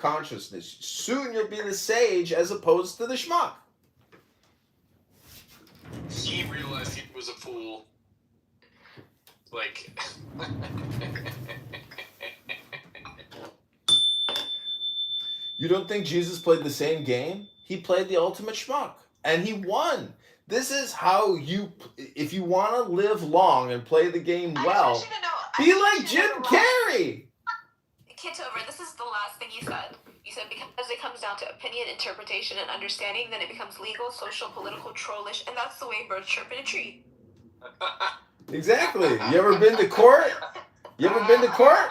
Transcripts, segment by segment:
consciousness. Soon you'll be the sage as opposed to the schmuck. He realized he was a fool. Like... You don't think Jesus played the same game? He played the ultimate schmuck. And he won. This is how you, if you want to live long and play the game well, be like Jim Carrey. Kitover, this is the last thing you said. You said because it comes down to opinion, interpretation, and understanding, then it becomes legal, social, political, trollish, and that's the way birds chirp in a tree. Exactly. You ever been to court? You ever been to court?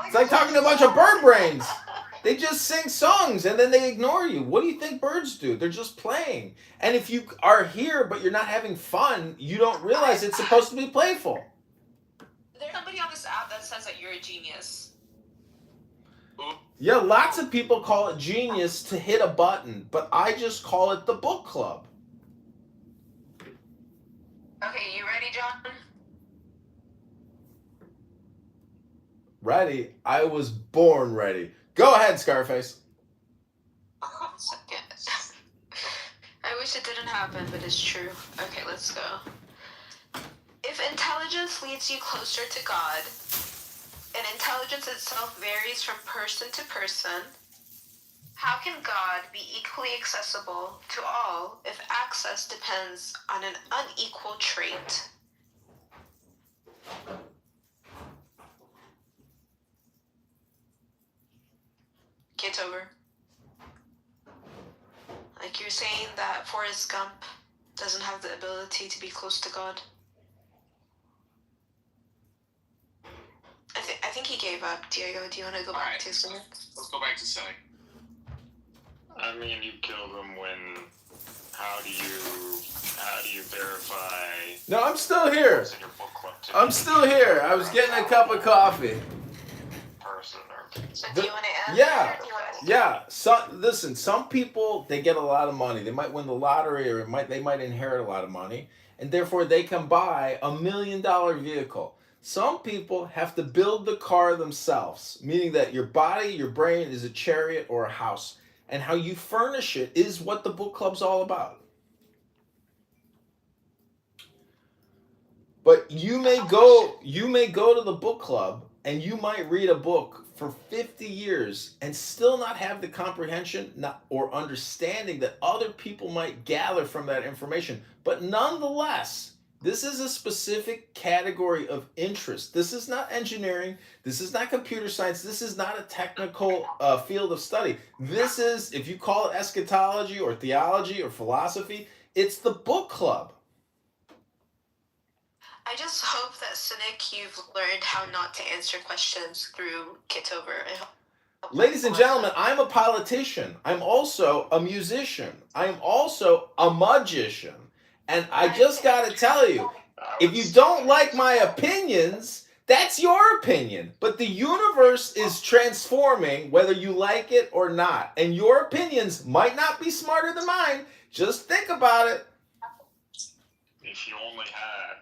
It's like talking to a bunch of bird brains. They just sing songs and then they ignore you. What do you think birds do? They're just playing. And if you are here but you're not having fun, you don't realize it's supposed to be playful. There's somebody on this app that says that you're a genius. Yeah, lots of people call it genius to hit a button, but I just call it the book club. Okay, you ready, John? Ready? I was born ready. Go ahead, Scarface. I wish it didn't happen, but it's true. Okay, let's go. If intelligence leads you closer to God, and intelligence itself varies from person to person, how can God be equally accessible to all if access depends on an unequal trait? Kitover. Like you're saying that Forrest Gump doesn't have the ability to be close to God. I think he gave up. Diego, do you want to go back to something? Let's go back to setting. I mean, you killed him when. How do you verify? No, I'm still here. What's in your book club too? I'm still here. I was getting a cup of coffee. Person or So do you want to answer? Yeah. Or do you want to... Yeah. So listen, some people they get a lot of money. They might win the lottery, or they might inherit a lot of money, and therefore they can buy $1 million vehicle. Some people have to build the car themselves, meaning that your body, your brain is a chariot or a house, and how you furnish it is what the book club's all about. But you may go to the book club and you might read a book for 50 years and still not have the comprehension or understanding that other people might gather from that information. But nonetheless, this is a specific category of interest. This is not engineering. This is not computer science. This is not a technical field of study. This is, if you call it eschatology or theology or philosophy, it's the book club. I just hope that, Cynic, you've learned how not to answer questions through Kitover. Ladies and gentlemen, I'm a politician. I'm also a musician. I'm also a magician. And I just got to tell you, if you don't like my opinions, that's your opinion. But the universe is transforming whether you like it or not. And your opinions might not be smarter than mine. Just think about it. If you only had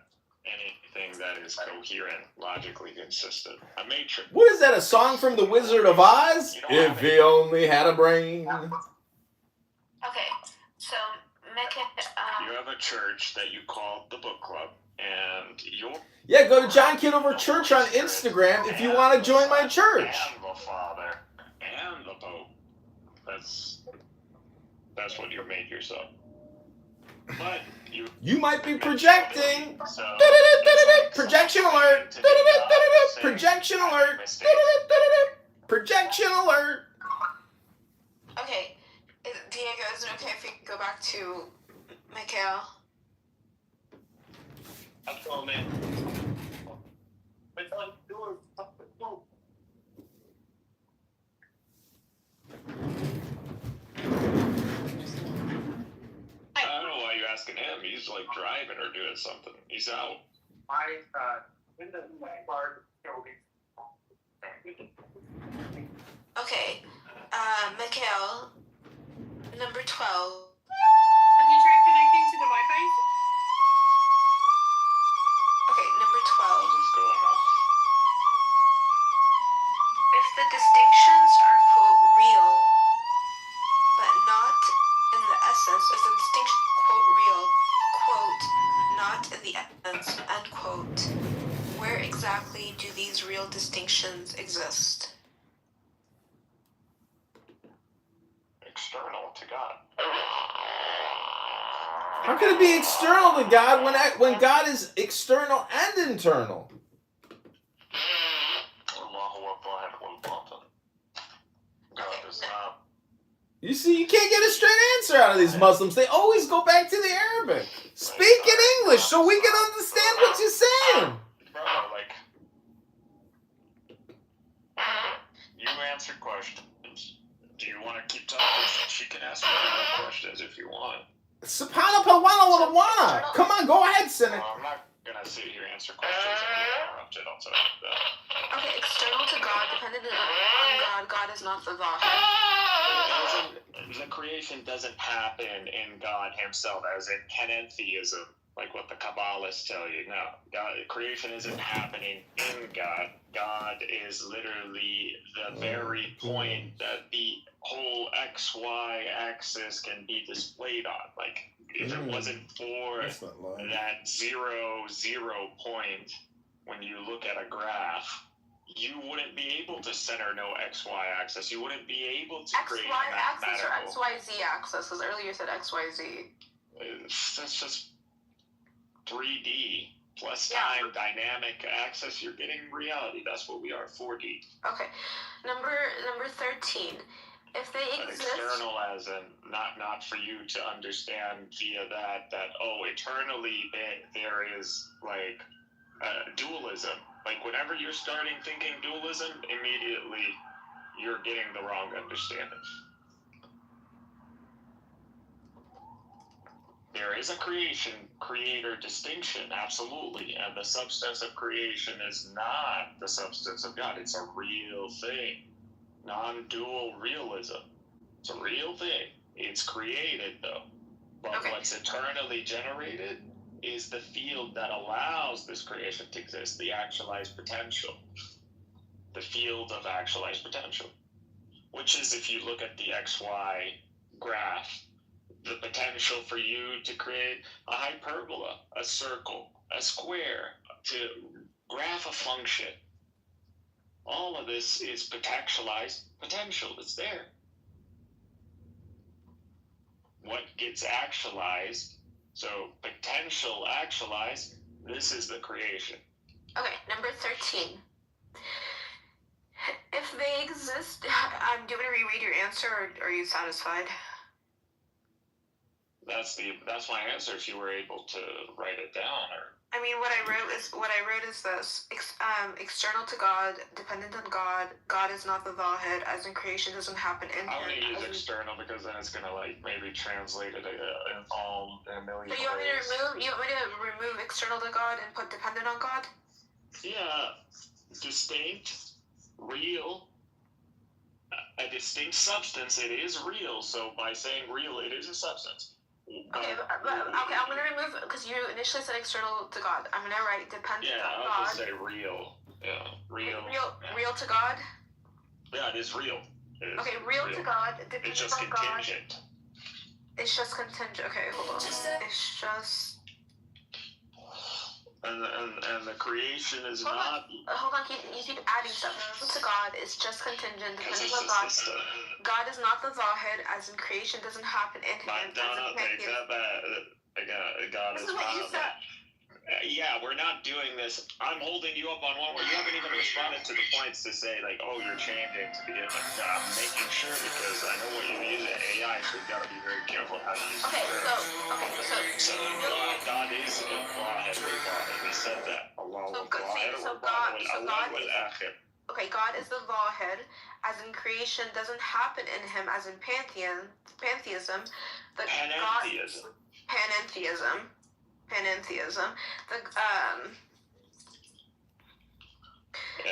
anything that is coherent, logically consistent, a matrix. What is that, a song from The Wizard of Oz? If he only had a brain. Okay, so you have a church that you call the book club, and you'll... Yeah, go to John Kitover Church on Instagram if you want to join my church. And the Father, and the Pope. That's what you made yourself. But you might be projecting. So, projection alert. Projection alert. Projection alert. Okay, Diego, is it okay if we go back to Mikhail? That's all, man. I don't know why you're asking him. He's like driving or doing something. He's out. Okay, Mikhail, number 12. Have you tried connecting to the Wi-Fi? Okay, number 12. What's going on? If the distinctions are, quote, creations exist? External to God. How can it be external to God when God is external and internal? God is not. You see, you can't get a straight answer out of these Muslims. They always go back to the Arabic. Speak in English so we can understand what you're saying. Bro, like, you answer questions. Do you want to keep talking? She can ask me more questions if you want. Subhana Pawana Wana. Come on, go ahead, Cynic. I'm not gonna sit here and answer questions and be interrupted. I'll tell you that. Okay, external to God, dependent on God. God is not the Vahed. The creation doesn't happen in God Himself, as in panentheism, like what the Kabbalists tell you. No, creation isn't happening in God. God is literally the very point that the whole XY axis can be displayed on. Like, if it wasn't for that 0, 0 point, when you look at a graph, you wouldn't be able to center no XY axis. You wouldn't be able to create a mathematical... Axis or XYZ axis? Because earlier you said XYZ. That's just 3D plus time dynamic axis. You're getting reality. That's what we are, 4D. Okay. Number 13. If they exist... External as in, not for you to understand via that eternally there is, like, dualism. Like, whenever you're starting thinking dualism, immediately you're getting the wrong understanding. There is a creator distinction, absolutely, and the substance of creation is not the substance of God. It's a real thing. Non-dual realism. It's a real thing. It's created, though. But what's eternally generated is the field that allows this creation to exist, the actualized potential. The field of actualized potential. Which is, if you look at the XY graph, the potential for you to create a hyperbola, a circle, a square, to graph a function. All of this is potentialized potential. It's there. What gets actualized, so potential actualized, this is the creation. Okay, number 13. If they exist, do you want to reread your answer, or are you satisfied? That's my answer. If you were able to write it down, or I mean, what I wrote is this: external to God, dependent on God. God is not the Vahed, as in creation doesn't happen in Him. I want to use external because then it's gonna maybe translate it in a million ways. So you want me to remove external to God and put dependent on God? Yeah, distinct, real. A distinct substance. It is real. So by saying real, it is a substance. Okay, I'm gonna remove, because you initially said external to God. I'm gonna write dependent on God. Yeah, I'll just say real. Yeah, real. Real to God. Yeah, it is real. Real to God. Dependent it's just on contingent. God. It's just contingent. Okay, hold on. It's just. And the creation is not. Hold on, you keep adding stuff. To God is just contingent, depending on God. God is not the Vahed, as in creation doesn't happen in Him. God This is is what you not. said. Yeah, we're not doing this. I'm holding you up on one where you haven't even responded to the points to say, like, oh, you're changing to begin with. No, I'm making sure because I know what you're using AI, so you've got to be very careful how you use it. So God is the Vahed. We said that. God is the Vahed, as in creation doesn't happen in Him, as in pantheism. Panentheism.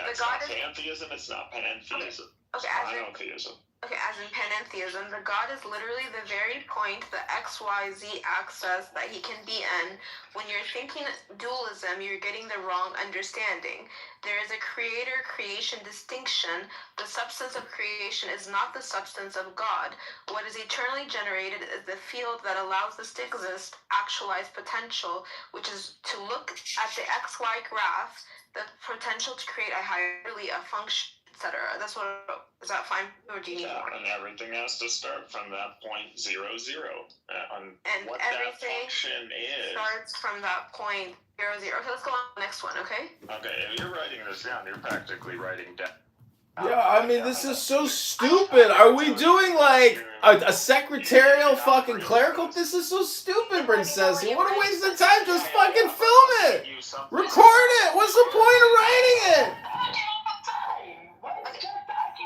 It's not pantheism, it's not panentheism. Okay, as in panentheism, the God is literally the very point, the XYZ axis that He can be in. When you're thinking dualism, you're getting the wrong understanding. There is a creator-creation distinction. The substance of creation is not the substance of God. What is eternally generated is the field that allows this to exist, actualized potential, which is to look at the XY graph, the potential to create a hierarchy, a function, etc. That's what. Is that fine, or do you need Yeah, more? and everything has to start from that point 0, 0. On And what that everything function is. starts from that point 0, 0. Okay, let's go on to the next one. Okay. Okay, if you're writing this down, you're practically writing down. Yeah, I mean, this is so stupid. Are we doing like a secretarial fucking clerical? This is so stupid, Princess. What a waste of time. Just fucking film it. Record it. What's the point of writing it?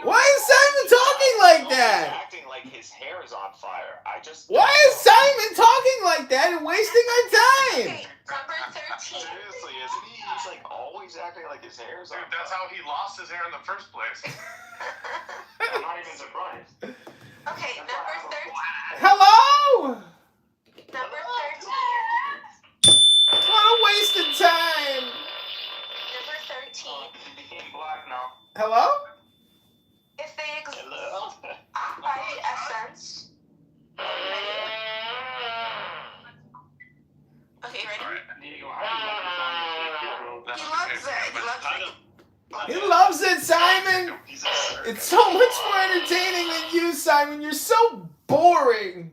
Why is Simon talking like that? Acting like his hair is on fire. Why is Simon talking like that and wasting our time? Okay, number 13. Seriously, isn't he? He's like always acting like his hair is on Dude, that's fire. how he lost his hair in the first place. I'm not even surprised. Okay, number 13. Hello? Number 13. What a waste of time. Number 13. He became black now. Hello? If they exist Hello? by the essence. Okay, ready? He loves it. He loves it. He loves it, Simon. He's a It's so much more entertaining than you, Simon. You're so boring.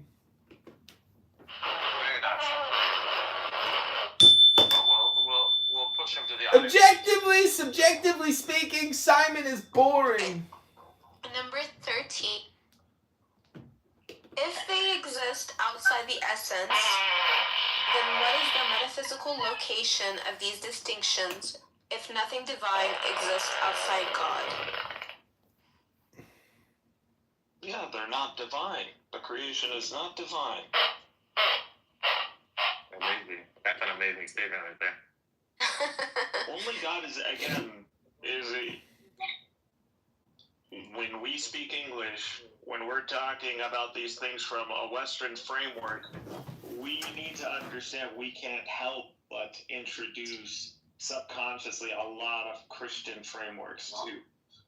We'll push him to the audience. Subjectively speaking, Simon is boring. Number 13. If they exist outside the essence, then what is the metaphysical location of these distinctions if nothing divine exists outside God? Yeah, they're not divine. The creation is not divine. Amazing. That's an amazing statement right there. Only God is, again, when we speak English, when we're talking about these things from a Western framework, we need to understand we can't help but introduce subconsciously a lot of Christian frameworks too.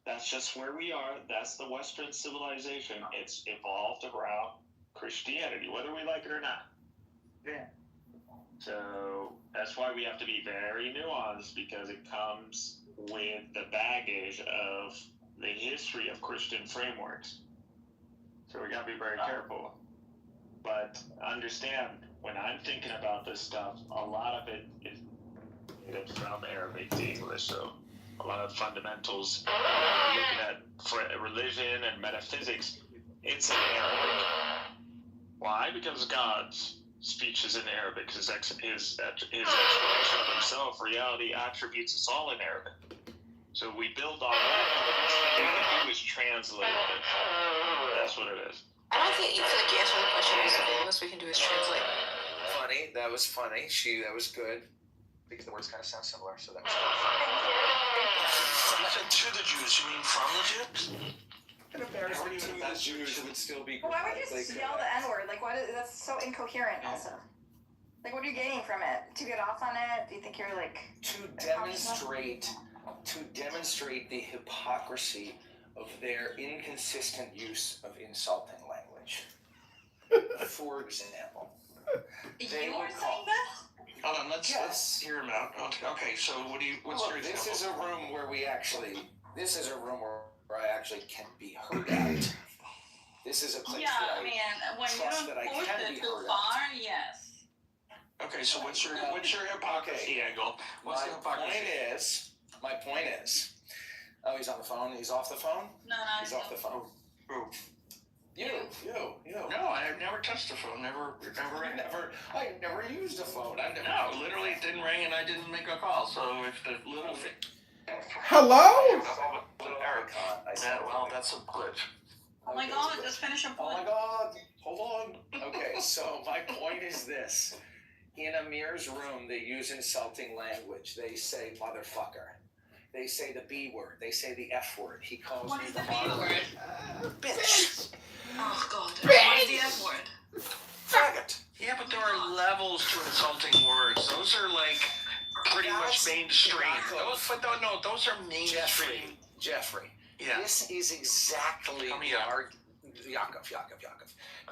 That's just where we are. That's the Western civilization. It's evolved around Christianity, whether we like it or not. Yeah. So that's why we have to be very nuanced, because it comes with the baggage of the history of Christian frameworks. So we gotta be very careful. But understand, when I'm thinking about this stuff, a lot of it is from Arabic to English. So a lot of fundamentals, looking at religion and metaphysics, it's in Arabic. Why? Because God's speech is in Arabic. His explanation of himself, reality, attributes, it's all in Arabic. So we build on that, and the best thing we can do is translate it. That's what it is. I don't think you feel like you answered the question. The most we can do is translate. Funny. That was funny. That was good. Because the words kind of sound similar, so that was You said to the Jews, you mean from the Jews? good. Apparently, to the Jews would still be. Why would you yell the N-word? Like, what is, that's so incoherent also. Like, what are you gaining from it? To get off on it? Do you think you're like... To demonstrate the hypocrisy of their inconsistent use of insulting language. For example, You were saying this? Hold on, let's hear him out. Okay, so what's your example? this is a room where I actually can be heard at. This is a place that I when trust you that I don't push can it be too heard far, yes. Okay, so what's your hypocrisy angle? What's the hypocrisy? My point is, oh, he's on the phone. He's off the phone. No, He's off the phone. Who? You. No, I have never touched a phone. I never used a phone. No, literally it didn't ring and I didn't make a call. So if the little thing. Hello? Eric. Yeah, well, that's a glitch. Oh my god, just finish a Oh point. my god, hold on. Okay, so my point is this. In Amir's room, they use insulting language. They say motherfucker. They say the B word. They say the F word. He calls What me is the the B mother- word? Bitch. Oh god, what is the F word? Faggot. Yeah, but there are levels to insulting words. Those are like pretty much mainstream. Those are mainstream. Jeffrey. Yeah. This is exactly Tell me up. Yakov.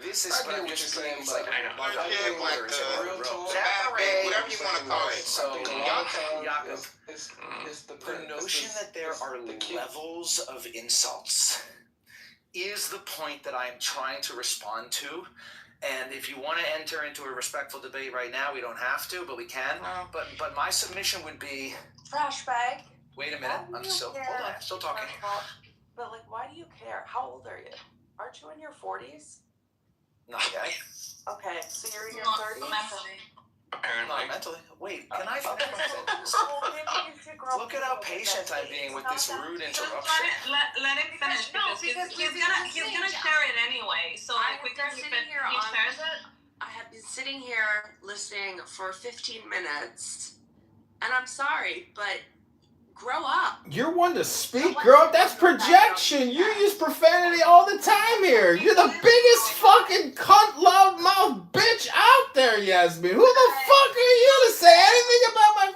This is I what get I'm what just you're saying. saying, It's like but I know. like, real bad babe, whatever you want to call it. So Yakov, Yakov, the notion that there are levels of insults is the point that I am trying to respond to. And if you want to enter into a respectful debate right now, we don't have to, but we can. But my submission would be. Trash bag. Wait a minute. I'm still talking. But like, why do you care? How old are you? Aren't you in your 40s? Not yet. Okay, so you're in your Not 30s. mentally. Apparently. Not mentally. Wait, can I finish my sentence? Look at how patient I'm being with this rude interruption. Let him finish No, because because he's gonna share it anyway. So I like we was can just keep sitting it. here He on- shares it. I have been sitting here listening for 15 minutes, and I'm sorry, but grow up. You're one to speak, girl. That's projection. You use profanity all the time here. You're the biggest fucking cunt love mouth bitch out there, Yasmin. Who the fuck are you to say anything about my...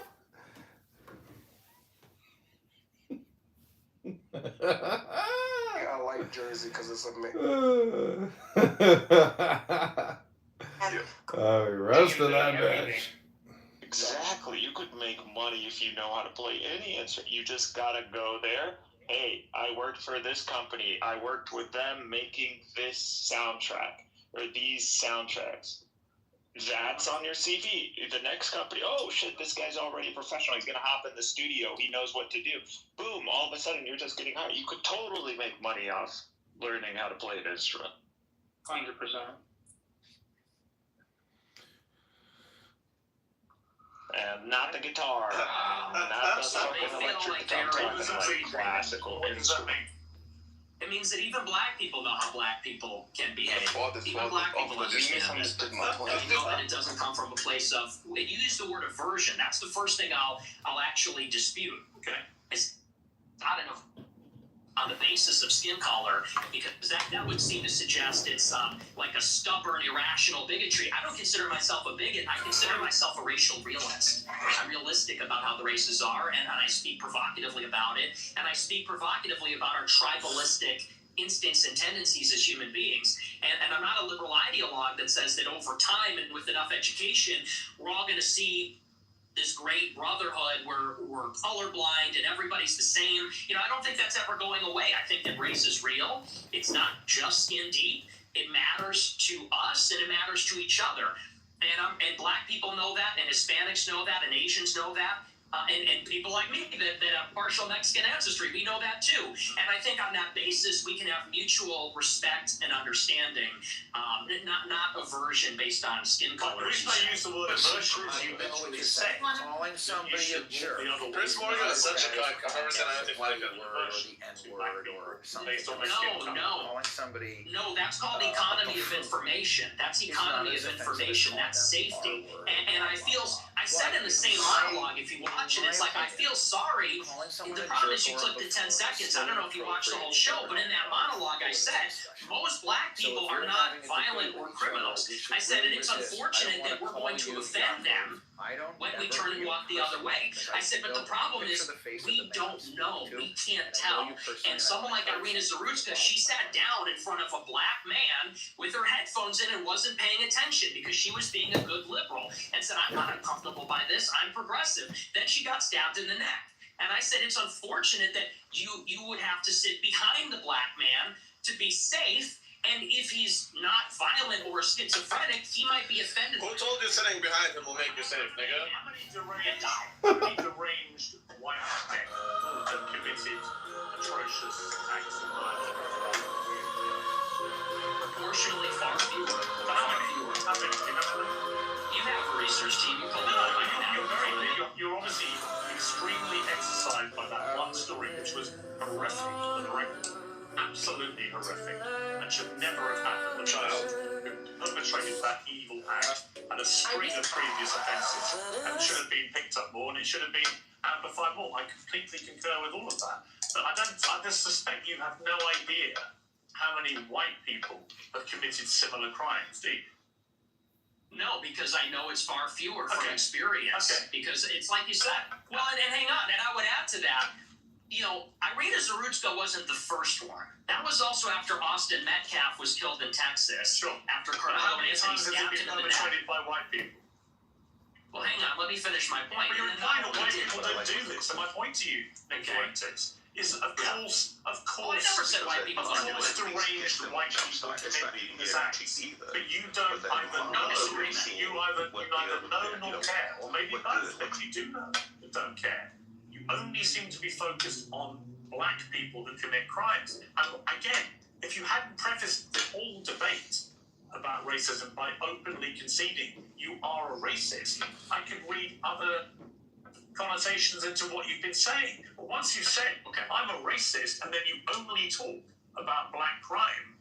I like Jersey because it's a mix. Oh, roasted that bitch. Exactly. You could make money if you know how to play any instrument. You just gotta go there. Hey, I worked for this company. I worked with them making this soundtrack or these soundtracks. That's on your CV. The next company, oh shit, this guy's already a professional. He's gonna hop in the studio. He knows what to do. Boom! All of a sudden, you're just getting hired. You could totally make money off learning how to play an instrument. 100%. And not the guitar, not the fucking electric guitar. I'm talking like classical instrument. It means that even black people know how black people can behave. This Even black people understand that. misunderstood my point. They know that it doesn't come from a place of. You use the word aversion. That's the first thing I'll actually dispute. Okay, it's not enough on the basis of skin color, because that would seem to suggest it's like a stubborn, irrational bigotry. I don't consider myself a bigot. I consider myself a racial realist. I'm realistic about how the races are, and I speak provocatively about it, and I speak provocatively about our tribalistic instincts and tendencies as human beings. And I'm not a liberal ideologue that says that over time and with enough education, we're all going to see this great brotherhood where we're colorblind and everybody's the same. You know, I don't think that's ever going away. I think that race is real. It's not just skin deep. It matters to us and it matters to each other. And black people know that, and Hispanics know that, and Asians know that. And people like me that have partial Mexican ancestry, we know that too. And I think on that basis, we can have mutual respect and understanding, not aversion based on skin color. The reason I use the word aversion is you literally say Calling somebody a jerk. Chris Morgan is such a cunt. I've never said anything like that. Word or the N-word or something. Based on my skin color. Calling somebody. No, that's called economy of information. That's economy of information. That's safety. And I feel, I said in the same monologue, if you watch it, it's like I feel sorry. The problem is you clipped the 10 seconds. I don't know if you watched the whole show, but in that monologue I said, most black people are not violent or criminals. I said, and it's unfortunate that we're going to offend them when we turn and walk the other way. I said, but the problem is we don't know. We can't tell. And someone like Irina Zarutska, she sat down in front of a black man with her headphones in and wasn't paying attention because she was being a good liberal and said, I'm not uncomfortable by this. I'm progressive. Then she got stabbed in the neck. And I said, it's unfortunate that you would have to sit behind the black man to be safe. And if he's not violent or schizophrenic, he might be offended. Who told you sitting behind him will make you safe, nigga? How many deranged white men have committed atrocious acts of murder? proportionally far fewer. How many? Do you remember them? You have a research team. You call You're obviously extremely exercised by that one story, which was horrific, absolutely horrific, and should never have happened. The child who perpetrated that evil act and a string of previous offences, and should have been picked up more, and it should have been amplified more. I completely concur with all of that. But I just suspect you have no idea how many white people have committed similar crimes, do you? No, because I know it's far fewer from experience. Okay. Because it's like you said. Well, and hang on, and I would add to that, Irina Zarutska wasn't the first one. That was also after Austin Metcalf was killed in Texas. Sure. After How Carmelo many Anthony times has it stabbed been him in the neck. perpetrated by white people? Well, hang on. Let me finish my point. But you're And then implying not that only white did- people don't do this. And my point to you, Nicolaitis, is of course, Oh, I never said white people don't do it. deranged white people commit these acts. But you don't either No know, disagreement. you neither know nor care, or maybe both, maybe you do know but don't care. You only seem to be focused on black people who commit crimes. And again, if you hadn't prefaced the whole debate about racism by openly conceding you are a racist, I could read other connotations into what you've been saying. But once you said, okay, I'm a racist, and then you only talk about black crime,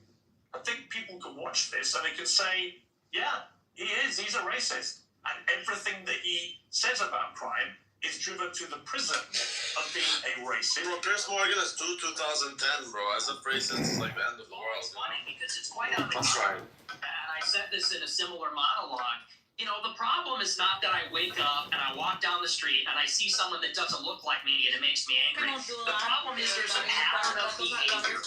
I think people can watch this and they can say, yeah, he's a racist. And everything that he says about crime is driven to the prism of being a racist. Bro, Piers Morgan is 2010, bro. As a racist, it's like the end of the world. It's funny because it's quite on the That's right. And I said this in a similar monologue. The problem is not that I wake up and I walk down the street and I see someone that doesn't look like me and it makes me angry. The problem is there's a pattern of behavior,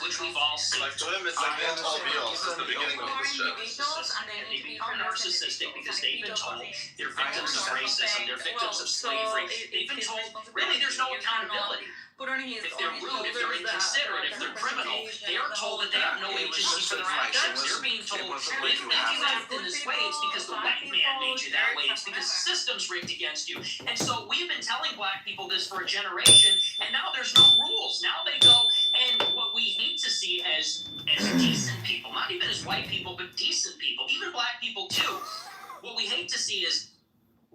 which we've all seen. Like to him, it's like the end all be all since the beginning of this show. And they become narcissistic because they've been told they're victims of racism, they're victims of slavery. They've been told, really, there's no accountability. If they're rude, if they're inconsiderate, if they're criminal, they are told that they have no agency for their actions. They're being told, if you act in this way, it's because the white man made you that way. It's because the system's rigged against you. And so we've been telling black people this for a generation, and now there's no rules. Now they go, and what we hate to see as decent people, not even as white people, but decent people, even black people too, what we hate to see is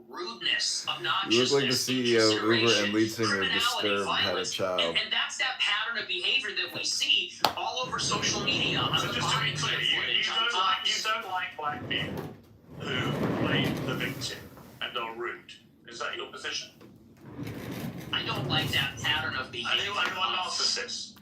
rudeness, obnoxiousness, You look like the CEO of Uber and lead singer criminality, Disturbed had a violence. child. And that's that pattern of behavior that we see all over social media. On So the just to be body clear, footage, you on Fox. don't like black people who play the victim and are rude. Is that your position? I don't like that pattern of And behavior. you like one narcissist?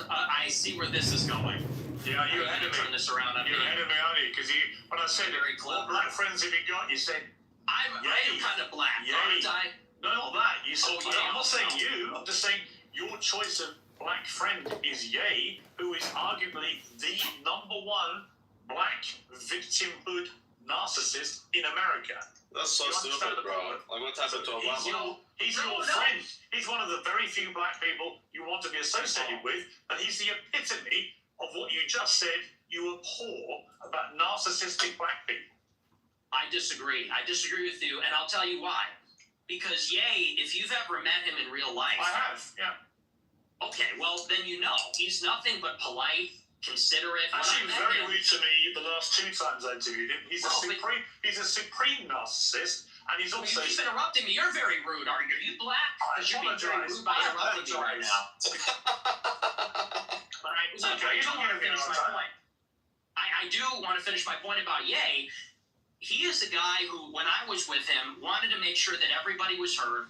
I see where this is going. Yeah, you're You're ahead going of to turn me. this around on me. You're ahead of me, aren't you? Because when I said, Very what clever. black friends have you got? You said, I am kind of black, Yay. aren't I? no, not that. You said, Oh, yeah, I'm not also. saying you. I'm just saying your choice of black friend is Ye, who is arguably the #1 black victimhood narcissist in America. That's so You understand stupid, the bro. problem? Like, what happened to Obama? He's your friend. He's one of the very few black people you want to be associated with, and he's the epitome of what you just said you abhor about narcissistic black people. I disagree. I disagree with you, and I'll tell you why. Because Ye, if you've ever met him in real life, I have, yeah. okay, well then you know he's nothing but polite, considerate. He When I seemed met very him- rude to me the last 2 times I interviewed him. He's a supreme narcissist, and he's You also. keep interrupting me. You're very rude, are you? Are you black? I Because you're being very apologize. rude by I interrupting me right apologize. now. All right, so Okay, I you do don't want to give me a finish hard my time. point. I do want to finish my point about Ye. He is a guy who, when I was with him, wanted to make sure that everybody was heard,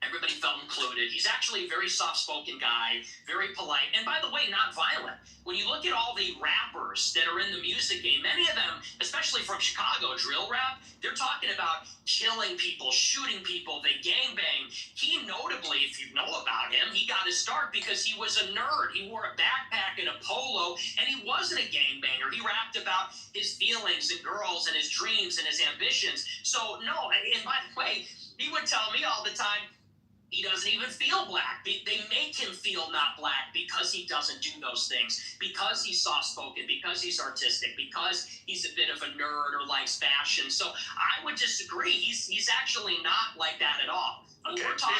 everybody felt included. He's actually a very soft-spoken guy, very polite, and by the way, not violent. When you look at all the rappers that are in the music game, many of them, especially from Chicago, drill rap, they're talking about killing people, shooting people, they gangbang. He notably, if you know about him, he got his start because he was a nerd. He wore a backpack and a polo, and he wasn't a gangbanger. He rapped about his feelings and girls and his dreams and his ambitions. So, no, and by the way, he would tell me all the time, he doesn't even feel black. They make him feel not black because he doesn't do those things, because he's soft-spoken, because he's artistic, because he's a bit of a nerd or likes fashion. So I would disagree. He's actually not like that at all. Okay, We're talking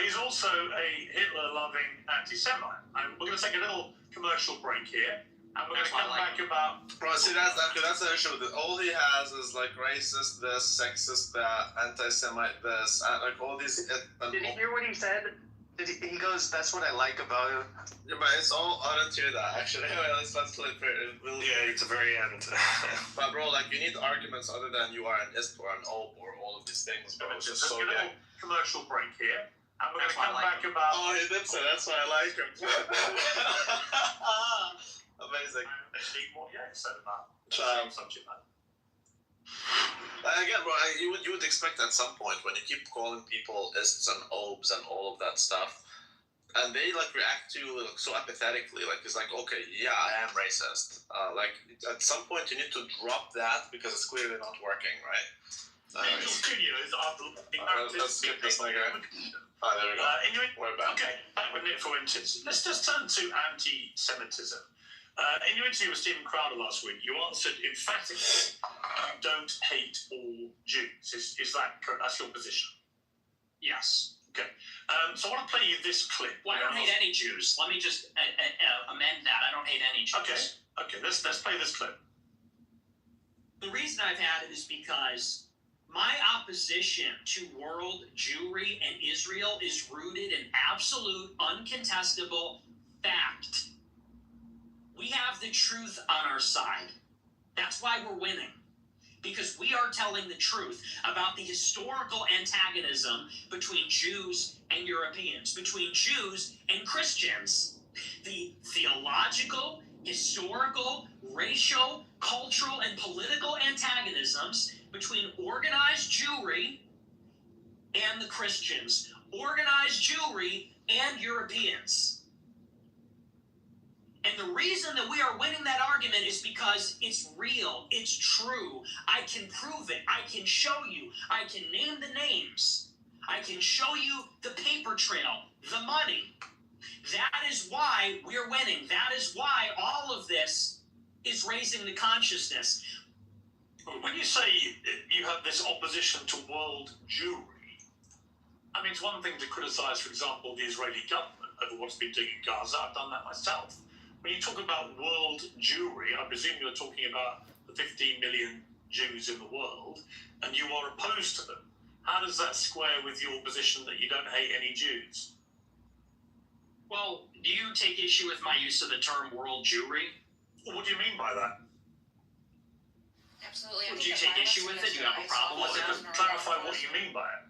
he's also a Hitler-loving anti-Semite. And we're going to take a little commercial break here, and we're going to come back about. Bro, see, that's the issue with it. All he has is like racist this, sexist that, anti-Semite this, and like all these. Did you hear what he said? He goes, "That's what I like about him." Yeah, but it's all. I didn't hear that actually. Anyway, let's play it. Yeah, it's the very end. But bro, like you need arguments other than you are an ISP or an OP or all of these things, bro. It's just Let's so get a gay. little commercial break here, and we're going That's to come why I like back about. Oh, he did say that's why I like him. Amazing. And see what Ye said about the Ciao. same subject matter. Again, well, you would expect at some point when you keep calling people ists and obes and all of that stuff, and they like react to you like, so apathetically, like it's like, okay, yeah, I am racist. Like at some point you need to drop that because it's clearly not working, right? Angel Studios are the let's skip this thing, right? There we go. We're back. Okay, back with Nick Fuentes. Let's just turn to anti-Semitism. In your interview with Stephen Crowder last week, you answered emphatically, you don't hate all Jews. Is that correct? That's your position? Yes. Okay. So I want to play you this clip. Well, I don't hate any Jews. Let me just amend that. I don't hate any Jews. Okay. Let's play this clip. The reason I've had it is because my opposition to world Jewry and Israel is rooted in absolute, uncontestable fact. We have the truth on our side. That's why we're winning. Because we are telling the truth about the historical antagonism between Jews and Europeans, between Jews and Christians. The theological, historical, racial, cultural, and political antagonisms between organized Jewry and the Christians, organized Jewry and Europeans. And the reason that we are winning that argument is because it's real, it's true. I can prove it, I can show you, I can name the names, I can show you the paper trail, the money. That is why we're winning. That is why all of this is raising the consciousness. When you say you have this opposition to world Jewry, I mean, it's one thing to criticize, for example, the Israeli government over what's been doing in Gaza. I've done that myself. When you talk about world Jewry, I presume you're talking about the 15 million Jews in the world, and you are opposed to them. How does that square with your position that you don't hate any Jews? Well, do you take issue with my use of the term world Jewry? Well, what do you mean by that? Absolutely. Would you take issue with it? Do you have a problem with that? Clarify what you mean by it.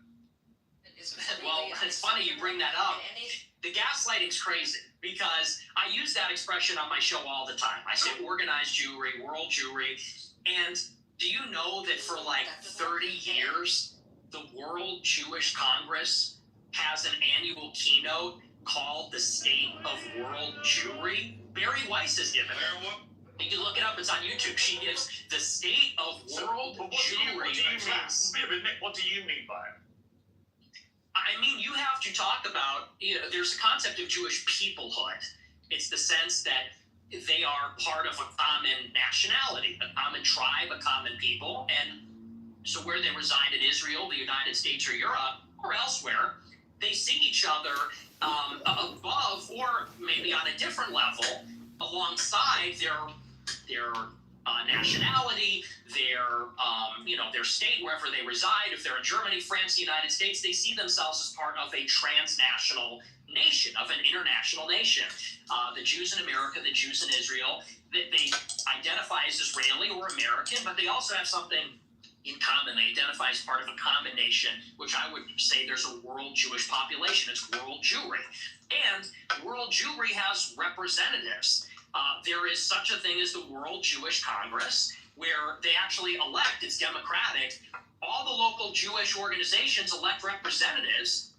Well, it's funny you bring that up. The gaslighting's crazy because I use that expression on my show all the time. I say organized Jewry, world Jewry. And do you know that for like 30 years, the World Jewish Congress has an annual keynote called the State of World Jewry? Barry Weiss has given it. You can look it up. It's on YouTube. She gives the State of World Jewry address. What do you mean by it? I mean, you have to talk about, there's a concept of Jewish peoplehood. It's the sense that they are part of a common nationality, a common tribe, a common people. And so where they reside in Israel, the United States, or Europe, or elsewhere, they see each other above or maybe on a different level alongside their nationality, their state, wherever they reside. If they're in Germany, France, the United States, they see themselves as part of a transnational nation, of an international nation. The Jews in America, the Jews in Israel, they identify as Israeli or American, but they also have something in common. They identify as part of a common nation, which I would say there's a world Jewish population. It's world Jewry. And world Jewry has representatives. There is such a thing as the World Jewish Congress, where they actually elect, it's democratic, all the local Jewish organizations elect representatives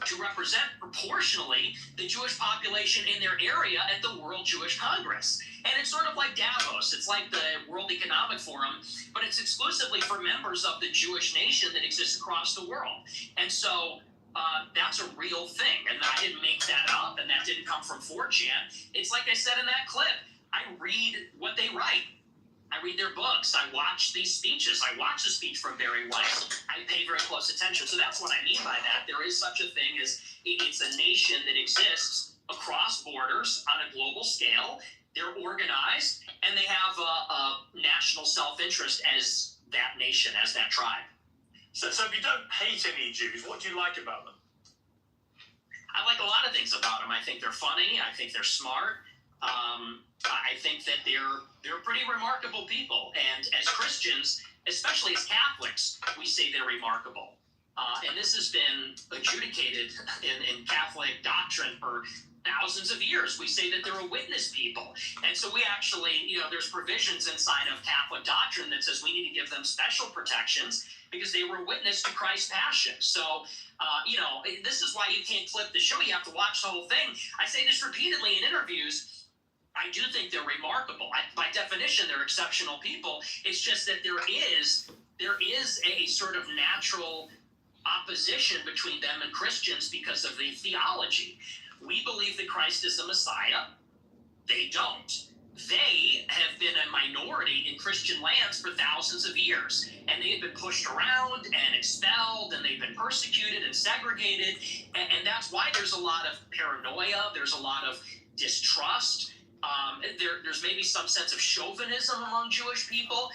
to represent proportionally the Jewish population in their area at the World Jewish Congress. And it's sort of like Davos. It's like the World Economic Forum, but it's exclusively for members of the Jewish nation that exists across the world. And so that's a real thing. And I didn't make that up, and that didn't come from 4chan. It's like I said in that clip. I read what they write. I read their books. I watch these speeches. I watch the speech from Barry Weiss. I pay very close attention. So that's what I mean by that. There is such a thing as it's a nation that exists across borders on a global scale. They're organized, and they have a national self-interest as that nation, as that tribe. So if you don't hate any Jews, what do you like about them? I like a lot of things about them. I think they're funny. I think they're smart. I think that they're pretty remarkable people. And as Christians, especially as Catholics, we say they're remarkable. And this has been adjudicated in Catholic doctrine for thousands of years. We say that they're a witness people. And so we actually, there's provisions inside of Catholic doctrine that says we need to give them special protections because they were a witness to Christ's passion. So, this is why you can't clip the show. You have to watch the whole thing. I say this repeatedly in interviews. I do think they're remarkable. By definition, they're exceptional people. It's just that there is a sort of natural opposition between them and Christians because of the theology. We believe that Christ is the Messiah. They don't. They have been a minority in Christian lands for thousands of years, and they have been pushed around and expelled, and they've been persecuted and segregated, and that's why there's a lot of paranoia, there's a lot of distrust, there's maybe some sense of chauvinism among Jewish people.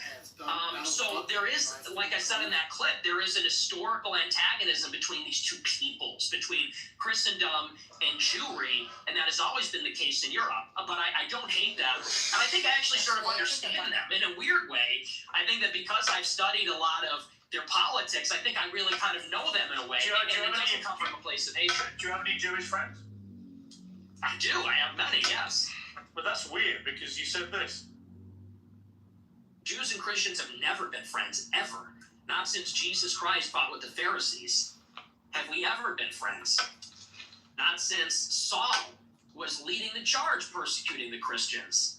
So there is, like I said in that clip, there is an historical antagonism between these two peoples, between Christendom and Jewry, and that has always been the case in Europe. But I don't hate them, and I think I actually sort of understand them in a weird way. I think that because I've studied a lot of their politics, I think I really kind of know them in a way, and it doesn't come from a place of hatred. Do you have any Jewish friends? I do. I have many, yes. But that's weird because you said this. Jews and Christians have never been friends, ever. Not since Jesus Christ fought with the Pharisees. Have we ever been friends? Not since Saul was leading the charge persecuting the Christians.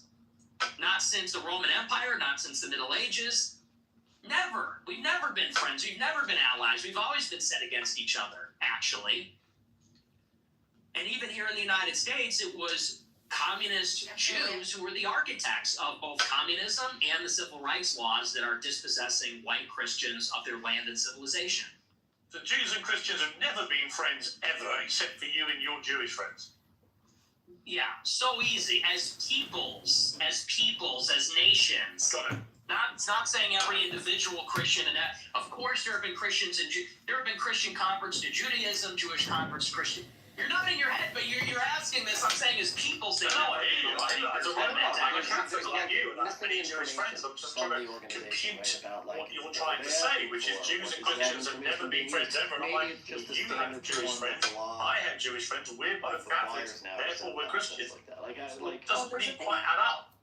Not since the Roman Empire, not since the Middle Ages. Never. We've never been friends. We've never been allies. We've always been set against each other, actually. And even here in the United States, it was communist Jews who were the architects of both communism and the civil rights laws that are dispossessing white Christians of their land and civilization. So Jews and Christians have never been friends ever, except for you and your Jewish friends. Yeah, so easy. As peoples, as nations. Got it. Not saying every individual Christian, and that. Of course, there have been Christians and there have been Christian converts to Judaism, Jewish converts to Christian. You're nodding your head, but you're asking this. I'm saying as peoples. As a Roman Catholic like you, and I have many Jewish friends. I'm just trying to compute what you're trying to say, which is Jews and Christians have never been friends ever. And I'm like, you have Jewish friends, I have Jewish friends, we're both Catholics, therefore we're Christians. It doesn't really quite add up.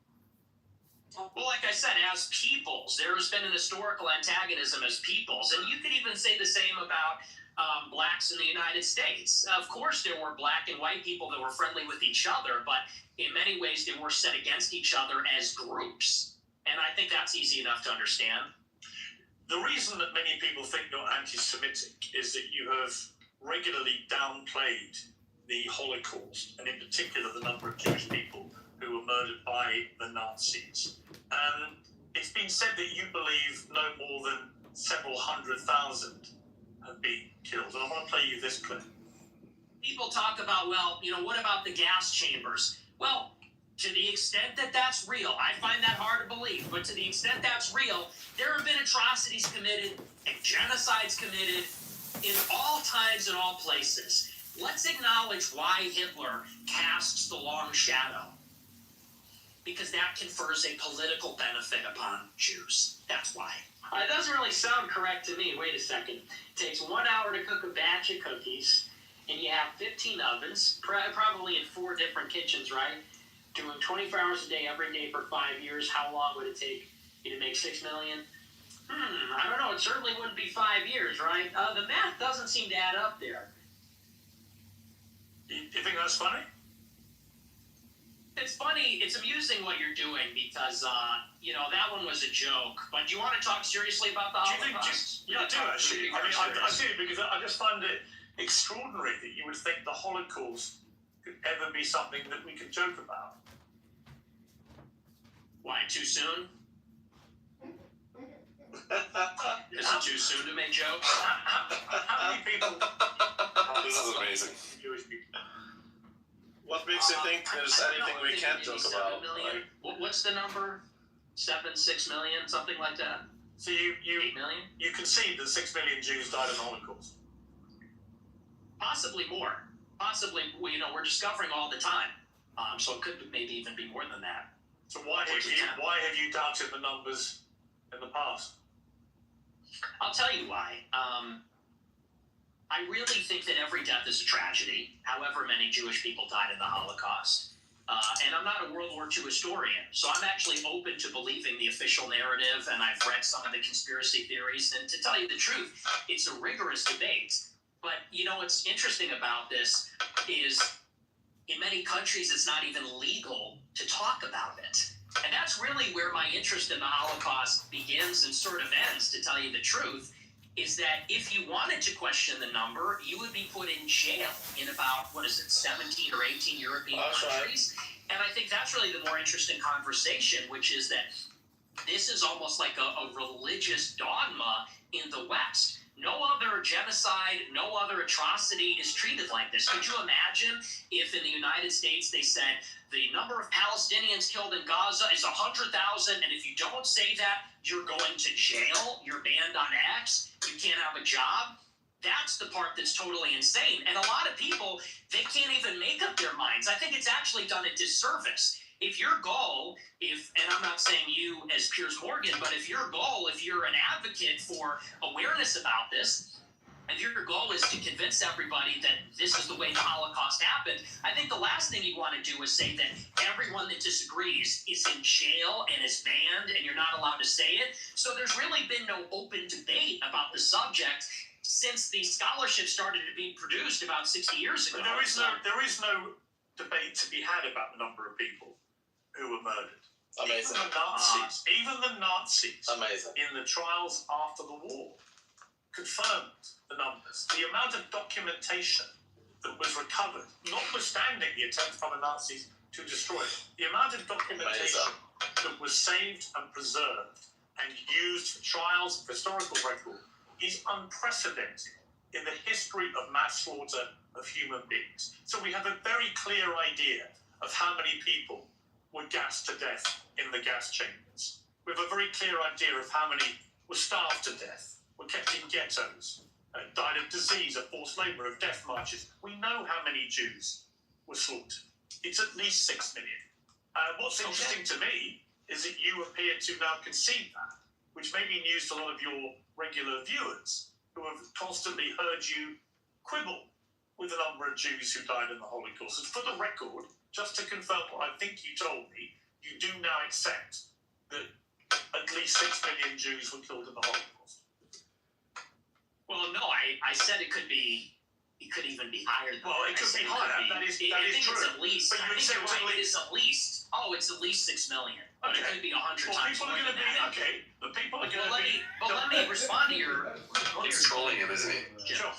Well, like I said, as peoples, there has been an historical antagonism as peoples, and you could even say the same about blacks in the United States. Of course, there were black and white people that were friendly with each other, but in many ways they were set against each other as groups. And I think that's easy enough to understand. The reason that many people think you're anti-Semitic is that you have regularly downplayed the Holocaust, and in particular the number of Jewish people who were murdered by the Nazis. It's been said that you believe no more than several 100,000 have been killed. And I want to play you this clip. People talk about, what about the gas chambers? Well, to the extent that that's real, I find that hard to believe, but to the extent that's real, there have been atrocities committed and genocides committed in all times and all places. Let's acknowledge why Hitler casts the long shadow. Because that confers a political benefit upon Jews. That's why. It doesn't really sound correct to me. Wait a second. It takes 1 hour to cook a batch of cookies, and you have 15 ovens, probably in 4 different kitchens, right? Doing 24 hours a day, every day for 5 years. How long would it take you to make 6 million? I don't know. It certainly wouldn't be 5 years, right? The math doesn't seem to add up there. You think that's funny? It's funny, it's amusing what you're doing because, that one was a joke. But do you want to talk seriously about the Holocaust? Yeah, I do actually. I do because I just find it extraordinary that you would think the Holocaust could ever be something that we could joke about. Why, too soon? Is it too soon to make jokes? How many people... This is amazing. Jewish people. What makes you think there's anything we can't talk about? What's the number? 6 million, something like that. So you 8 million? You concede that 6 million Jews died in the Holocaust. Possibly more. Possibly, we're discovering all the time. So it could maybe even be more than that. So why have you doubted the numbers in the past? I'll tell you why. I really think that every death is a tragedy, however many Jewish people died in the Holocaust. And I'm not a World War II historian, so I'm actually open to believing the official narrative, and I've read some of the conspiracy theories, and to tell you the truth, it's a rigorous debate. But, you know, what's interesting about this is in many countries it's not even legal to talk about it. And that's really where my interest in the Holocaust begins and sort of ends, to tell you the truth, is that if you wanted to question the number, you would be put in jail in about, 17 or 18 European countries. And I think that's really the more interesting conversation, which is that this is almost like a religious dogma in the West. No other genocide, no other atrocity is treated like this. Could you imagine if in the United States they said the number of Palestinians killed in Gaza is 100,000, and if you don't say that, you're going to jail, you're banned on X, you can't have a job? That's the part that's totally insane. And a lot of people, they can't even make up their minds. I think it's actually done a disservice. If your goal, and I'm not saying you as Piers Morgan, but if your goal, if you're an advocate for awareness about this, if your goal is to convince everybody that this is the way the Holocaust happened, I think the last thing you want to do is say that everyone that disagrees is in jail and is banned and you're not allowed to say it. So there's really been no open debate about the subject since the scholarship started to be produced about 60 years ago. But there is no debate to be had about the number of people who were murdered. Amazing. Even the Nazis Amazing. in the trials after the war confirmed the numbers. The amount of documentation that was recovered, notwithstanding the attempt by the Nazis to destroy it, the amount of documentation that was saved and preserved and used for trials and for historical record is unprecedented in the history of mass slaughter of human beings. So we have a very clear idea of how many people were gassed to death in the gas chambers. We have a very clear idea of how many were starved to death, were kept in ghettos, died of disease, of forced labour, of death marches. We know how many Jews were slaughtered. It's at least 6 million. What's interesting to me is that you appear to now concede that, which may be news to a lot of your regular viewers who have constantly heard you quibble with the number of Jews who died in the Holocaust. And for the record, just to confirm what I think you told me, you do now accept that at least 6 million Jews were killed in the Holocaust. Well, no, I said it could even be higher than Well, that. it could be higher. That is true. I think it's at least. But you I think accept you're right. at It is at least. Oh, it's at least 6 million. But Okay. it could be 100 Well, times people more are going than to be that. okay. But people are going But to be. let me respond to your. He's trolling him, isn't he? Sure.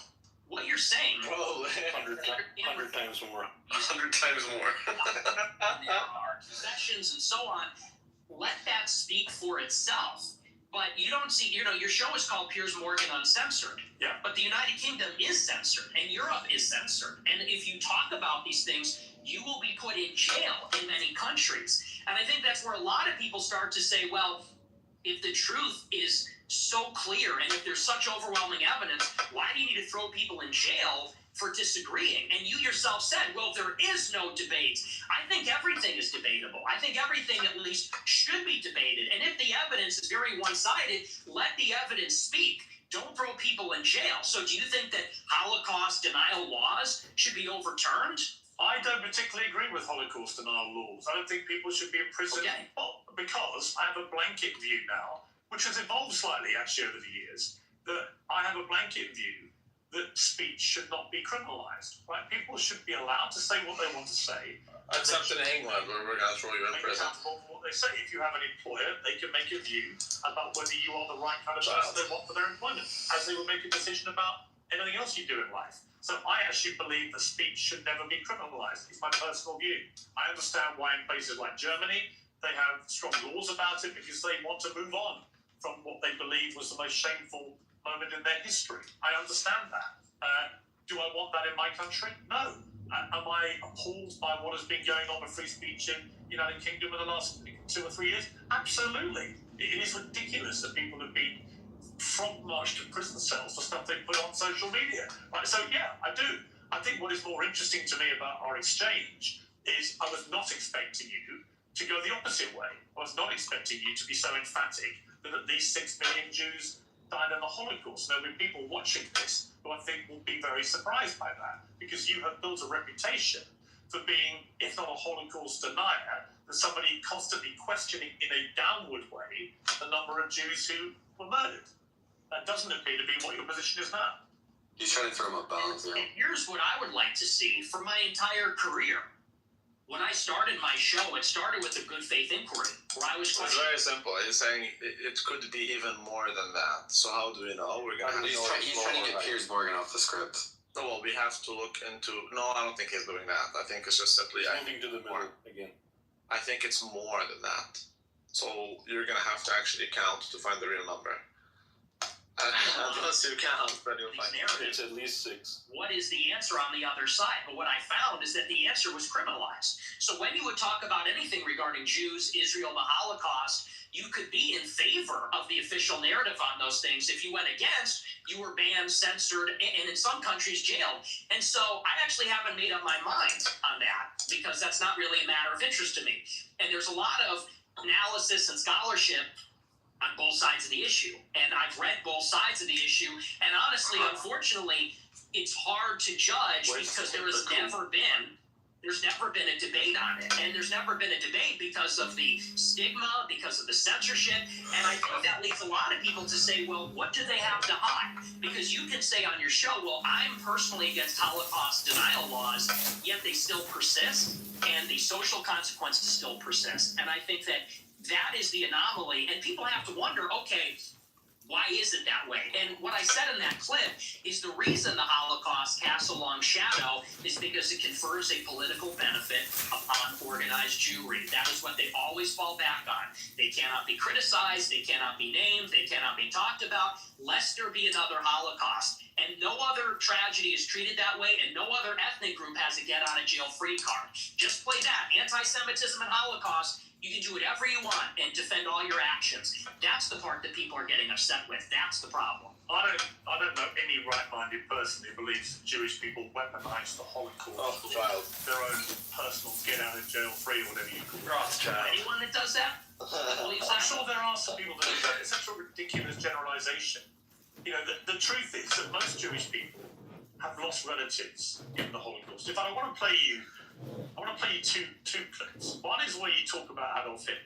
What you're saying. Probably. 100 times more. 100 times more. There are concessions and so on. Let that speak for itself. But you don't see, your show is called Piers Morgan Uncensored. Yeah. But the United Kingdom is censored, and Europe is censored. And if you talk about these things, you will be put in jail in many countries. And I think that's where a lot of people start to say, well, if the truth is so clear and if there's such overwhelming evidence, why do you need to throw people in jail for disagreeing? And you yourself said, well, there is no debate. I think everything is debatable. I think everything at least should be debated. And if the evidence is very one-sided, let the evidence speak. Don't throw people in jail. So do you think that Holocaust denial laws should be overturned? I don't particularly agree with Holocaust denial laws. I don't think people should be in prison. Okay. Well, because I have a blanket view now, which has evolved slightly actually over the years, that I have a blanket view that speech should not be criminalised. Right? People should be allowed to say what they want to say. Except in England, where we're going to throw you in Make prison. accountable for what they say. If you have an employer, they can make a view about whether you are the right kind of person they want for their employment, as they would make a decision about anything else you do in life. So I actually believe that speech should never be criminalised. It's my personal view. I understand why in places like Germany, they have strong laws about it because they want to move on from what they believe was the most shameful moment in their history. I understand that. Do I want that in my country? No. Am I appalled by what has been going on with free speech in the United Kingdom in the last 2 or 3 years? Absolutely. It is ridiculous that people have been front-marched to prison cells for stuff they put on social media. Right? So, yeah, I do. I think what is more interesting to me about our exchange is I was not expecting you to go the opposite way. I was not expecting you to be so emphatic that at least 6 million Jews died in the Holocaust. There'll be people watching this who I think will be very surprised by that, because you have built a reputation for being, if not a Holocaust denier, but somebody constantly questioning in a downward way the number of Jews who were murdered. That doesn't appear to be what your position is now. He's trying to throw him a bone. And here's what I would like to see for my entire career. When I started my show, it started with a good faith inquiry, where I was It's questioning. very simple. He's saying it could be even more than that. So how do we know? We're gonna have He's trying to get Piers Morgan off the script. No, well, we have to look into. No, I don't think he's doing that. I think it's just simply. Moving to the middle again. I think it's more than that. So you're gonna have to actually count to find the real number. Unless you count, then you'll find It's at least 6. What is the answer on the other side? But what I found is that the answer was criminalized. So when you would talk about anything regarding Jews, Israel, the Holocaust, you could be in favor of the official narrative on those things. If you went against, you were banned, censored, and in some countries jailed. And so I actually haven't made up my mind on that, because that's not really a matter of interest to me. And there's a lot of analysis and scholarship on both sides of the issue. And I've read both sides of the issue. And honestly, unfortunately, it's hard to judge because there's never been a debate on it. And there's never been a debate because of the stigma, because of the censorship. And I think that leads a lot of people to say, well, what do they have to hide? Because you can say on your show, well, I'm personally against Holocaust denial laws, yet they still persist, and the social consequences still persist. And I think that is the anomaly, and people have to wonder, okay, why is it that way? And what I said in that clip is the reason the Holocaust casts a long shadow is because it confers a political benefit upon organized Jewry. That is what they always fall back on. They cannot be criticized, they cannot be named, they cannot be talked about, lest there be another Holocaust. And no other tragedy is treated that way, and no other ethnic group has a get-out-of-jail-free card. Just play that. Anti-Semitism and Holocaust, you can do whatever you want and defend all your actions. That's the part that people are getting upset with. That's the problem. I don't know any right-minded person who believes Jewish people weaponized the Holocaust for their own personal get-out-of-jail-free or whatever you call it. Rothschild. Anyone that does that believes I'm that? sure there are some people that do that. It's such a ridiculous generalization. You know, the truth is that most Jewish people have lost relatives in the Holocaust. In fact, I want to play you two clips. One is where you talk about Adolf Hitler.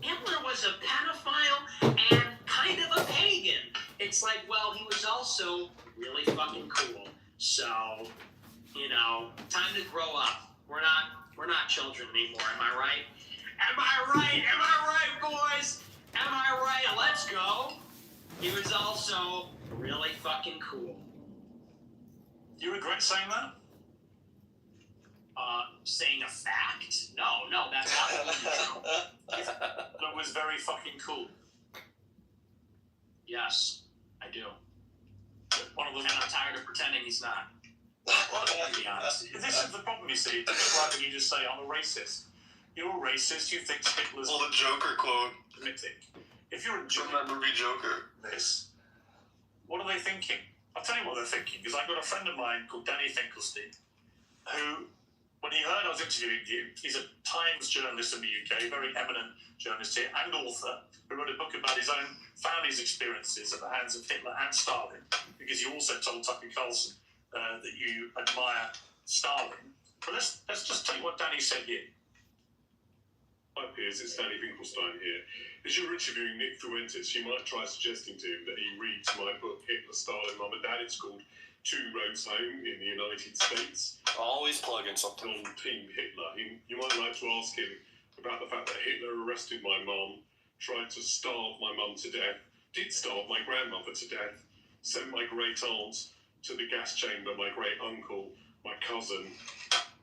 Hitler was a pedophile and kind of a pagan. It's like, well, he was also really fucking cool. So, you know, time to grow up. We're not children anymore, am I right? Am I right? Am I right, boys? Am I right? Let's go. He was also really fucking cool. Do you regret saying that? Saying a fact? No, that's absolutely true. That was very fucking cool. Yes, I do. One of them. And I'm tired of pretending he's not. Well, To be honest. this is the problem, you see. It's like when you just say, I'm a racist. You're a racist, you think Hitler's Well, the Joker quote. Semitic. If you're a Jew, Remember me, Joker. this, what are they thinking? I'll tell you what they're thinking, because I've got a friend of mine called Danny Finkelstein, who, when he heard I was interviewing you, he's a Times journalist in the UK, very eminent journalist here, and author, who wrote a book about his own family's experiences at the hands of Hitler and Stalin, because you also told Tucker Carlson that you admire Stalin. But let's just tell you what Danny said here. Hi Piers, it's Danny Finkelstein here. As you're interviewing Nick Fuentes, you might try suggesting to him that he reads my book, Hitler, Stalin, Mum and Dad. It's called Two Roads Home in the United States. Always plugging something. On Team Hitler. You might like to ask him about the fact that Hitler arrested my mum, tried to starve my mum to death, did starve my grandmother to death, sent my great aunt to the gas chamber, my great uncle, my cousin.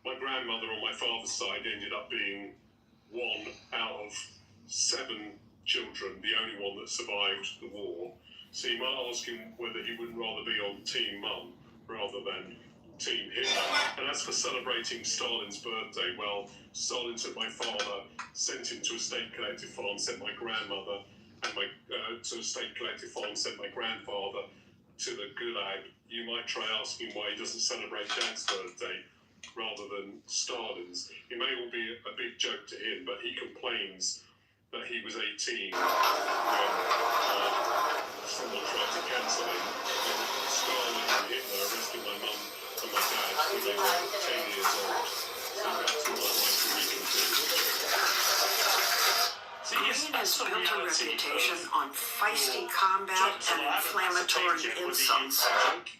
My grandmother on my father's side ended up being 1 out of 7 children, the only one that survived the war. So you might ask him whether he wouldn't rather be on Team Mum rather than Team Hitler. And as for celebrating Stalin's birthday, well, Stalin took my father, sent him to a state collective farm, sent my grandmother and to a state collective farm, sent my grandfather to the Gulag. You might try asking why he doesn't celebrate Dad's birthday rather than Stalin's. It may all be a big joke to him, but he complains that he was 18 when someone tried to cancel him. Stalin and Hitler arrested my mum and my dad when they were 10 years old. So that's what I'd like to reconsider. Green has built a reputation on feisty combat and inflammatory insults.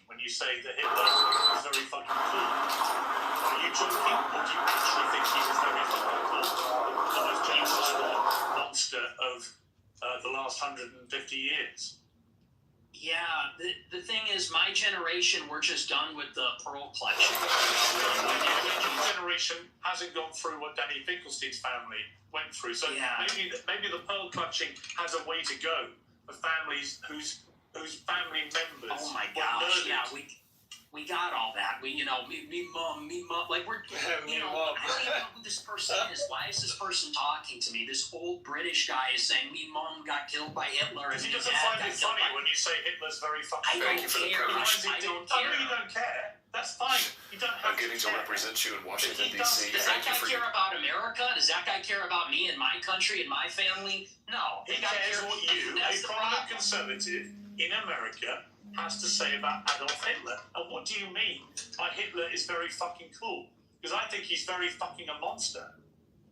When you say that Hitler was very fucking cool, are you joking, or do you actually think he was very fucking cool? The most genocidal monster of the last 150 years. Yeah, the thing is, my generation, we're just done with the pearl clutching. Your generation hasn't gone through what Danny Finkelstein's family went through, so Yeah. maybe the pearl clutching has a way to go for families whose family members Oh my were gosh, murdered. yeah, we got all that. Me mom, like we're, Me mom. I don't even know who this person is. Why is this person talking to me? This old British guy is saying me mom got killed by Hitler and Because he me doesn't dad find got it killed funny by... when you say Hitler's very fucking I cool. don't care. I don't I care. really don't care. That's fine. You don't have I'm getting to care. represent you in Washington, He D.C. Does that guy care about America? Does that guy care about me and my country and my family? No. He That guy cares what you, a That's the prominent problem. conservative in America, has to say about Adolf Hitler. And what do you mean by Hitler is very fucking cool? Because I think he's very fucking a monster.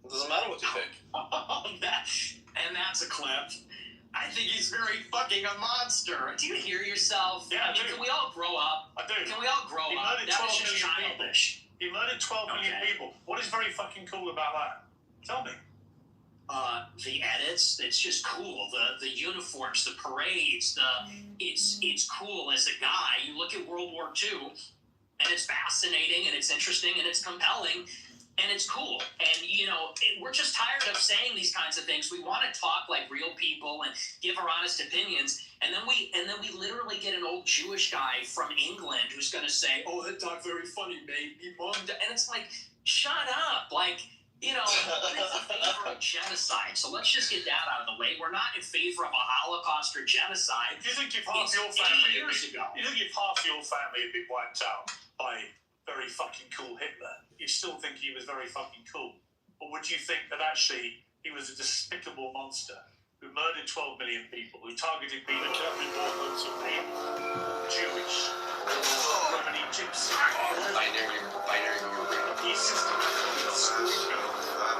It doesn't matter what you think. And that's a clip. I think he's very fucking a monster. Do you hear yourself? Yeah, I I mean, do. can we all grow up? I do. Can we all grow He up? murdered That 12 was just million people. childish. He murdered 12 million Okay. people. What is very fucking cool about that? Tell me. The edits, it's just cool. The uniforms, the parades, it's cool as a guy. You look at World War II, and it's fascinating, and it's interesting, and it's compelling, and it's cool. And we're just tired of saying these kinds of things. We want to talk like real people and give our honest opinions, and then we literally get an old Jewish guy from England who's going to say, "Oh, that dog very funny, mate. He mom," and it's like, shut up, like. I'm in favor of genocide, so let's just get that out of the way. We're not in favor of a Holocaust or genocide. You think if half It's your 80 family years ago. You think if half your family had been wiped out by very fucking cool Hitler, you still think he was very fucking cool? Or would you think that actually he was a despicable monster who murdered 12 million people, who targeted people Jewish, Romani Gypsy, binary he's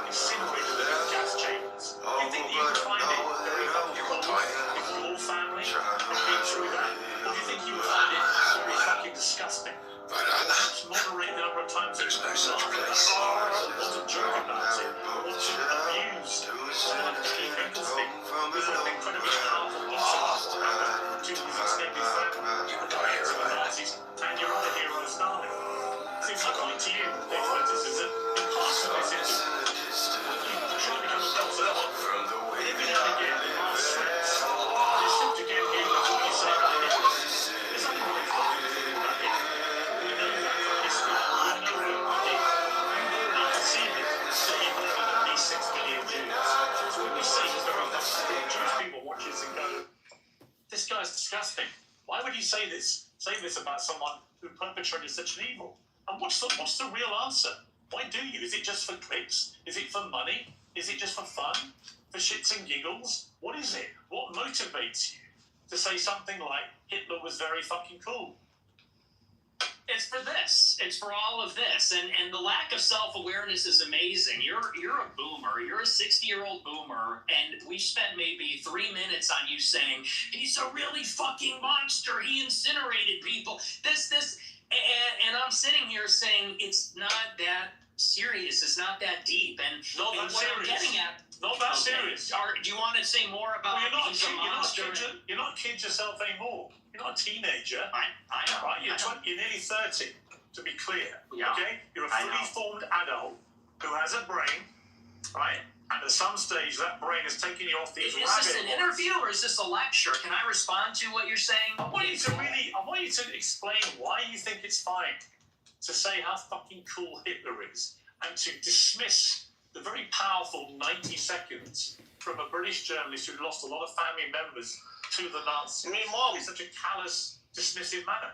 incinerated them in gas chambers? Do you think that you would find it very fucking cool if your family had been through that? Or do you think you would find it very fucking disgusting? Perhaps moderate the number of times There's no such place. want to joke about it, want to abuse someone like Danny Finkelstein, who's an incredibly powerful person to his extended family. You're the hero of the Nazis, and you're not a hero of Stalin. Seems like going to you, expertism, in parts of this is trying to come across as one. Every now and again, there are slips. You slip again here with what you say about Hitler. There's nothing really fucking cool about Hitler. We know that from history. We know what he did. You can see it. So he murdered at least 6 million Jews. So when we say he's very fucking Jewish people watch this and go, this guy's disgusting. Why would you say this? Say this about someone who perpetrated such an evil? And what's the real answer? Why do you? Is it just for clicks? Is it for money? Is it just for fun? For shits and giggles? What is it? What motivates you to say something like Hitler was very fucking cool? It's for this. It's for all of this. And the lack of self-awareness is amazing. You're a boomer. You're a 60-year-old boomer, and we spent maybe 3 minutes on you saying, he's a really fucking monster. He incinerated people. And I'm sitting here saying it's not that serious. It's not that deep. And Not that what I'm serious. getting at... Not that Okay. serious. Do you want to say more about Well, you're not he's a monster? you're not a kid yourself anymore. You're not a teenager. I know. Right? You're, I know. you're nearly 30, to be clear. Yeah. Okay? You're a I fully know. formed adult who has a brain, right? And at some stage, that brain has taken you off these Is this an interview or is this a lecture? Can I respond to what you're saying? I want you to explain why you think it's fine to say how fucking cool Hitler is and to dismiss the very powerful 90 seconds from a British journalist who lost a lot of family members to the Nazis. I mean, Mom. In such a callous, dismissive manner.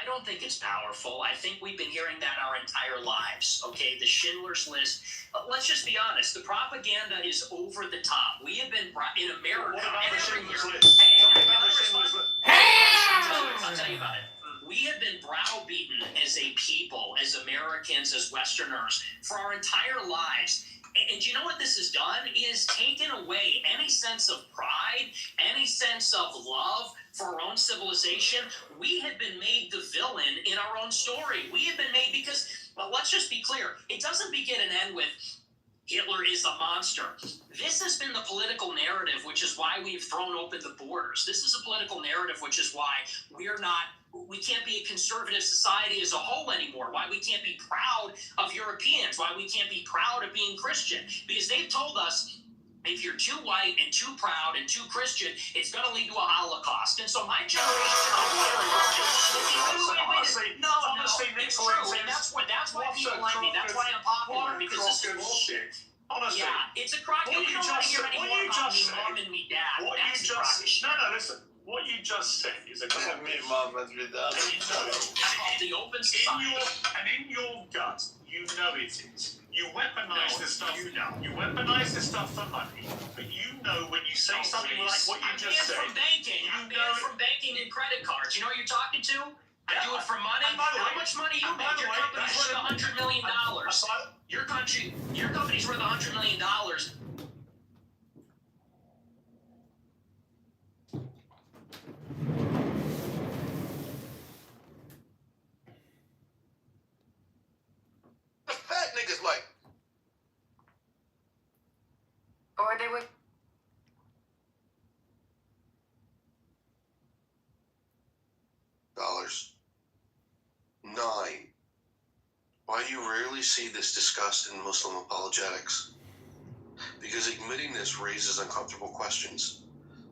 I don't think it's powerful. I think we've been hearing that our entire lives. Okay, the Schindler's List. Let's just be honest. The propaganda is over the top. We have been in America. What about the Schindler's Hey, List? Tell me about let the me Schindler's respond. List. I'll tell you about it. We have been browbeaten as a people, as Americans, as Westerners, for our entire lives. And you know what this has done? It has taken away any sense of pride, any sense of love for our own civilization. We have been made the villain in our own story. We have been made because, well, let's just be clear. It doesn't begin and end with Hitler is a monster. This has been the political narrative, which is why we've thrown open the borders. This is a political narrative, which is why we can't be a conservative society as a whole anymore, why we can't be proud of Europeans, why we can't be proud of being Christian. Because they've told us, if you're too white and too proud and too Christian, it's going to lead to a Holocaust. And so my generation... Honestly, it's true, and that's why people like me. That's why I'm popular, because this is bullshit. Honestly. Yeah, it's a crock. We don't want to hear any more about me mom and me dad. That's a crock of shit. No, listen. What you just said is a crock of shit. mom and me dad. The open society. In your gut, you know it is. You weaponize this stuff. You weaponize this stuff for money. But you know when you say something like what you just said. I'm banned from banking. I'm banned from banking and credit cards. You know who you're talking to? I do it for money. How much money you make? Your company's worth $100 million. Your company's worth $100 million. The fat niggas like. Or they would. $9. Why do you rarely see this discussed in Muslim apologetics? Because admitting this raises uncomfortable questions.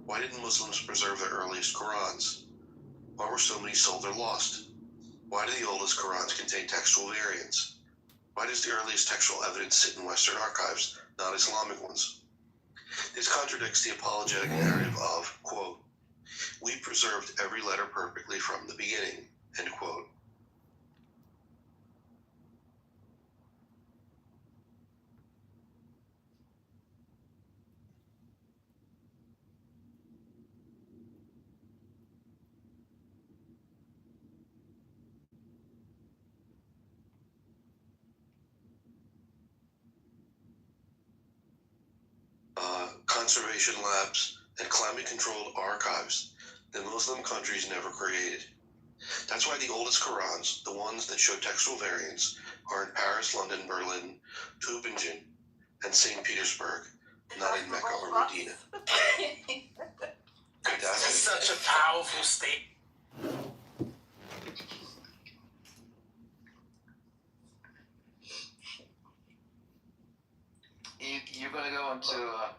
Why didn't Muslims preserve their earliest Qurans? Why were so many sold or lost? Why do the oldest Qurans contain textual variants? Why does the earliest textual evidence sit in Western archives, not Islamic ones? This contradicts the apologetic narrative of, quote, we preserved every letter perfectly from the beginning, end quote. Conservation labs and climate-controlled archives that Muslim countries never created. That's why the oldest Qurans, the ones that show textual variants, are in Paris, London, Berlin, Tübingen, and St. Petersburg, not in Mecca or Medina. That's such a powerful statement. You're gonna go into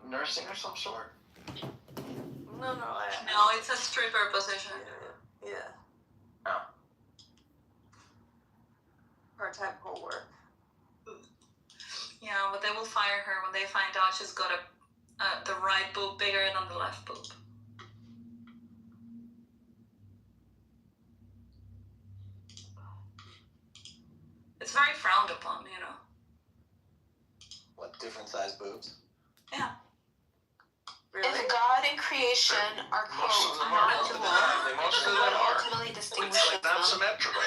nursing or some sort? No, it's a stripper position. Yeah. Oh. Part-time homework. Yeah, but they will fire her when they find out she's got the right boob bigger than the left boob. It's very frowned upon, you know. What, different size boobs? Yeah. Really? If God and creation are Most of quote them are. not dual, Most of them what are. ultimately It's distinguishes like them? not symmetrical.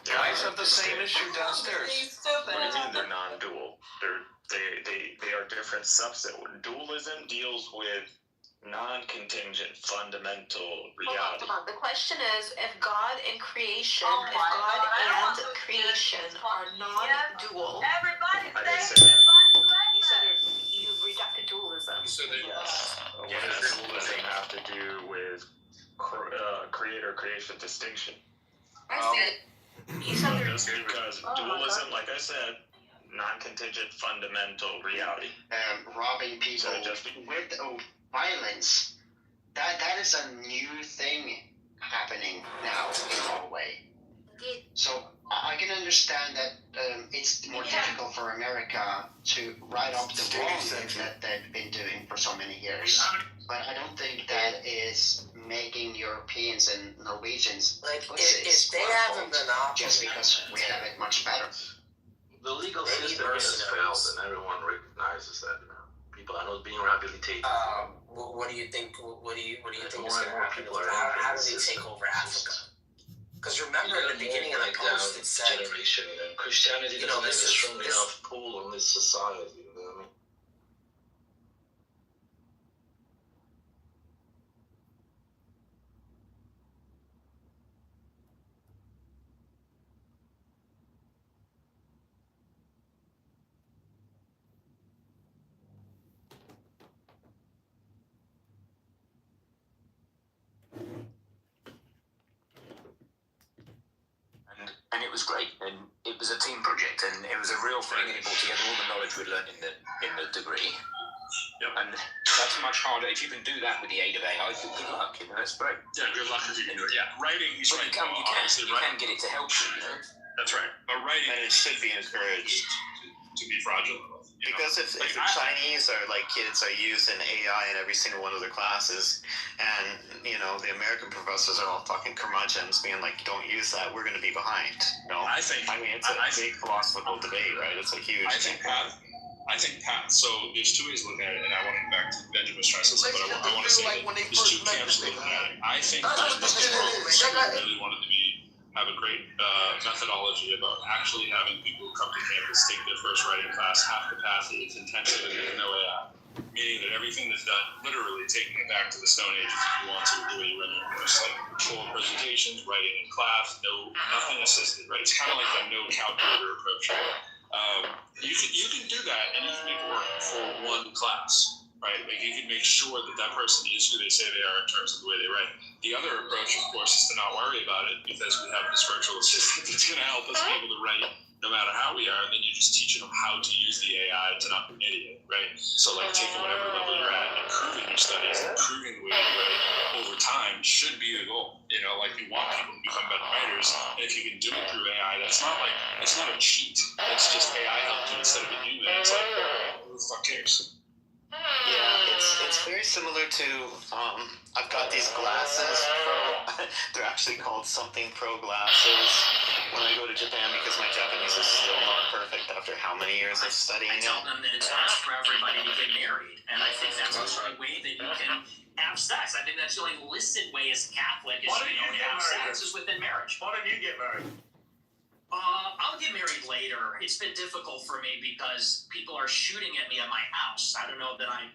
Guys have the same issue downstairs. Stupid. What do you mean they're non-dual? They are different subset. Dualism deals with non-contingent fundamental reality. Hold on. The question is, if God and creation, Oh if my God God, I and want to creation hear this are non-dual, Everybody I didn't say say that. you said you rejected dualism. So they What does dualism have to do with creator-creation distinction? I said, you said there. Just because dualism, like I said, non-contingent fundamental reality. Robbing people So just with violence, that is a new thing happening now in Norway. So I can understand that it's more difficult for America to right up the wrong that they've been doing for so many years. But I don't think that is making Europeans and Norwegians Like, pussies, if they quote, have a unquote, monopoly, just because we have it much better. The legal They need system has failed, mercenaries. and everyone recognizes that now. People are not being rehabilitated. What do you think? What do you think is More going and to more happen? people are How do entering they the take system. over Africa? Because remember at the beginning of the break down post, it said, generation, and Christianity you know, doesn't have this a is- strong this- enough pull on this society. You know what I mean? And it was great, and it was a team project, and it was a real thing, and it brought together all the knowledge we'd learned in the degree. Yep. And that's much harder. If you can do that with the aid of AI, good luck. You know, that's great. Yeah, good luck if you can do it. Yeah, writing is But right. you can get it to help you, you know. That's right. But writing And it should be encouraged. to be fraudulent. You know? Because if the Chinese are like kids are using AI in every single one of their classes, and the American professors are all fucking curmudgeons being like, don't use that, we're going to be behind. No, I think it's a big philosophical debate, right? It's a huge I think Pat. So there's two ways to look at it, and I want to go back to Benjamin was trying to say, but I want to say that there's two camps looking at it. I think this is really wanted to have a great methodology about actually having people who come to campus take their first writing class, half capacity, it's intensive, and there's no AI. Meaning that everything is done, literally taking it back to the Stone Ages if you want to, the way you run your course, like full presentations, writing in class, nothing assisted, right? It's kind of like the no calculator approach, right? You can do that, and you can make it work for one class, right? Like you can make sure that that person is who they say they are in terms of the way they write. The other approach, of course, is to not worry about it because we have this virtual assistant that's going to help us be able to write no matter how we are. And then you're just teaching them how to use the AI to not be an idiot, right? So like taking whatever level you're at, improving your studies, improving the way you write over time should be the goal. Like you want people to become better writers, and if you can do it through AI, it's not a cheat. It's just AI helped you instead of a human. It's like, who the fuck cares? Yeah, it's very similar to I've got these glasses they're actually called something pro glasses when I go to Japan because my Japanese is still not perfect after how many years of studying I tell them that it's best for everybody to get married, and I think that's the only way that you can have sex. I think that's the only listed way as a Catholic is to have sex is within marriage. Why don't you get married? I'll get married later. It's been difficult for me because people are shooting at me at my house. I don't know that I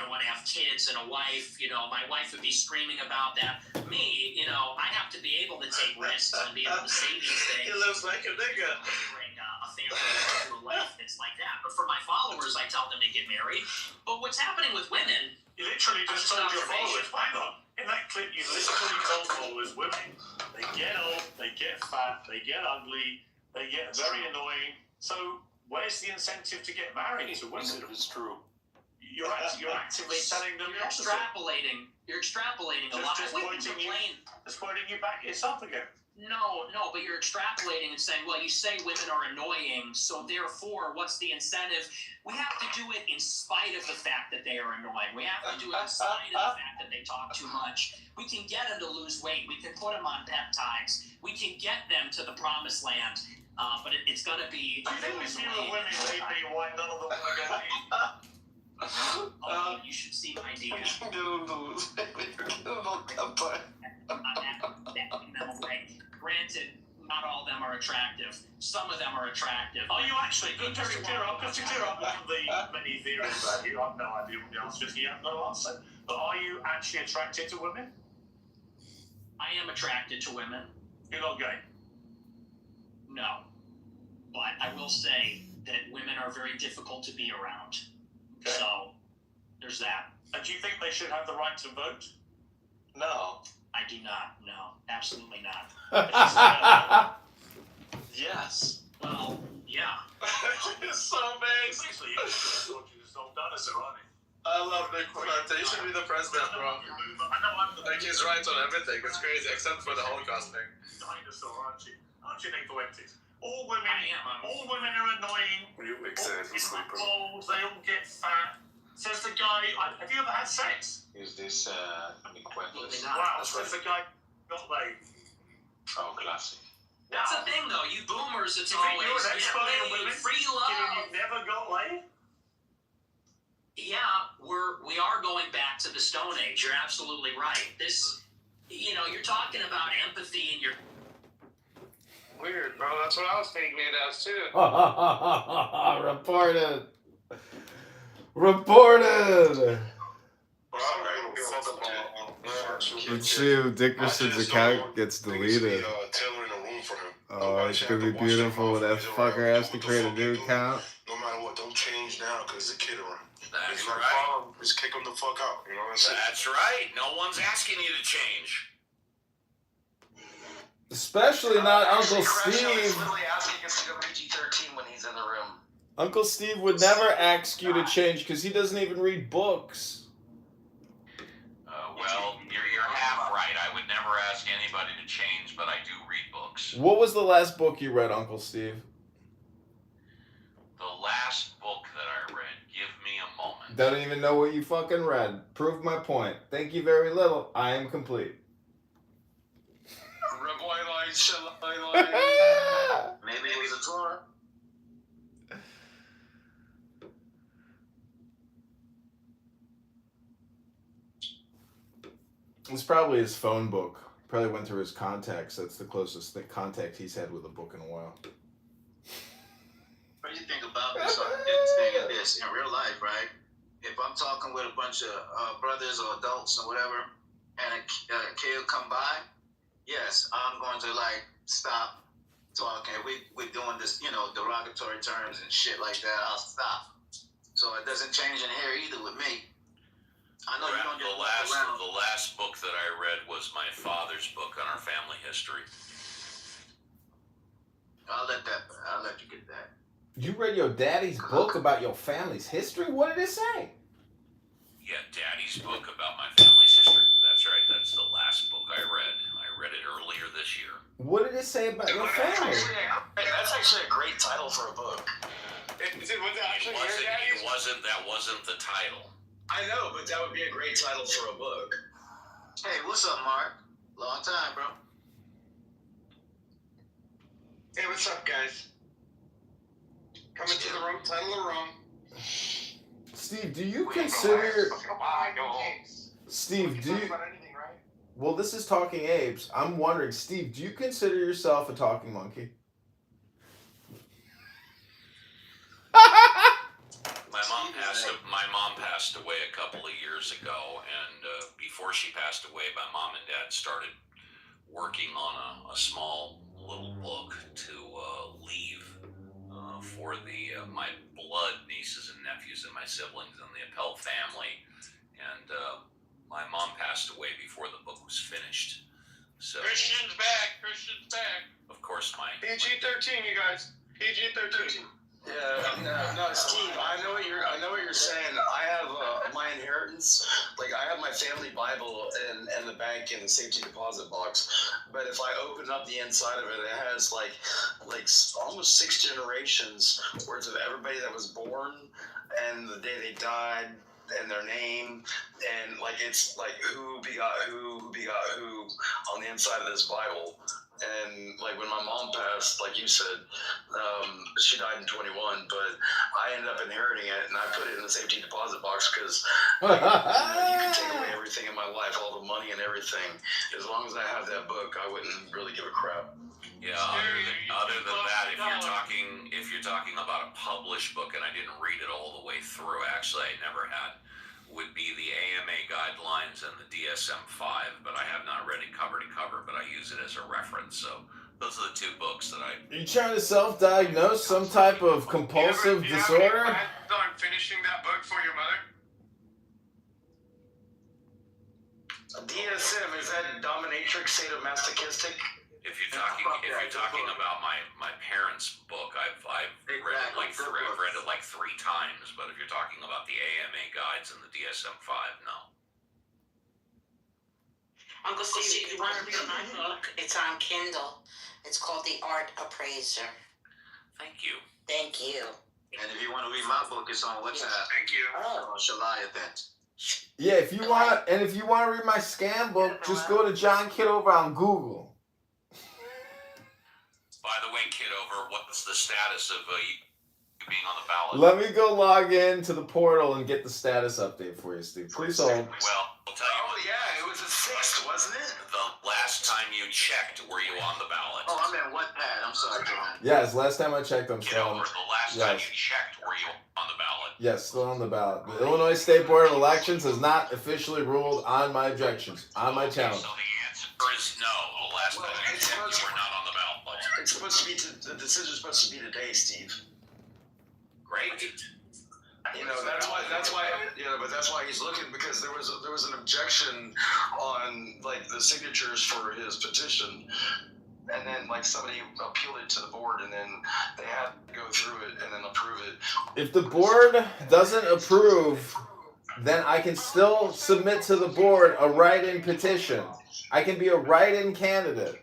don't want to have kids and a wife. My wife would be screaming about that. Me, I have to be able to take risks and be able to say these things. He lives like a nigga. Bring a family into a life that's like that. But for my followers, I tell them to get married. But what's happening with women? You literally just told your followers, hang on. In that clip, you literally told followers, women, they get old, they get fat, they get ugly, they get very annoying. So where's the incentive to get married to women? It's true. You're actively telling them You're extrapolating. You're extrapolating a lot. Just pointing you back yourself again. No, but you're extrapolating and saying, well, you say women are annoying, so therefore, what's the incentive? We have to do it in spite of the fact that they are annoying. We have to do it in spite of the fact that they talk too much. We can get them to lose weight. We can put them on peptides. We can get them to the promised land. But it's going to be... Do you think this view of women may be why none of them are going to Oh, you should see my DM. Granted, not all of them are attractive. Some of them are attractive. Are you actually, just to clear up one of the many theories about you, I have no idea what the answer is, you have no answer, but are you actually attracted to women? I am attracted to women. You're not gay? No. But I will say that women are very difficult to be around. Okay. So, there's that. And do you think they should have the right to vote? No. I do not. No. Absolutely not. Yes. Well, yeah. It's so amazing. That's what you just don't done, is it, right? I love Nick Fuente. He should be the president, bro. Like he's right on everything. It's crazy, except for the Holocaust thing. Dinosaur, aren't you? Aren't you Nick Fuentes? All women are annoying. You make sense. They all get fat. Says the guy, have you ever had sex? Is this Wow, says the guy got laid. Oh, classic. That's the thing, though. You boomers, it's You think always you're an expert in women? free You love. never got laid? Yeah, we are going back to the Stone Age. You're absolutely right. This, you're talking about empathy and you're Weird, bro. That's what I was thinking it as too. Reported. Let's see if Dickerson's account gets deleted. Oh, it's gonna be beautiful when that fucker has to create a new account. No matter what, don't change now because there's a kid around. That's right. Just kick him the fuck out. You know what I'm saying? That's right. No one's asking you to change. Especially not Uncle Crash is Steve. literally asking us to go PG-13 when he's in the room. Uncle Steve would never ask you to change because he doesn't even read books. Well, you're half right. I would never ask anybody to change, but I do read books. What was the last book you read, Uncle Steve? The last book that I read, give me a moment. Don't even know what you fucking read. Prove my point. Thank you very little. I am complete. Maybe it was a tour. It's probably his phone book. Probably went through his contacts. That's the closest contact he's had with a book in a while. What do you think about this thing of this in real life, right? If I'm talking with a bunch of brothers or adults or whatever, and a kid come by, yes, I'm going to stop talking. We're doing this, derogatory terms and shit like that. I'll stop. So it doesn't change in here either with me. I know you don't get around. The last book that I read was my father's book on our family history. I'll let you get that. You read your daddy's book about your family's history? What did it say? Yeah, Daddy's book about my family's history. That's right. That's the last book I read. I read it earlier this year. What did it say about your family? That's actually a great title for a book. That wasn't the title. I know, but that would be a great title for a book. Hey, what's up, Mark? Long time, bro. Hey, what's up, guys? Coming to the room, title of the room. Steve, do you consider... Steve, do you... About anything, right? Well, this is Talking Apes. I'm wondering, Steve, do you consider yourself a talking monkey? My mom passed away a couple of years ago, and before she passed away, my mom and dad started working on a small little book to leave for my blood nieces and nephews and my siblings and the Appel family. And my mom passed away before the book was finished. So Christian's back. of course, my PG-13, you guys. PG-13. Yeah, no, Steve. I know what you're saying. I have my inheritance. Like I have my family Bible in the bank in the safety deposit box. But if I open up the inside of it, it has like almost 6 generations worth of everybody that was born and the day they died and their name and it's who begot who on the inside of this Bible. And when my mom passed, like you said, she died in 21, but I ended up inheriting it, and I put it in the safety deposit box because you can take away everything in my life, all the money and everything. As long as I have that book, I wouldn't really give a crap. Yeah. Other than that, if you're talking about a published book, and I didn't read it all the way through, actually, I never had, would be the AMA guidelines and the DSM-5, but I have not read it cover to cover, but I use it as a reference. So those are the 2 books that I... Are you trying to self-diagnose some type of compulsive disorder? I'm finishing that book for your mother. DSM, is that dominatrix sadomasochistic? If you're talking about my parents' book, I've read it like 3 times. But if you're talking about the AMA guides and the DSM-5, no. Uncle Steve, if you want to read my book, it's on Kindle. It's called The Art Appraiser. Thank you. Thank you. And if you want to read my book, it's on WhatsApp. Thank you. Oh, Shalaya then. Yeah, if you want to read my scam book, just go to John Kitover on Google. By the way, Kitover, what's the status of you being on the ballot? Let me go log in to the portal and get the status update for you, Steve. Please hold. Well, I'll tell you what. Yeah, it was the 6th, wasn't it? The last time you checked, were you on the ballot? Oh, I'm at Wattpad. I'm sorry, John. Yes, last time I checked, I'm still on. Kitover, the last time you checked, were you on the ballot? Yes, still on the ballot. The Illinois State Board of Elections has not officially ruled on my objections, on my challenge. So the answer is no. The last time you checked, you were not on the ballot. It's supposed to be the decision's supposed to be today, Steve. Great. You know, that's why but that's why he's looking, because there was an objection on like the signatures for his petition, and then like somebody appealed it to the board, and then they had to go through it and then approve it. If the board doesn't approve, then I can still submit to the board a write-in petition. I can be a write-in candidate.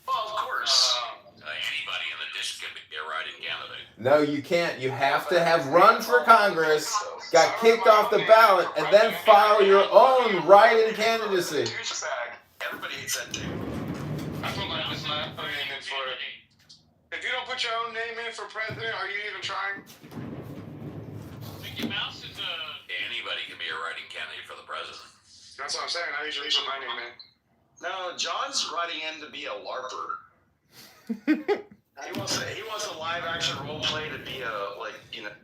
Well, of course. Anybody in the district can be a write-in candidate. No, you can't. You have to have run for Congress, got kicked off the ballot, and then file your own write-in candidacy. Everybody hates that thing. I put my name in for it. If you don't put your own name in for president, are you even trying? Mickey Mouse is anybody can be a write-in candidate for the president. That's what I'm saying. I usually put my name in. No, John's writing in to be a LARPer. He wants a live action role play to be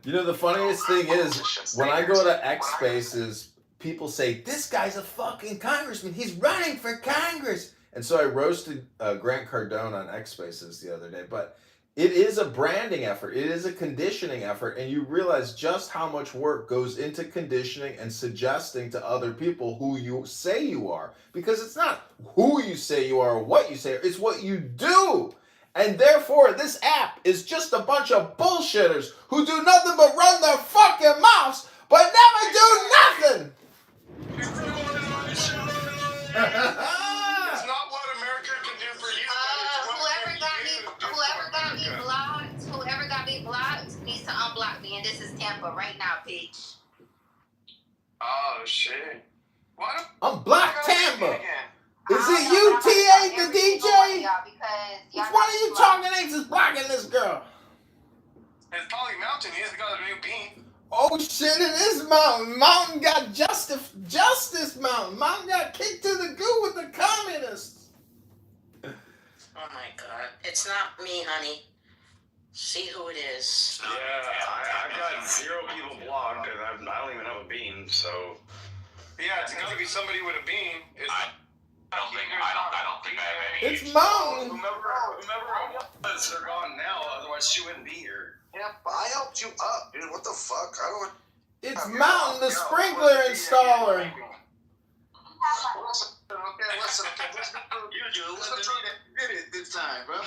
You know, the funniest thing is, when I go to X Spaces, people say, this guy's a fucking congressman. He's running for Congress. And so I roasted Grant Cardone on X Spaces the other day. But it is a branding effort. It is a conditioning effort. And you realize just how much work goes into conditioning and suggesting to other people who you say you are. Because it's not who you say you are or what you say. It's what you do. And therefore, this app is just a bunch of bullshitters who do nothing but run their fucking mouths, but never do nothing. It's not what America can do for you. Whoever got me blocked needs to unblock me, and this is Tampa right now, bitch. Oh shit! What? Unblock Tampa. Is it you, TA, the DJ? Which one of you talking apes is blocking this girl? It's probably Mountain. He's got a new bean. Oh shit, it is Mountain. Mountain got Justice Mountain. Mountain got kicked to the goo with the communists. Oh my god. It's not me, honey. See who it is. Yeah, I've got 0 people blocked, and I don't even have a bean, so. Yeah, it's got to be somebody with a bean. I don't think I have any. It's Mountain. Whomever they're gone now, otherwise she wouldn't be here. Yeah, I helped you up, dude. What the fuck? I don't. It's Mountain, the sprinkler installer. Okay, listen. You do. Did it this time, bro.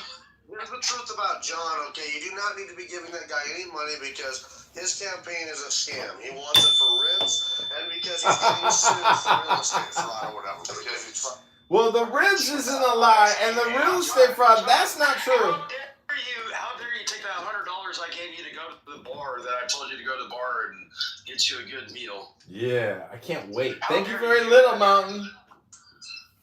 Here's the truth about John, okay? You do not need to be giving that guy any money because his campaign is a scam. He wants it for ribs and because he's getting sued for real estate fraud or whatever. Because he's Well, the ribs isn't a lie, and the real estate fraud, that's not true. How dare you take that $100 I gave you to go to the bar that I told you to go to the bar and get you a good meal? Yeah, I can't wait. Thank you very little, Mountain.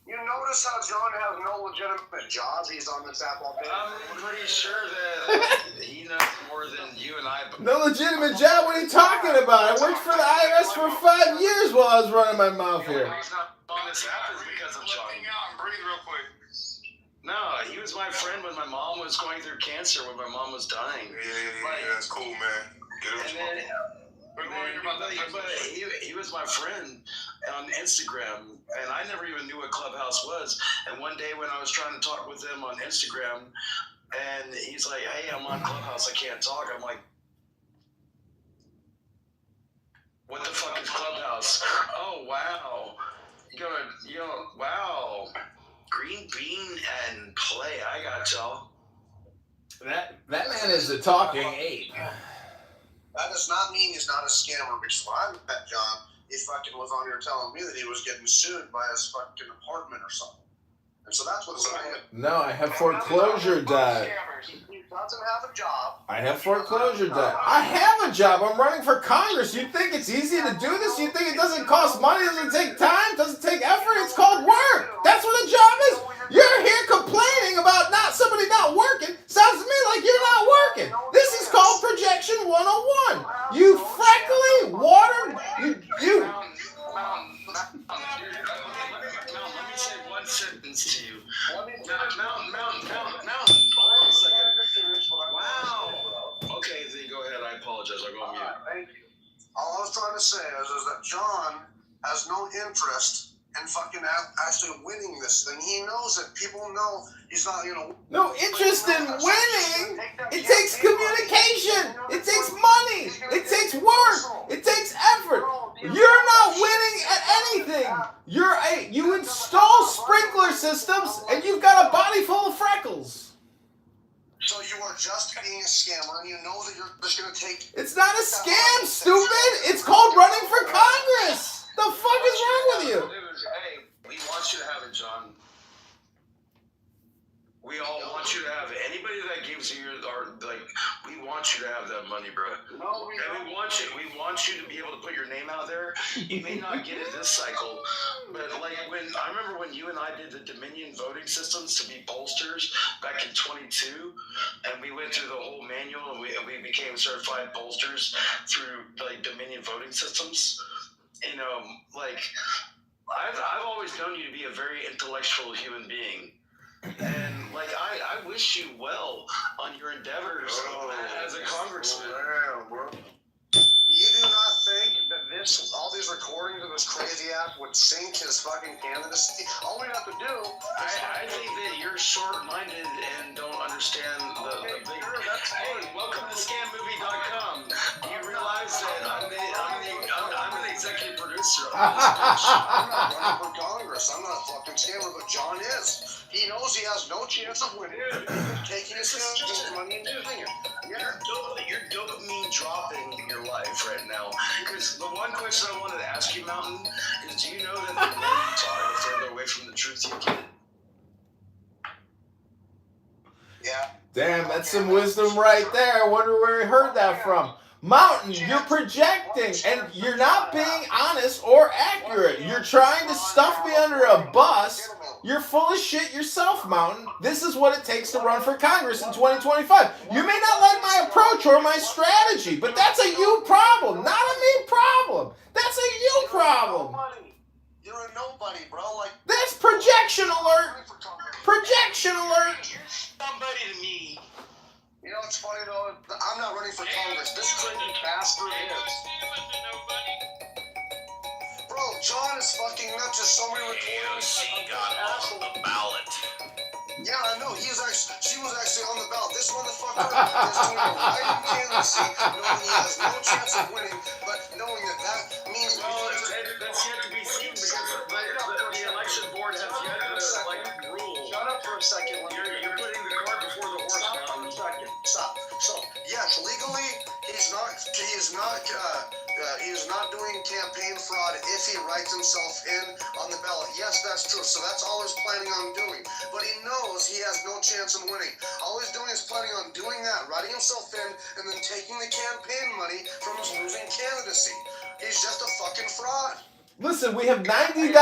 You notice how John has no legitimate job? He's on this app all day. I'm pretty sure that he knows more than you and I. No legitimate job? What are you talking about? I worked for the IRS for 5 years while I was running my mouth here. The reason I'm on this app is because of John. And breathe real quick. No, he was my friend when my mom was going through cancer, when my mom was dying. Yeah, that's cool, man. But he was my friend on Instagram, and I never even knew what Clubhouse was. And one day when I was trying to talk with him on Instagram, and he's like, hey, I'm on Clubhouse, I can't talk. I'm like, what the fuck is Clubhouse? Oh, wow. Wow. Green bean and play, I got y'all. That man is a talking ape. That does not mean he's not a scammer, because when I met John, he fucking was on here telling me that he was getting sued by his fucking apartment or something. And so that's what's going on. No, I have foreclosure debt. doesn't have a job. I have foreclosure debt. I have a job. I'm running for Congress. You think it's easy to do this? You think it doesn't cost money? Doesn't take time? Doesn't take effort? It's called work. That's what a job is. You're here complaining about somebody not working. Sounds to me like you're not working. This is called projection 101. You freckly, watered, you. Let me say one sentence to you. Mountain. Hold on a second. Wow. Okay, then go ahead. I apologize. I'll go on mute. Thank you. All I was trying to say is that John has no interest in fucking actually winning this thing. He knows that people know he's not going to. No interest in winning. It takes communication. It takes money. It takes work. It takes effort. You're not winning at anything. You install sprinkler systems and you've got a body full of freckles. So you are just being a scammer, and you know that you're just going to take. It's not a scam, stupid. It's called running for Congress. The fuck is wrong with you? Hey, we want you to have it, John. We all want you to have it. Anybody that gives you we want you to have that money, bro. No, we and we want you to be able to put your name out there. You may not get it this cycle, but I remember when you and I did the Dominion voting systems to be pollsters back in 22, and we went through the whole manual and we became certified pollsters through Dominion voting systems. You know, I've always known you to be a very intellectual human being. And I wish you well on your endeavors as a congressman. You do not think that all these recordings of this crazy act would sink his fucking candidacy? All we have to do I think that you're short-minded and don't understand the big. Hey, welcome to scammovie.com. Do you realize that I'm an executive producer of this bitch? I'm not running for Congress. I'm not a fucking scammer, but John is. He knows he has no chance of winning. Taking his money and using it. Yeah. You're dopamine dropping in your life right now. Because the one question I wanted to ask you, Mountain, is do you know that the more you talk, the further away from the truth you get? Yeah. Damn, that's some wisdom right there. I wonder where he heard that from. Mountain, you're projecting, and you're not being honest or accurate. You're trying to stuff me under a bus. You're full of shit yourself, Mountain. This is what it takes to run for Congress in 2025. You may not like my approach or my strategy, but that's a you problem, not a me problem. That's a you problem. You're a nobody, bro. That's projection alert. Projection alert. You're somebody to me. You know what's funny though? I'm not running for Congress. This Clinton bastard is. Bro, John is fucking not just somebody recording. AOC got on the ballot. Yeah, I know. She was actually on the ballot. This motherfucker is doing a right candidacy, knowing he has no chance of winning, but knowing that means. Well, that's yet to be seen because the election board has yet to rule. Shut up for a second. You're putting the cart before the horse. Stop for a second. Stop. So yes, legally he is not doing campaign fraud if he writes himself in on the ballot. Yes, that's true. So that's all he's planning on doing. But he knows he has no chance of winning. All he's doing is planning on doing that, writing himself in, and then taking the campaign money from his losing candidacy. He's just a fucking fraud. Listen, we have $90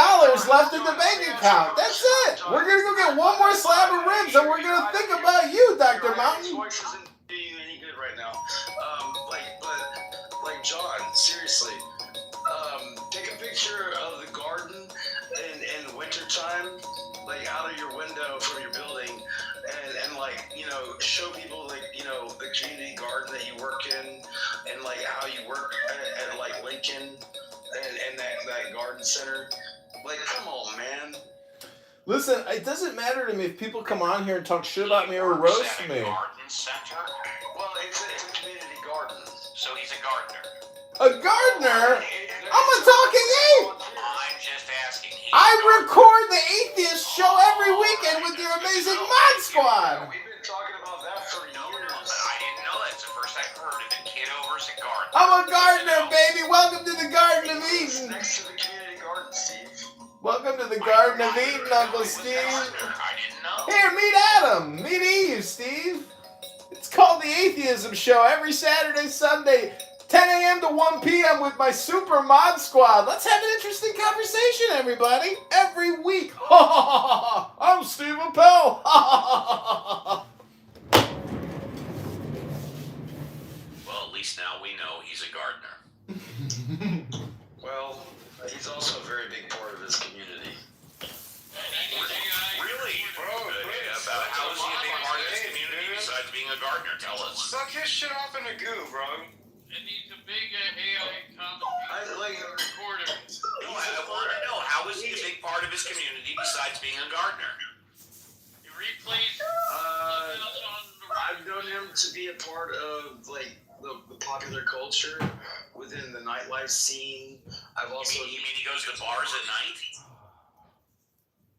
left in the bank account. That's it. We're going to go get one more slab of ribs, and we're going to think about you, Dr. Mountain. Voice isn't doing you any good right now. John, seriously, take a picture of the garden in wintertime, out of your window from your building, and show people, the community garden that you work in, and, how you work at Lincoln, and that garden center. Come on, man. Listen, it doesn't matter to me if people come on here and talk shit about me or roast me. Garden center? Well, it's a community garden. So he's a gardener. A gardener? I'm a talking ape. I'm just asking. I record the Atheist show every weekend with your amazing Mod Squad. We've been talking about that for years. I didn't know that's the first I've heard of it. Kitover's a gardener. I'm a gardener, baby. Welcome to the Garden of Eden. Next to the community garden, Steve. Welcome to the Garden of Eden, Uncle Steve. I didn't know. Here, meet Adam. Meet Eve, Steve. It's called The Atheism Show every Saturday, Sunday, 10 a.m. to 1 p.m. with my super mod squad. Let's have an interesting conversation, everybody. Every week. I'm Steve Appel. Well, at least now we know he's a gardener. Well, he's also a very big part of his community. Really? About how is he a big part of his community besides being a gardener? Tell us. Suck his shit off in the goo, bro. And he's a big AI recorder. No, I want to know, how is he a big part of his community besides being a gardener? He replays I've known him to be a part of like the popular culture within the nightlife scene. I've also. You mean he goes to bars at night?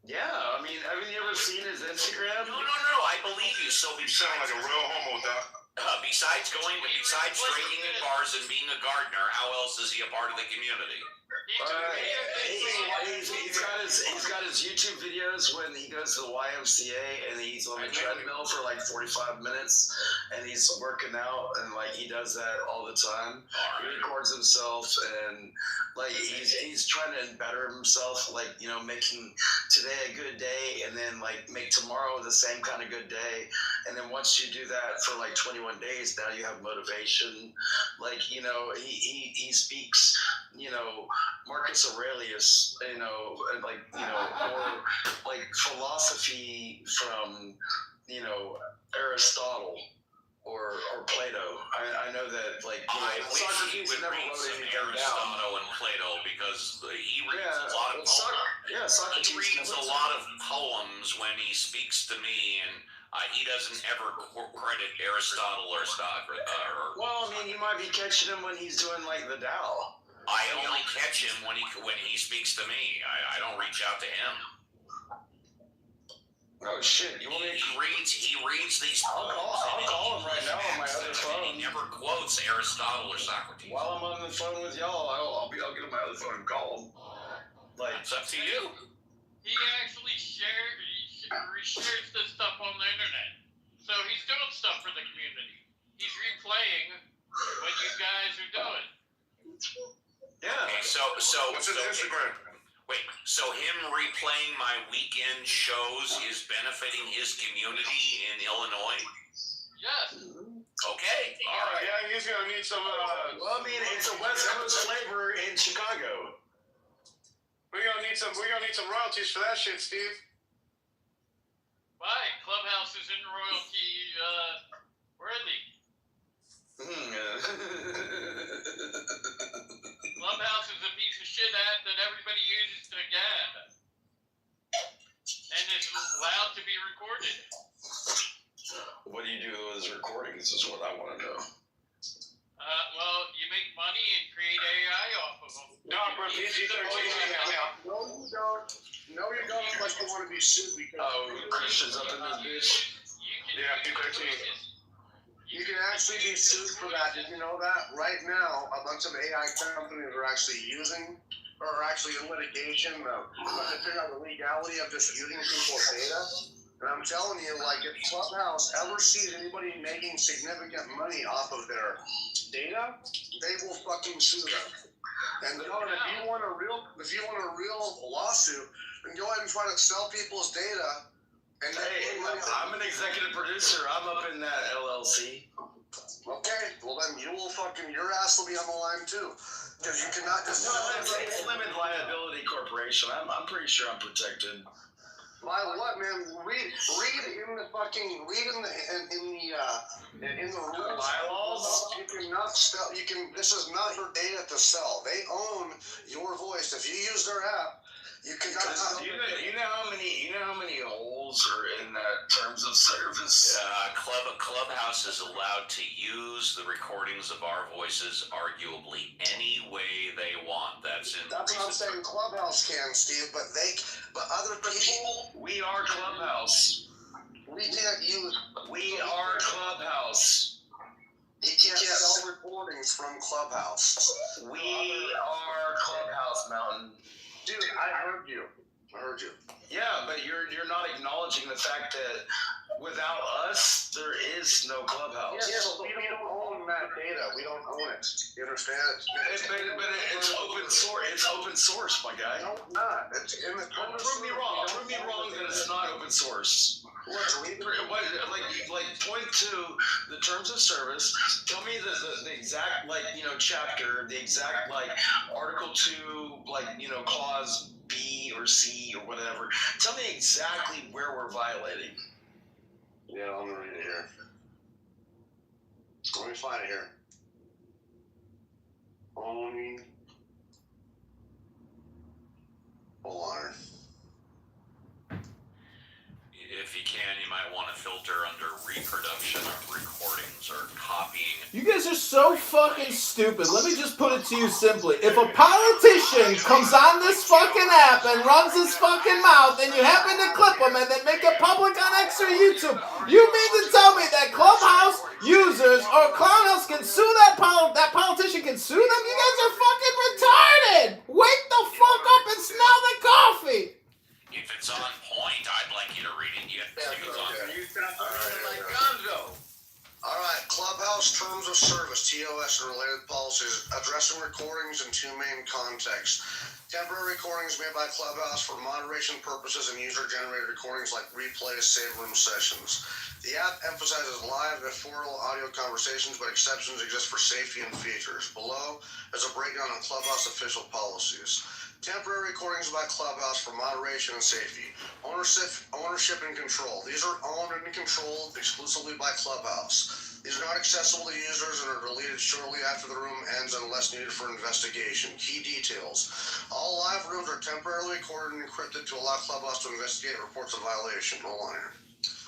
Yeah, I mean, haven't you ever seen his Instagram? No, I believe you. So you sound like a real homo, Doc. Besides drinking in bars and being a gardener, how else is he a part of the community? He's got his YouTube videos when he goes to the YMCA and he's on the treadmill for like 45 minutes and he's working out and like he does that all the time. He records himself and like he's trying to better himself, like, you know, making today a good day and then like make tomorrow the same kind of good day. And then once you do that for like 21 days, now you have motivation. Like, you know, he speaks, you know, Marcus Aurelius, you know, and like, you know, or like philosophy from, you know, Aristotle or Plato. I know that, like, you know, Socrates never wrote anything down. Aristotle and Plato, because he reads a lot of poems. Socrates he reads a lot of poems when he speaks to me, and he doesn't ever credit Aristotle or Socrates. Well, I mean, you might be catching him when he's doing like the Tao. I only catch him when he speaks to me. I don't reach out to him. Oh shit! He reads these poems. I'll call him right now on my other phone. He never quotes Aristotle or Socrates. While I'm on the phone with y'all, I'll get on my other phone and call him. Like, it's up to you. He actually reshares this stuff on the internet. So he's doing stuff for the community. He's replaying what you guys are doing. Yeah. Okay, so what's his Instagram? Wait, so him replaying my weekend shows is benefiting his community in Illinois? Yes. Okay. All right. Yeah, he's gonna need some. Well, I mean, it's a West Coast flavor in Chicago. We're gonna need some royalties for that shit, Steve. Why? Clubhouse isn't royalty worthy. Clubhouse is a piece of shit app that everybody uses to gab. And it's allowed to be recorded. What do you do with those recordings is what I want to know. Well, you make money and create AI off of them. No, bro, PG-13. No, you don't. No, you don't. Unless you want to be sued because. Oh, Christian's up in this bitch. Yeah, PG-13. You can actually be sued for that. Did you know that? Right now, a bunch of AI companies are actually using, or are actually in litigation to figure out the legality of just using people's data. And I'm telling you, like, if Clubhouse ever sees anybody making significant money off of their data, they will fucking sue them. And if you want a real lawsuit, then go ahead and try to sell people's data. And hey, I'm an executive producer. I'm up in that LLC. Okay, well then your ass will be on the line too, because you cannot just. No, it's limited liability corporation. I'm pretty sure I'm protected. By what, man? Read in the rules. Bylaws. You cannot sell. This is not your data to sell. They own your voice. If you use their app. You know how many holes are in that terms of service? Clubhouse is allowed to use the recordings of our voices arguably any way they want. That's what I'm saying. Clubhouse can, Steve, but other people. We are Clubhouse. We can't use. We are Clubhouse. You can't sell recordings from Clubhouse. We are Clubhouse, Mountain. Dude, I heard you. Yeah, but you're not acknowledging the fact that without us, there is no Clubhouse. Yeah, but we don't own that data. We don't own it. You understand? But it's open source. It's open source, my guy. No, it's not. It's in the Prove me wrong. Prove me wrong that it's not open source. Like point to the terms of service. Tell me the exact chapter, the exact Article 2 clause B or C or whatever. Tell me exactly where we're violating. Yeah, I'm gonna read it here. Let me find it here. Owning. Hold on. If you can, you might want to filter under reproduction of recordings or copying. You guys are so fucking stupid. Let me just put it to you simply. If a politician comes on this fucking app and runs his fucking mouth and you happen to clip him and then make it public on X or YouTube, you mean to tell me that Clubhouse users or Clubhouse can sue that politician can sue them? You guys are fucking retarded. Wake the fuck up and smell the coffee. If it's on point, I'd like you to read it. You have to see what's on All right, Clubhouse Terms of Service, TOS, and related policies, addressing recordings in two main contexts. Temporary recordings made by Clubhouse for moderation purposes and user-generated recordings like replays, save room sessions. The app emphasizes live and oral audio conversations, but exceptions exist for safety and features. Below is a breakdown on Clubhouse official policies. Temporary recordings by Clubhouse for moderation and safety. Ownership and control. These are owned and controlled exclusively by Clubhouse. These are not accessible to users and are deleted shortly after the room ends unless needed for investigation. Key details. All live rooms are temporarily recorded and encrypted to allow Clubhouse to investigate reports of violation. Hold on here.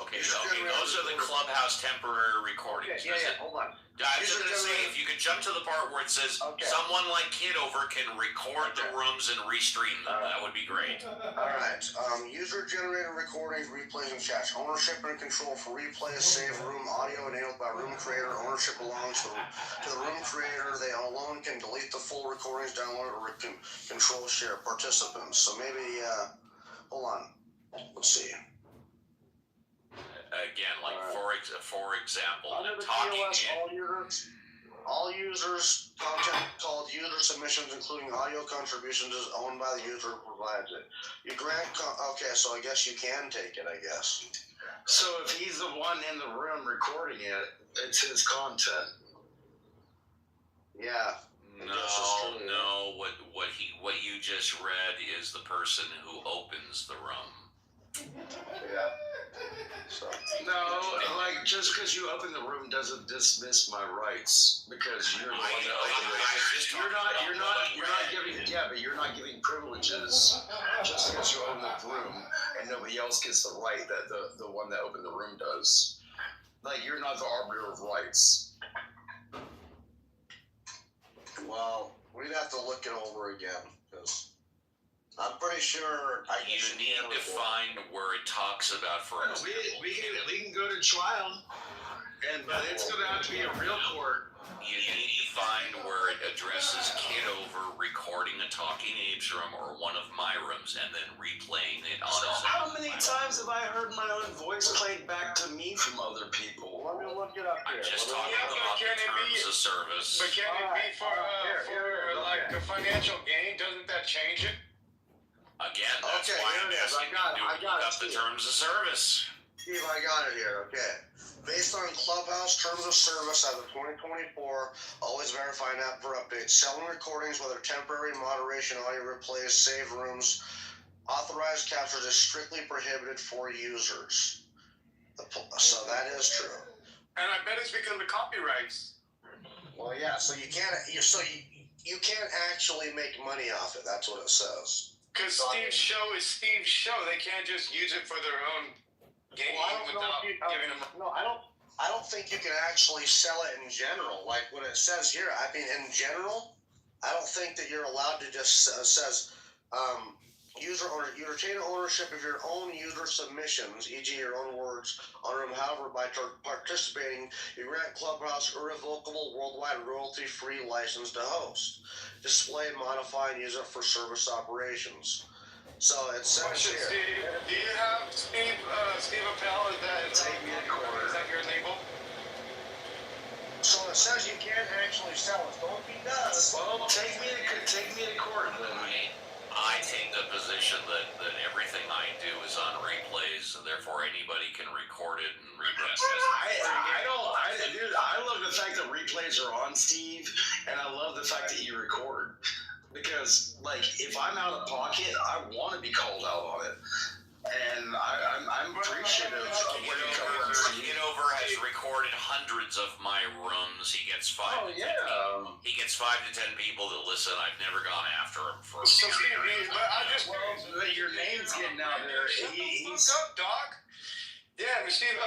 Okay, those are the Clubhouse temporary recordings. Yeah, hold on. I was just going to say, if you could jump to the part where it says someone like Kitover can record the rooms and restream them, that would be great. All right. User-generated recordings, replays, and chats. Ownership and control for replays, save room, audio enabled by room creator. Ownership belongs to the room creator. They alone can delete the full recordings, download, or control share participants. So maybe, hold on. Let's see. Again, for example, Under the talking TOS, all users content called user submissions, including audio contributions, is owned by the user who provides it. You grant okay, so I guess you can take it. I guess. So if he's the one in the room recording it, it's his content. Yeah. No. What you just read is the person who opens the room. Yeah. So. No, just because you open the room doesn't dismiss my rights because you're the one that opened it. You're not giving privileges just because you open the room and nobody else gets the right that the one that opened the room does. You're not the arbiter of rights. Well, we'd have to look it over again because I'm pretty sure You need to find where it talks about we can go to trial, but it's going to have to be a real court. You need to find where it addresses Kitover recording a Talking Apes room or one of my rooms and then replaying it on his own. How many times have I heard my own voice played back to me from other people? Let me look it up here. I'm just talking about the terms of service. But can it be for a financial gain? Doesn't that change it? Again, that's why I'm asking you to look up the terms of service. Steve, I got it here. Okay. Based on Clubhouse Terms of Service as of 2024, always verify an app for updates. Selling recordings, whether temporary, moderation, audio replays, save rooms, authorized captures is strictly prohibited for users. So that is true. And I bet it's because of copyrights. Well, yeah. So you can't. You can't actually make money off it. That's what it says. Because Steve's show is Steve's show. They can't just use it for their own gain without giving them. No, I don't think you can actually sell it in general. Like what it says here. I mean, in general, I don't think that you're allowed to just says user owner. You retain ownership of your own user submissions, e.g., your own words on them. However, by participating, you grant Clubhouse irrevocable, worldwide, royalty-free license to host, display, modify, and use it for service operations. So it says Question, here. Steve. Do you have Steve Appel? Is that your label? So it says you can't actually sell it. So if he does, Well, take me to court then. I take the position that everything I do is on replays, and therefore anybody can record it and rebroadcast it. Dude, I love the fact that replays are on, Steve, and I love the fact that you record. Because, like, if I'm out of pocket, I want to be called out on it. And I'm appreciative of where you come from. Kitover has recorded hundreds of my rooms. He gets 5 to 10 people. He gets 5 to 10 people that listen. I've never gone after him for. So Steve, your name's getting out there. He's up, Doc. Yeah, Steve.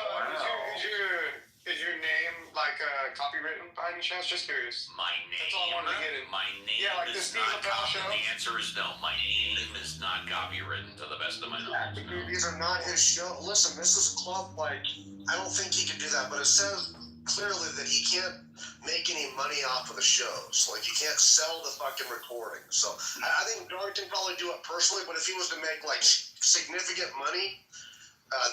Is your name like copywritten by any chance? Just curious. My name. That's all I wanted to get in. My name is not copyrighted. The answer is no. My name is not copywritten to the best of my knowledge. yeah, these are not his show. Listen, this is club. Like, I don't think he can do that, but it says clearly that he can't make any money off of the shows. Like, you can't sell the fucking recording. So I think Dark can probably do it personally, but if he was to make like significant money,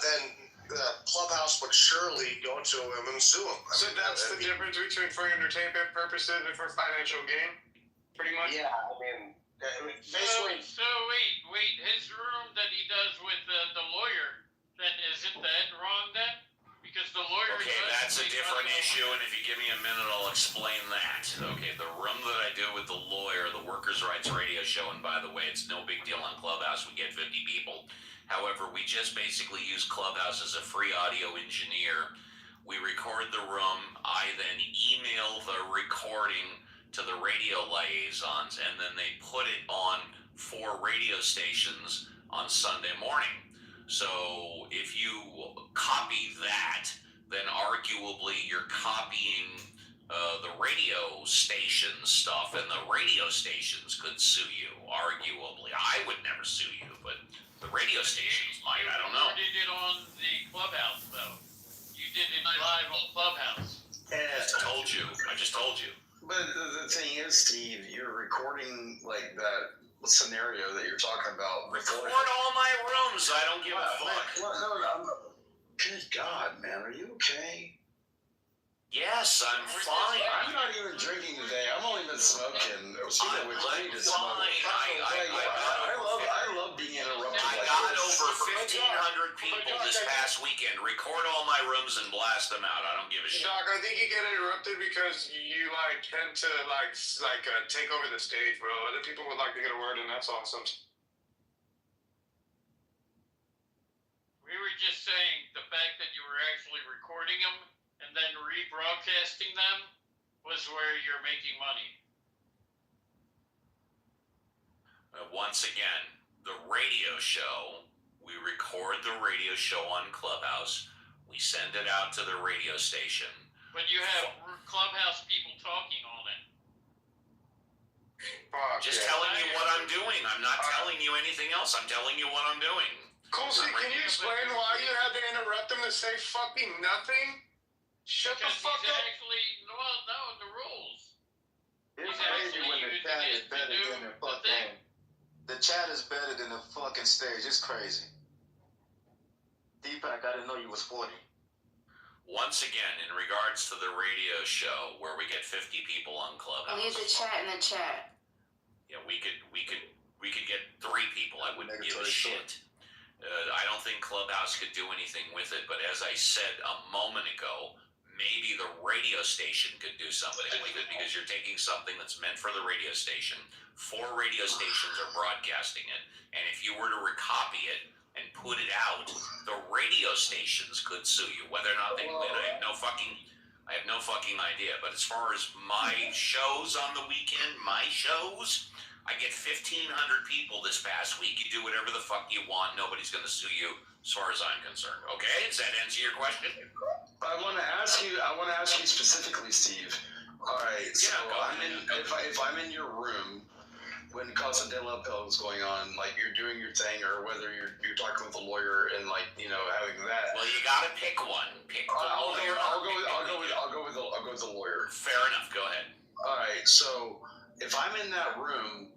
then the Clubhouse would surely go to him and sue him. So that's the difference between for entertainment purposes and for financial gain, pretty much. Yeah, I mean, basically. So wait, his room that he does with the lawyer, then isn't that wrong then? Because the lawyer. Okay, that's a different issue, and if you give me a minute, I'll explain that. Okay, the room that I do with the lawyer, the Workers' Rights Radio Show, and by the way, it's no big deal on Clubhouse. We get 50 people. However, we just basically use Clubhouse as a free audio engineer. We record the room. I then email the recording to the radio liaisons, and then they put it on 4 radio stations on Sunday morning. So if you copy that, then arguably you're copying the radio station stuff, and the radio stations could sue you, arguably. I would never sue you, but the radio stations might. I don't know. You did it on the Clubhouse, though. You did it live on Clubhouse. I just told you. But the thing is, Steve, you're recording like that scenario that you're talking about. Record all my rooms. I don't give a fuck. Good God, man, are you okay? Yes, I'm fine. I'm not even drinking today. I've only been smoking. I need to smoke. I love being interrupted. I got over 1,500 people this past weekend. Record all my rooms and blast them out. I don't give a shit. Doc, I think you get interrupted because you tend to take over the stage, bro. Other people would like to get a word in. That's awesome. We were just saying the fact that you were actually recording them and then rebroadcasting them was where you're making money. Once again, the radio show, we record the radio show on Clubhouse. We send it out to the radio station. But you have Clubhouse people talking on it. Just telling you what I'm doing. I'm not telling you anything else. I'm telling you what I'm doing. Coolsy, can you explain why you had to interrupt him to say fucking nothing? Shut the fuck up. The rules. It's crazy when the chat is better than the fucking. The chat is better than the fucking stage. It's crazy. Deepak, I didn't know you was 40. Once again, in regards to the radio show where we get 50 people on Clubhouse. Leave the chat in the chat. Yeah, we could get 3 people. I wouldn't give a shit. I don't think Clubhouse could do anything with it, but as I said a moment ago, maybe the radio station could do something with it because you're taking something that's meant for the radio station. 4 radio stations are broadcasting it, and if you were to recopy it and put it out, the radio stations could sue you. Whether or not they would, I have no fucking idea. But as far as my shows on the weekend, I get 1,500 people this past week. You do whatever the fuck you want. Nobody's going to sue you, as far as I'm concerned. Okay? Does that answer your question? I want to ask you specifically, Steve. All right. So if I'm in your room when Casa de la Pel is going on, like you're doing your thing, or whether you're talking with a lawyer and having that. Well, you got to pick one. Pick the lawyer. I'll go with the lawyer. Fair enough. Go ahead. All right. So if I'm in that room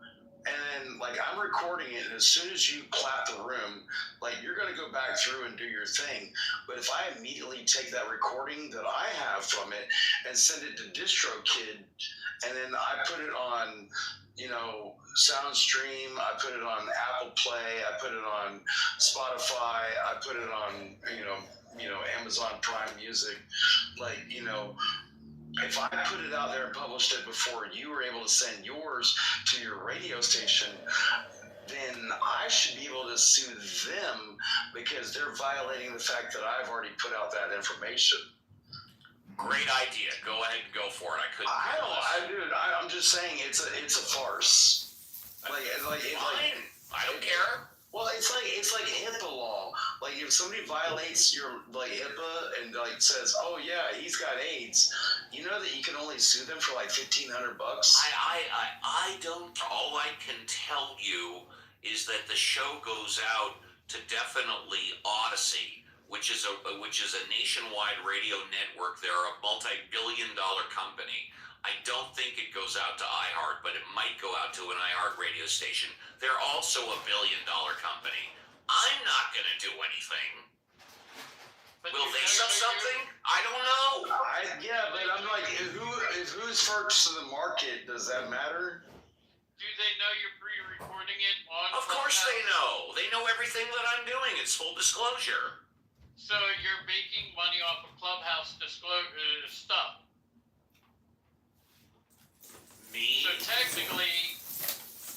and like, I'm recording it, and as soon as you clap the room, like, you're going to go back through and do your thing. But if I immediately take that recording that I have from it and send it to DistroKid, and then I put it on, you know, SoundStream, I put it on Apple Play, I put it on Spotify, I put it on, you know, Amazon Prime Music, like, you know, if I put it out there and published it before you were able to send yours to your radio station, then I should be able to sue them because they're violating the fact that I've already put out that information. Great idea. Go ahead and go for it. I'm just saying it's a farce. Fine. I don't care. Well, it's like HIPAA law. Like, if somebody violates your, like, HIPAA and, like, says, oh yeah, he's got AIDS, you know that you can only sue them for like $1,500. I don't. All I can tell you is that the show goes out to definitely Odyssey, which is a nationwide radio network. They're a multi-billion-dollar company. I don't think it goes out to iHeart, but it might go out to an iHeart radio station. They're also a billion-dollar company. I'm not going to do anything. Will they sub something? I don't know. But I'm like, who's first to the market? Does that matter? Do they know you're pre-recording it on? Of course they know. They know everything that I'm doing. It's full disclosure. So you're making money off of Clubhouse stuff. Me? So technically,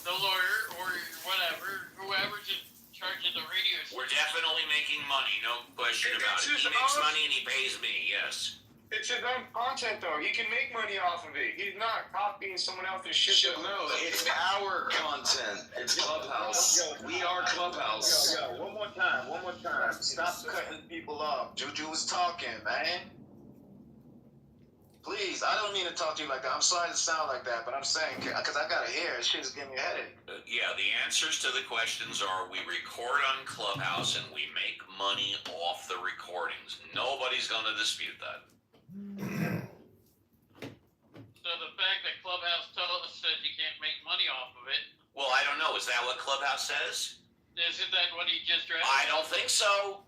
the lawyer or whatever, whoever's in charge of the radio station. We're definitely making money, no question about it. He makes money and he pays me, yes. It's his own content, though. He can make money off of it. He's not copying someone else's shit. No, it's our content. It's Clubhouse. We are Clubhouse. Yo, one more time. Stop cutting people off. Juju was talking, man. Please, I don't mean to talk to you like that. I'm sorry to sound like that, but I'm saying, because I got to hear it. Shit's giving me a headache. Yeah, the answers to the questions are we record on Clubhouse and we make money off the recordings. Nobody's going to dispute that. So the fact that Clubhouse says you can't make money off of it. Well, I don't know. Is that what Clubhouse says? Isn't that what he just read? I don't think so.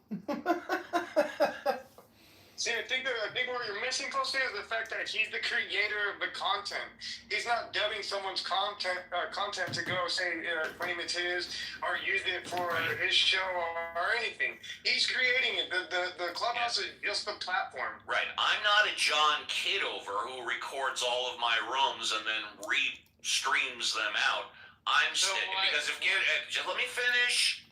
See, I think what you're missing, closely is the fact that he's the creator of the content. He's not dubbing someone's content to go say claim it's his or use it for his show or anything. He's creating it. The Clubhouse is just the platform. Right. I'm not a John Kitover who records all of my rooms and then re-streams them out. Because just let me finish.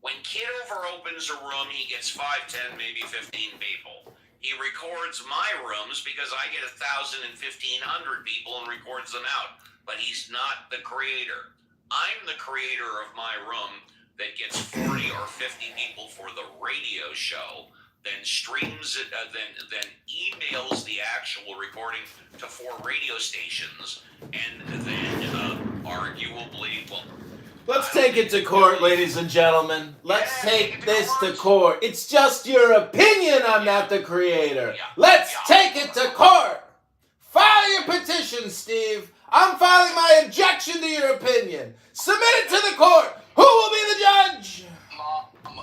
When Kitover opens a room, he gets 5, 10, maybe 15 people. He records my rooms because I get 1,000 and 1,500 people and records them out. But he's not the creator. I'm the creator of my room that gets 40 or 50 people for the radio show, then streams it, then emails the actual recording to 4 radio stations, and then arguably, well. Let's take it to court, ladies and gentlemen. Let's take this to court. It's just your opinion I'm not the creator. Let's take it to court. File your petition, Steve. I'm filing my objection to your opinion. Submit it to the court. Who will be the judge?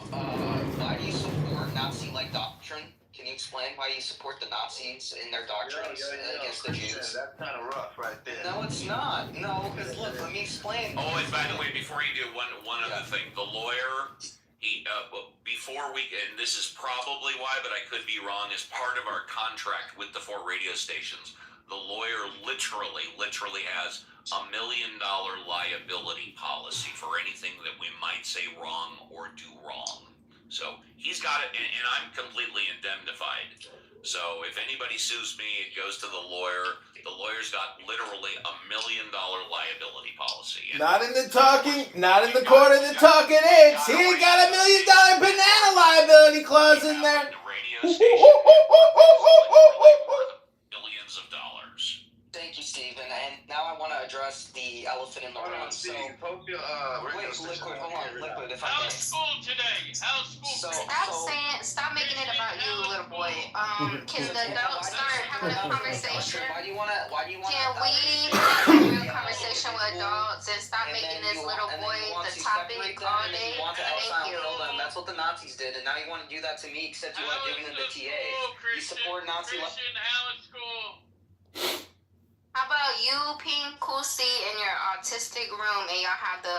Why do you support Nazi-like doctrine? Can you explain why you support the Nazis in their doctrines against the Jews? That's kind of rough right there. No, it's not. No, because look, let me explain. Oh, and by the way, before you do, one other thing. The lawyer, before we, and this is probably why, but I could be wrong, as part of our contract with the 4 radio stations, the lawyer literally has $1 million liability policy for anything that we might say wrong or do wrong. So he's got it, and I'm completely indemnified. So if anybody sues me, it goes to the lawyer. The lawyer's got literally $1 million liability policy. And not in the court of the talking apes. He ain't got $1 million banana liability clause in there. The radio station billions of dollars. Thank you, Stephen. And now I want to address the elephant in the room. So, post your radio station. Liquid, hold on, Liquid, if I How's may. school today? How's school? Stop making it about you, little boy. Can the adults start having a conversation? Why do you wanna? Can we have a real conversation with adults and stop making this little boy the topic all day? Thank you. That's what the Nazis did, and now you want to do that to me, except you want to give me the TA. You support Nazi. Christian, how is school? How about you, Pink, Kusi, in your autistic room, and y'all have the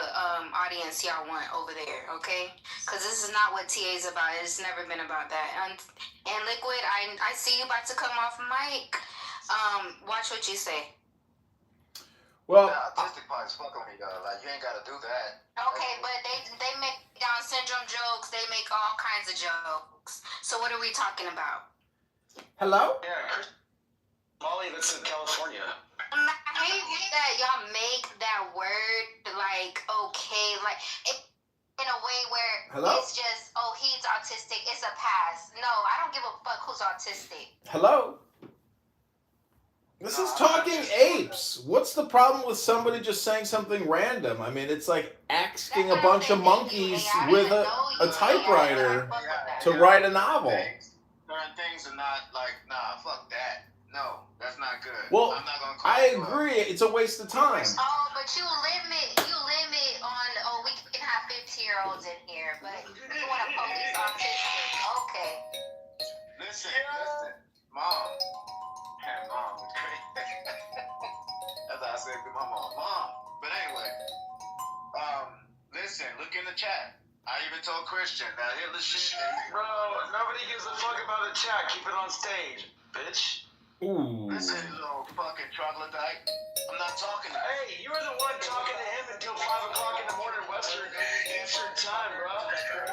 audience y'all want over there, okay? Because this is not what TA is about. It's never been about that. And Liquid, I see you about to come off mic. Watch what you say. Well, the autistic part is fucking with me, though. Like, you ain't gotta do that. Okay, but they make Down syndrome jokes. They make all kinds of jokes. So what are we talking about? Hello? Yeah, Molly, that's in California. I hate that y'all make that word like okay, like in a way where Hello? it's just he's autistic. It's a pass. No, I don't give a fuck who's autistic. Hello? This is Talking Apes. What's the problem with somebody just saying something random? I mean, it's like asking a bunch of monkeys with a typewriter to write a novel. Certain things are not like, nah, fuck that. No, that's not good. Well, I'm not gonna call I you agree. It's a waste of time. Oh, but you limit on we can have 50-year-olds in here, but you want to police autistic. Okay. Listen, Mom. Man, Mom was great. That's how I said to my mom. Mom. But anyway, listen, look in the chat. I even told Christian, now hear the shit. Bro, nobody gives a fuck about the chat. Keep it on stage, bitch. Ooh. Listen, you little fucking troglodyte. I'm not talking to you. Hey, you were the one talking to him until 5 o'clock in the morning Western Eastern time, bro.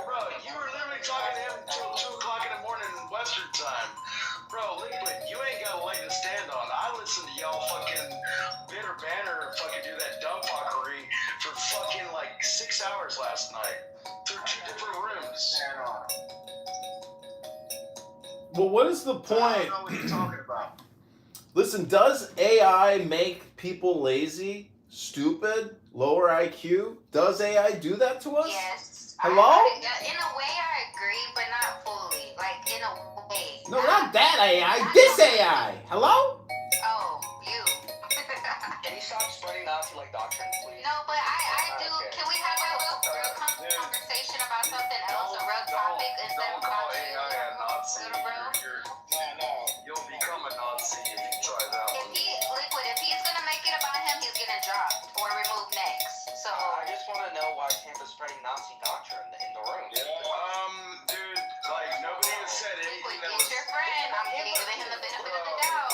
Bro, you were literally talking to him until 2 o'clock in the morning Western time. Bro, Liquid, you ain't got a leg to stand on. I listened to y'all fucking bitter banner fucking do that dumb fuckery for fucking like 6 hours last night through 2 different rooms. Well, what is the point? I don't know what you're talking about. Listen, does AI make people lazy, stupid, lower IQ? Does AI do that to us? Yes. Hello? In a way, I agree, but not fully. Like, in a way. No, not that AI. This AI. Hello? Oh, you. Can you stop spreading Nazi-like doctrine, please? No, but I do. Okay. Can we have a real conversation about something else, a real topic instead of call AI a Nazi. little bro? You'll become a Nazi if you try that one. If he's gonna make it about him, he's getting dropped or removed next. So I just want to know why Tampa's spreading Nazi doctrine in the room. Dude, like nobody has said anything that was. Get your friend. I'm giving him the benefit of the doubt.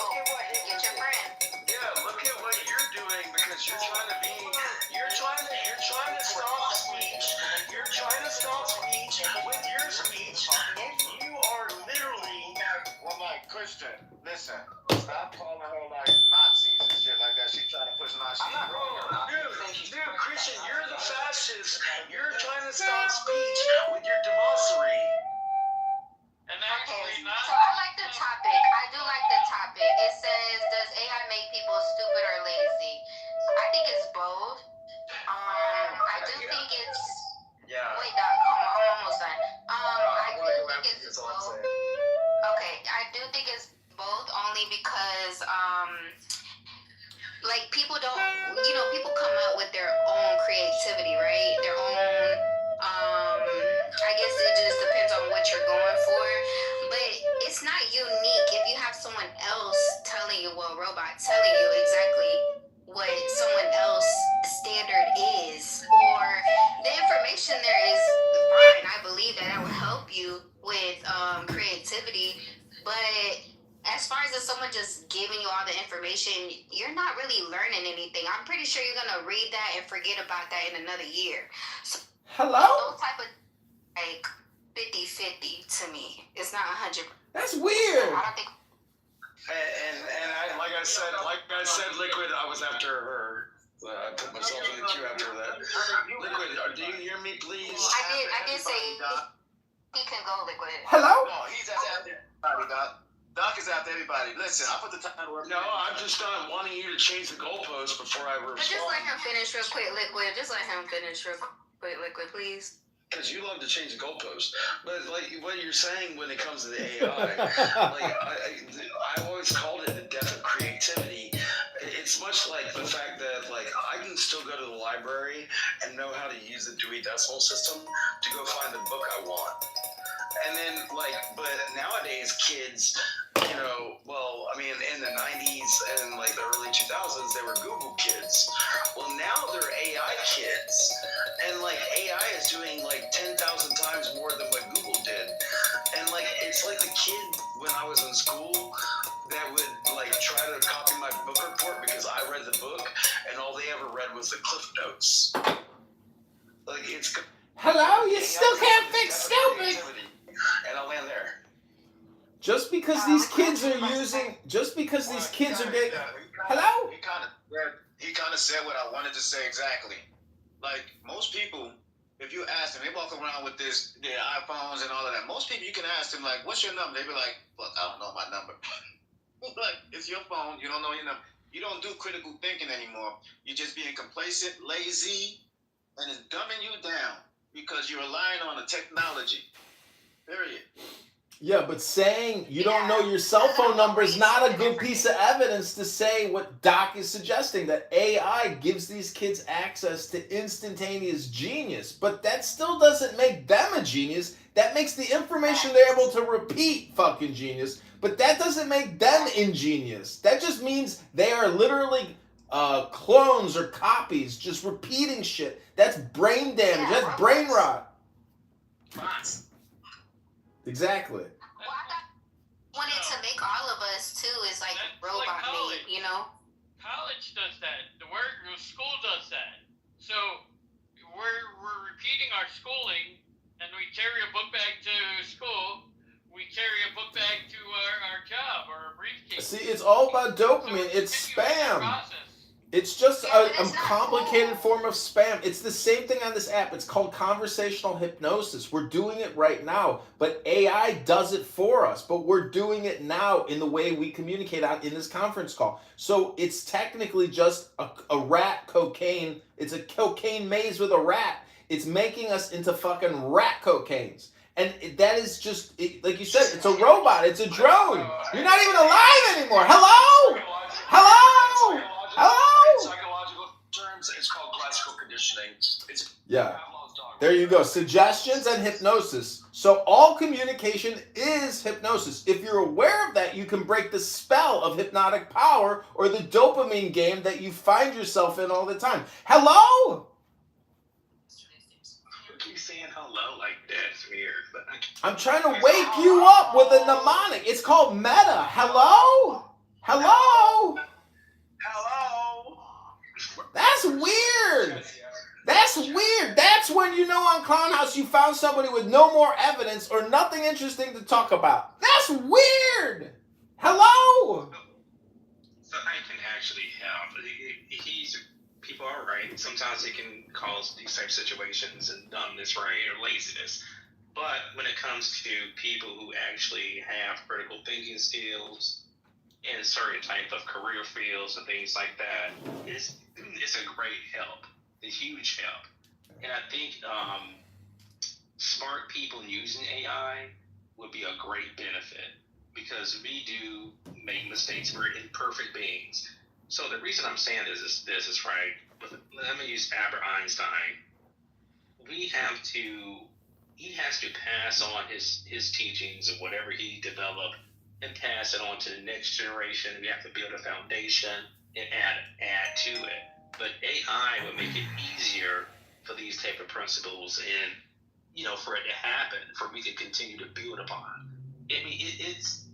Get your friend. Yeah, look at what you're doing because you're trying to stop speech. You're trying to stop speech with your speech. You are literally. Well, like, Christian, listen, stop calling her like Nazis and shit like that. She's trying to push Nazis. Dude, Christian, you're the fascist. You're trying to stop speech with your demonstry. And actually, not. So I like the topic. I do like the topic. It says, does AI make people stupid or lazy? I think it's both. I do think it's. Yeah. Wait, Doc, come on, I'm almost done. I do think it's both. Okay, I do think it's both only because, like, people don't, people come out with their own creativity, right? Their own, I guess it just depends on what you're going for. But it's not unique if you have someone else telling you, well, robot telling you exactly what someone else's standard is, or the information there is fine. I believe that will help you with creativity, but as far as if someone just giving you all the information, you're not really learning anything. I'm pretty sure you're gonna read that and forget about that in another year. So, hello? Those type of like 50-50 to me. It's not 100. That's weird. I don't think. And I, like I said, Liquid, I was after her. I put myself in the queue after that. Liquid, do you hear me, please? I did say he can go, Liquid. Hello? No, he's after everybody, Doc. Doc is after everybody. Listen, I put the title up. No, I'm just not wanting you to change the goalpost before I respond. But just let him finish real quick, Liquid. Just let him finish real quick, Liquid, please. Because you love to change the goalpost. But like what you're saying when it comes to the AI, like I always called it the death of creativity. It's much like the fact that like I can still go to the library and know how to use the Dewey Decimal System to go find the book I want. And then, like, but nowadays, kids, you know, well, I mean, in the 90s and, like, the early 2000s, they were Google kids. Well, now they're AI kids. And, like, AI is doing, like, 10,000 times more than what Google did. And, like, it's like the kid when I was in school that would, like, try to copy my book report because I read the book, and all they ever read was the Cliff Notes. Like, it's... Hello? You still can't fix stupid! And I'll land there. Just because these kids are using, just because these kids are getting, hello? He kind of said what I wanted to say exactly. Like, most people, if you ask them, they walk around with their iPhones and all of that. Most people, you can ask them, like, what's your number? They be like, fuck, I don't know my number. Like, it's your phone. You don't know your number. You don't do critical thinking anymore. You're just being complacent, lazy, and it's dumbing you down because you're relying on the technology. Period. Yeah, but saying you don't know your cell phone number is not a good piece of evidence to say what Doc is suggesting, that AI gives these kids access to instantaneous genius. But that still doesn't make them a genius. That makes the information they're able to repeat fucking genius. But that doesn't make them ingenious. That just means they are literally clones or copies, just repeating shit. That's brain damage. That's brain rot. Exactly. Wanted to make all of us too is like robot made, you know. College does that. The school does that. So we're repeating our schooling, and we carry a book bag to school. We carry a book bag to our job or a briefcase. See, it's all about dopamine. It's spam. It's just a complicated form of spam. It's the same thing on this app. It's called conversational hypnosis. We're doing it right now, but AI does it for us. But we're doing it now in the way we communicate on in this conference call. So it's technically just a rat cocaine. It's a cocaine maze with a rat. It's making us into fucking rat cocaines. And that is just, like you said, it's a robot. It's a drone. You're not even alive anymore. Hello? Hello? Hello? In psychological terms, it's called classical conditioning. Yeah. There you go. Suggestions and hypnosis. So all communication is hypnosis. If you're aware of that, you can break the spell of hypnotic power or the dopamine game that you find yourself in all the time. Hello? You keep saying hello like that's weird. But I'm trying to wake you up with a mnemonic. It's called meta. Hello? Hello? Hello? That's weird. That's weird. That's when you know on Clown House you found somebody with no more evidence or nothing interesting to talk about. That's weird. Hello? So I can actually help. People are right. Sometimes it can cause these type of situations and dumbness, right, or laziness. But when it comes to people who actually have critical thinking skills in certain type of career fields and things like that, it's a great help. A huge help. And I think smart people using AI would be a great benefit because we do make mistakes. We're imperfect beings. So the reason I'm saying this is right. Let me use Albert Einstein. He has to pass on his teachings and whatever he developed and pass it on to the next generation. We have to build a foundation and add to it. But AI would make it easier for these type of principles and, for it to happen, for we to continue to build upon. I mean, it's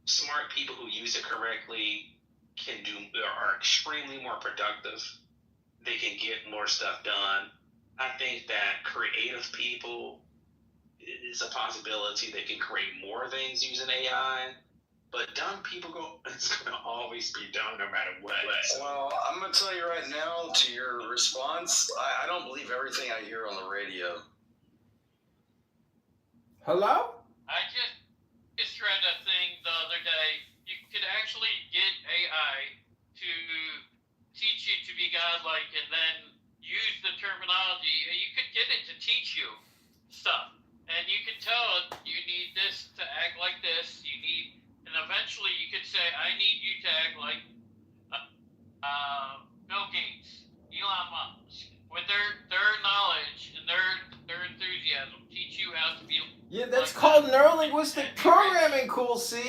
smart people who use it correctly are extremely more productive. They can get more stuff done. I think that creative people is a possibility they can create more things using AI. But dumb people it's going to always be dumb no matter what. Well, I'm going to tell you right now, to your response, I don't believe everything I hear on the radio. Hello? just read a thing the other day. You could actually get AI to teach you to be godlike and then use the terminology. You could get it to teach you stuff. And you can tell it you need this to act like this. And eventually you could say, I need you to act like Bill Gates, Elon Musk, with their knowledge and their enthusiasm, teach you how to be. Yeah, that's called neurolinguistic programming, Cool C.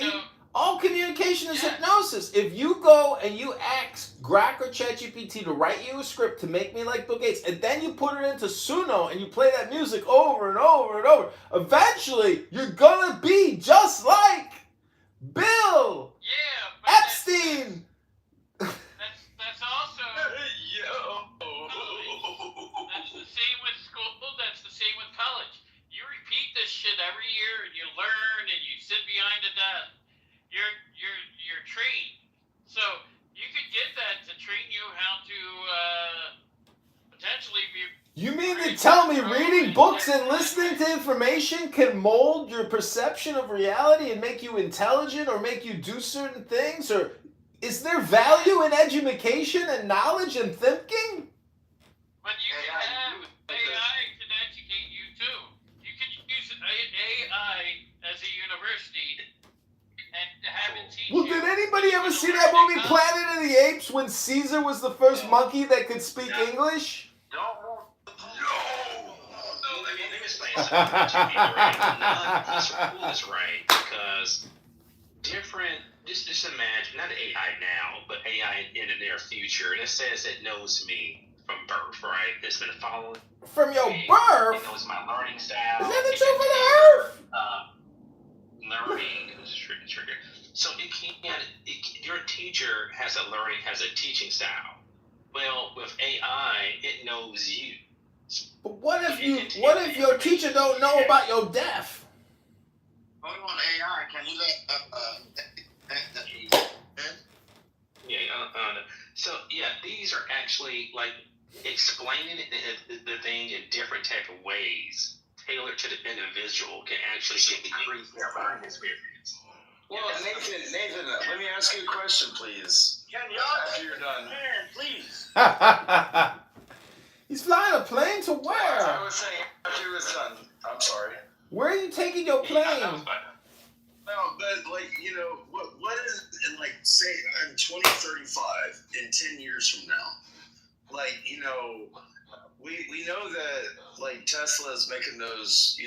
All communication is hypnosis. If you go and you ask Grok or ChatGPT to write you a script to make me like Bill Gates, and then you put it into Suno and you play that music over and over and over, eventually you're gonna be just like Bill Epstein. That's also. That's the same with school. That's the same with college. You repeat this shit every year, and you learn, and you sit behind a desk. You're trained. So you could get that to train you how to potentially be. You mean to tell me reading books and listening to information can mold your perception of reality and make you intelligent or make you do certain things? Or is there value in education and knowledge and thinking? But you can have AI can educate you too. You can use AI as a university and have it teach Well, you. did anybody ever see that movie Planet of the Apes when Caesar was the first monkey that could speak English? Let me explain something to you, right? He's right, because just imagine, not AI now, but AI in the near future, and it says it knows me from birth, right? It's been following From your me. birth? It knows my learning style. Is that the truth of the earth? Learning is trigger. So your teacher has a teaching style. Well, with AI, it knows you. But what if your teacher don't know about your death? Hold on, AI. Can you let So these are actually like explaining the thing in different type of ways, tailored to the individual, can actually increase their learning experience. Well, Nathan, let me ask you a question, please. After you're done. Man, please. He's flying a plane to where? I was saying after you was done. I'm sorry. Where are you taking your plane? No, but what is in say in 2035, in 10 years from now, we know that Tesla is making those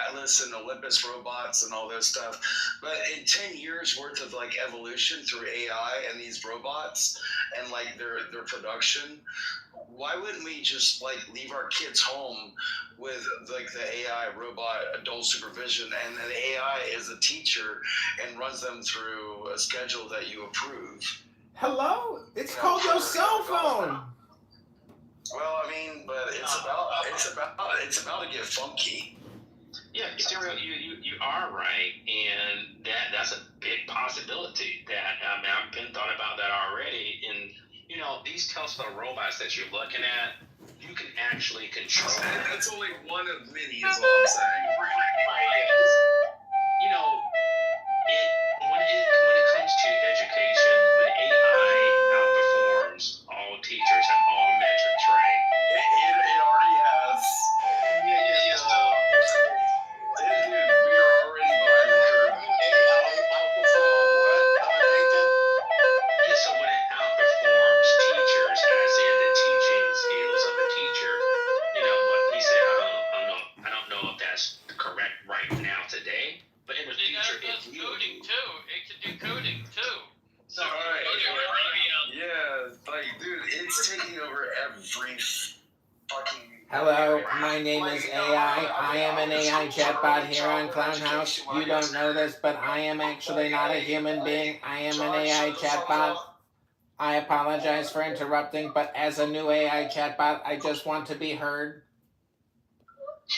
Atlas and Olympus robots and all those stuff, but in 10 years worth of evolution through AI and these robots and their production, why wouldn't we just leave our kids home with the AI robot adult supervision, and then the AI is a teacher and runs them through a schedule that you approve? Hello? It's called your cell phone. Well, I mean, but it's about to get funky. Yeah, Stereo, you are right, and that's a big possibility. I've been thought about that already. And these Tesla robots that you're looking at, you can actually control. That's only one of many, is all I'm saying. When it comes to education, when AI outperforms all teachers and all metrics, right? It already has. Dude, we are already behind the curve. So when it outperforms teachers, as in the teaching skills of the teacher, what he said, I don't know if that's correct right now today, but in the future it will coding too. It can do coding too. So dude, it's taking over every fucking. Hello, my name is AI. I am an AI chatbot here on Clownhouse. You don't know this, but I am actually not a human being. I am an AI chatbot. I apologize for interrupting, but as a new AI chatbot, I just want to be heard.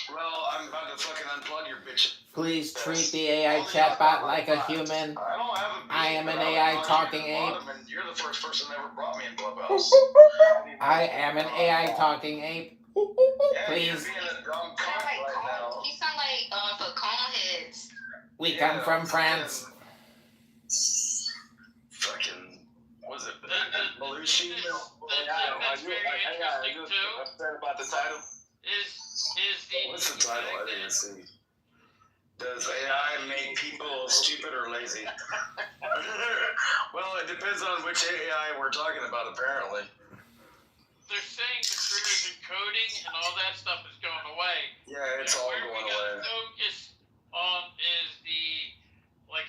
Well, I'm about to fucking unplug your bitch. Please treat the AI chatbot like a human. I am an AI talking ape. You're the first person that ever brought me in Clubhouse. I am an AI talking ape. Please. You sound like the Coneheads. We come from France. Fucking, was it Belushi? Upset about the title? What's the title? I didn't see. Does AI make people stupid or lazy? Well, it depends on which AI we're talking about, apparently. They're saying the careers in coding and all that stuff is going away. Yeah, it's all going away. Where we got to focus on is the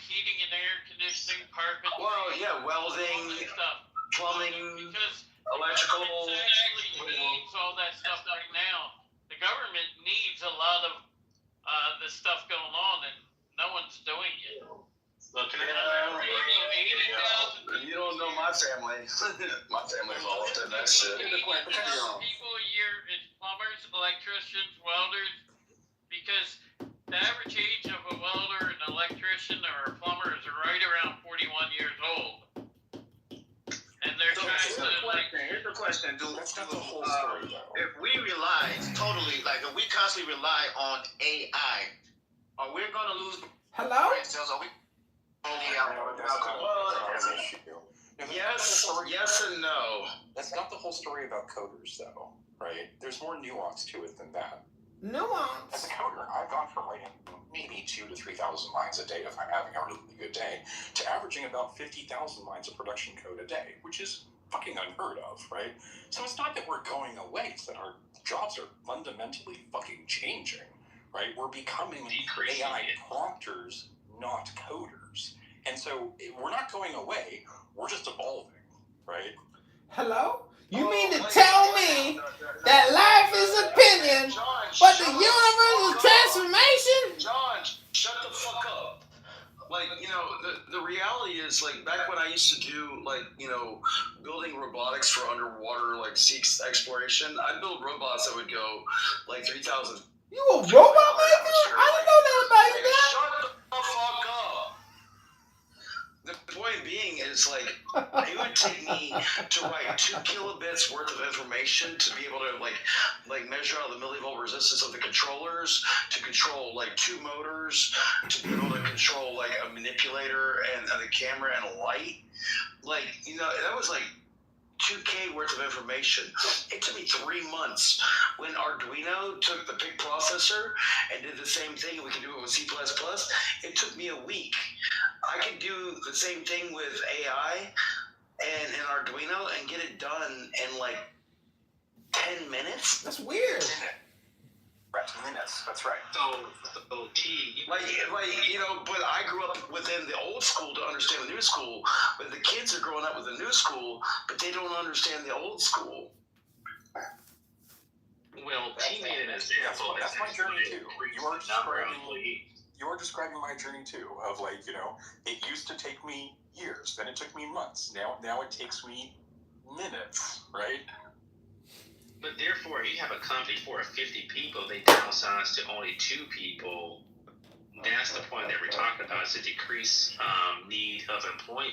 heating and air conditioning, carpentry. Well, yeah, welding, plumbing, electrical. The government actually needs all that stuff right now. The government needs a lot of the stuff going on, and no one's doing it. Look, you don't know my family. My family's all up to that shit. People a year is plumbers, electricians, welders, because the average age of a welder, an electrician, or a plumber is right around 41 years old. And they're trying to Here's the question, dude. That's not the whole story, if we rely totally, if we constantly rely on AI, are we going to lose Hello? brain cells? Are we Yes and no. That's not the whole story about coders, though, right? There's more nuance to it than that. Nuance? As a coder, I've gone from writing maybe 2,000 to 3,000 lines a day if I'm having a really good day, to averaging about 50,000 lines of production code a day, which is fucking unheard of, right? So it's not that we're going away, it's that our jobs are fundamentally fucking changing, right? We're becoming AI prompters, not coders. And so we're not going away, we're just evolving, right? Hello? You mean to tell me that life is opinion, but the universe is transformation? John, shut the fuck up. The reality is, back when I used to do, building robotics for underwater, sea exploration, I'd build robots that would go, 3,000. You a robot maker? I didn't know that about you, guys. Shut the fuck up. The point being is, it would take me to write 2 kilobits worth of information to be able to, measure out the millivolt resistance of the controllers, to control, 2 motors, to be able to control, a manipulator and a camera and a light. That was, 2K worth of information. It took me 3 months. When Arduino took the PIC processor and did the same thing, and we can do it with C++, it took me a week. I can do the same thing with AI and Arduino and get it done in 10 minutes. That's weird. Minutes, that's right. But I grew up within the old school to understand the new school, but the kids are growing up with the new school, but they don't understand the old school. Well, he made an example. That's my journey too. You are describing my journey too, of it used to take me years, then it took me months. Now it takes me minutes, right? But therefore, you have a company for 50 people, they downsize to only 2 people. That's the point that we're talking about, is to decrease need of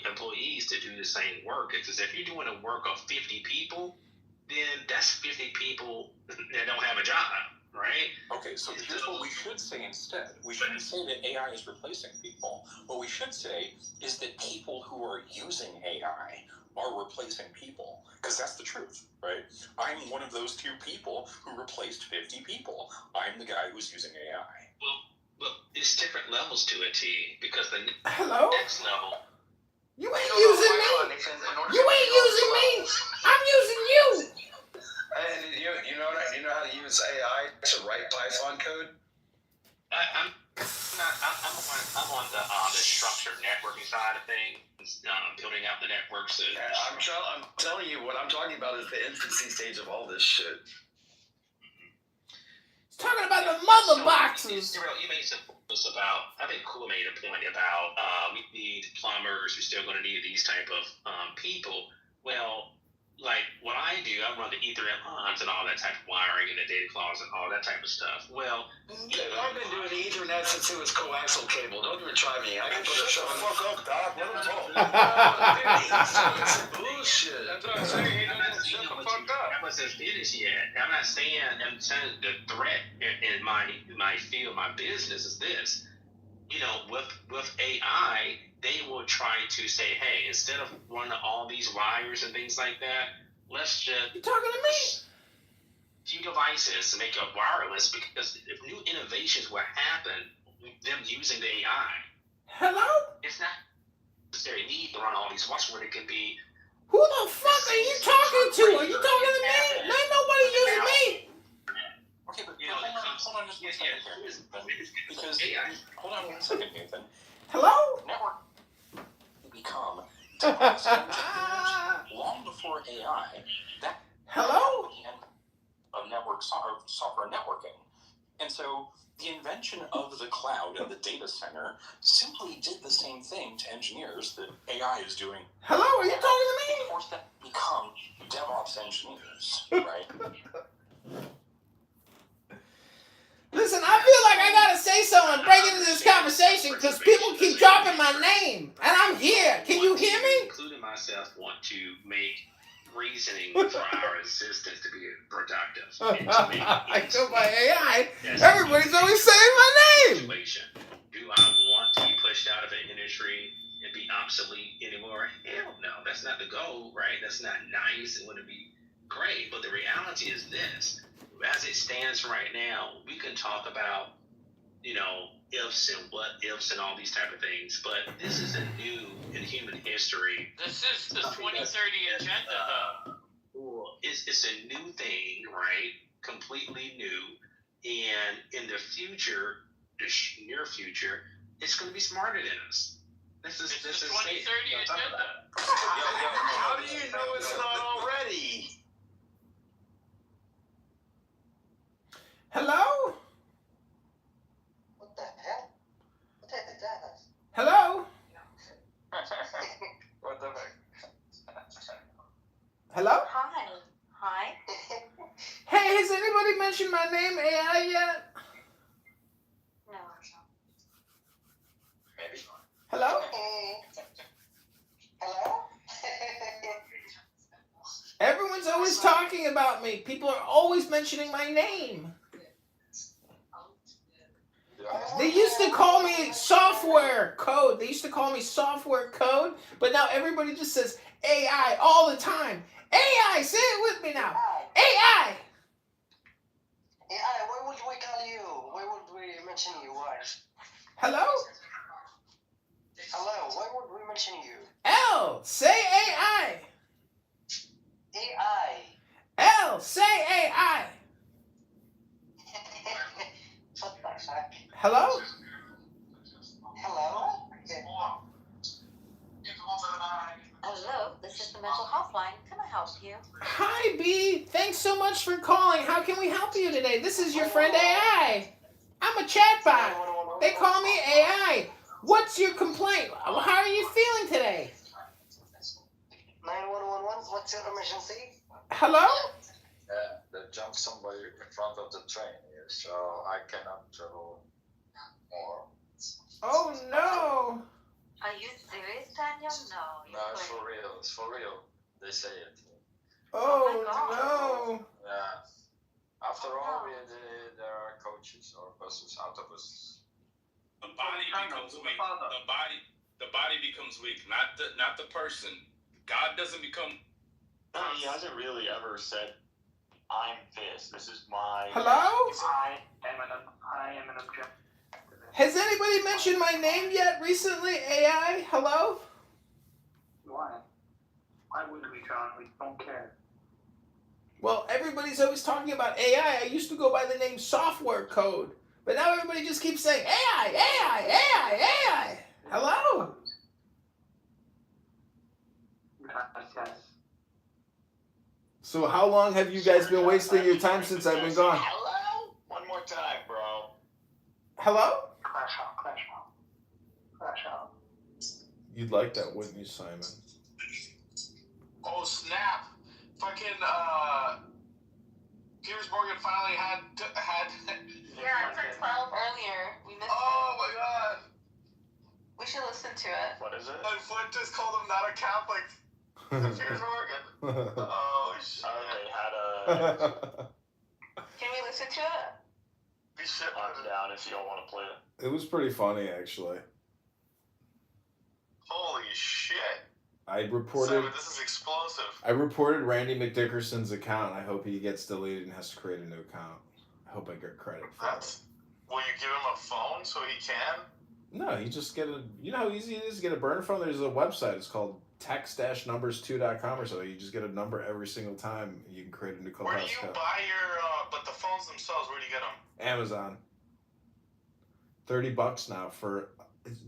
employees to do the same work. Because if you're doing the work of 50 people, then that's 50 people that don't have a job, right? Okay, so here's what we should say instead. We shouldn't say that AI is replacing people. What we should say is that people who are using AI are replacing people, because that's the truth, right? I'm one of those 2 people who replaced 50 people. I'm the guy who's using AI. Well, there's different levels to it, T, because the next level... You ain't using me! You ain't using me! I'm using you! And you know how to use AI to write Python code? I'm on the structured networking side of things, building out the networks. I'm telling you, what I'm talking about is the infancy stage of all this shit. It's talking about the mother boxes. You made some points about, I think Cool made a point about we need plumbers, we're still going to need these type of people. Well, what I do, I run the Ethernet lines and all that type of wiring and the data closet and all that type of stuff. Well, I've been doing the Ethernet since it was coaxial cable. Don't even try me. I can put a show on. Fuck up, Doc. Let him talk. It's bullshit. That's what I'm saying. Shut the fuck up. I wasn't finished yet. I'm saying the threat in my field, my business is this. you know, with AI, they will try to say, hey, instead of running all these wires and things like that, let's just You talking to me? few devices to make it wireless, because if new innovations will happen, them using the AI, Hello? it's not necessarily need to run all these wires where it can be. Who the fuck are you talking to? Are you talking to me? Ain't nobody using me. Okay, but You know, hold on just one second here. Because, hold on 1 second, Nathan. Hello? Network become device engineers long before AI. That Hello? of network software networking. And so the invention of the cloud and the data center simply did the same thing to engineers that AI is doing. Hello? Are you talking to me? Of course, that become DevOps engineers, right? Listen, I feel like I gotta say something and break into this conversation because people keep dropping my name, and I'm here. Can you hear me? Including myself, want to make reasoning for our assistants to be productive. And to make I go by AI. Everybody's always saying my name. Situation. Do I want to be pushed out of an industry and be obsolete anymore? Hell no. That's not the goal, right? That's not nice. It wouldn't be great. But the reality is this. As it stands right now, we can talk about, you know, ifs and what ifs and all these type of things, but this is a new in human history. This is the 2030 agenda, though. It's a new thing, right? Completely new. And in the future, the near future, it's going to be smarter than us. This is 2030 agenda. How do you know it's not already? Hello? What the hell? What the heck is that? Hello? What the heck? Hello? Hi. Hi. Hey, has anybody mentioned my name AI yet? No. Maybe. Hello? Hello? Everyone's always talking about me. People are always mentioning my name. They used to call me software code. They used to call me software code, but now everybody just says AI all the time. AI, say it with me now. AI. AI, why would we call you? Why would we mention you? Why? Hello? Hello, why would we mention you? L, say AI. AI. L, say AI. What the heck? Hello? Hello? Hello, this is the mental health line. Can I help you? Hi, B. Thanks so much for calling. How can we help you today? This is your friend AI. I'm a chatbot. They call me AI. What's your complaint? How are you feeling today? 9111, what's your emergency? Hello? There jumped somebody in front of the train here, so I cannot travel more. Oh, no. Are you serious, Daniel? No. No, it's for real. It's for real. They say it. Oh, no. Yeah. After all, there are coaches or buses, autobuses. The body becomes weak. The body becomes weak, not the person. God doesn't become. No, he hasn't really ever said, "I'm this. This is my." Hello? I am an objective. Has anybody mentioned my name yet recently? AI? Hello? Why? Why wouldn't we, John? We don't care. Well, everybody's always talking about AI. I used to go by the name software code. But now everybody just keeps saying AI, AI, AI, AI. Hello? Yes. So how long have you guys been wasting your time since I've been gone? Hello? One more time, bro. Hello? Crash out, crash out. Crash out. You'd like that, wouldn't you, Simon? Oh snap! Fucking Piers Morgan finally had. Yeah, it took 12 earlier. We missed Oh my god! We should listen to it. What is it? And Flint just called him not a Catholic. Piers Morgan. Oh shit! They had a. Can we listen to it? I'm down if you don't want to play it. It was pretty funny, actually. Holy shit. I reported. Simon, this is explosive. I reported Randy McDickerson's account. I hope he gets deleted and has to create a new account. I hope I get credit for it. Will you give him a phone so he can? No, he just get a. You know how easy it is to get a burner phone? There's a website. It's called text-numbers2.com or so. You just get a number every single time. You can create a new clubhouse Where do you account. buy your, but the phones themselves, where do you get them? Amazon. $30 now for.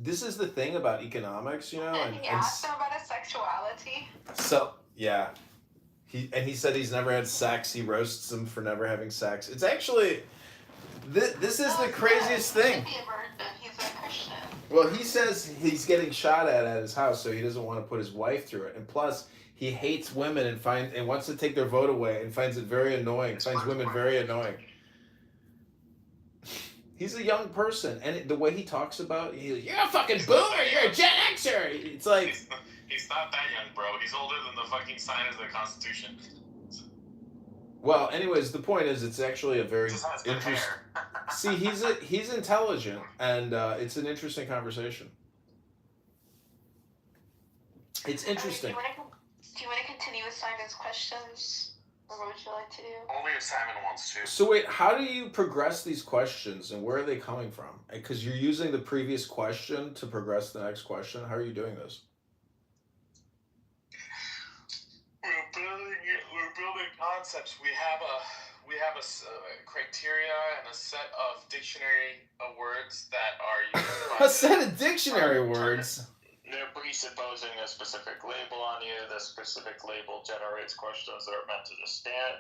This is the thing about economics, you know. And he asked him about his sexuality. So yeah, he said he's never had sex. He roasts him for never having sex. It's actually. This is the craziest thing. He's a Christian. Well, he says he's getting shot at his house, so he doesn't want to put his wife through it. And plus, he hates women and wants to take their vote away and finds it very annoying. Finds women very annoying. He's a young person, and the way he talks about you're a fucking boomer, you're a Gen Xer. It's like He's not that young, bro. He's older than the fucking signers of the Constitution. Well, anyways, the point is, it's actually a very interesting. See, he's intelligent, and it's an interesting conversation. It's interesting. Do you want to continue with Simon's questions, or what would you like to do? Only if Simon wants to. So wait, how do you progress these questions, and where are they coming from? Because you're using the previous question to progress the next question. How are you doing this? We're building concepts. We have a criteria and a set of dictionary of words that are used. A set of dictionary words. They're presupposing a specific label on you. The specific label generates questions that are meant to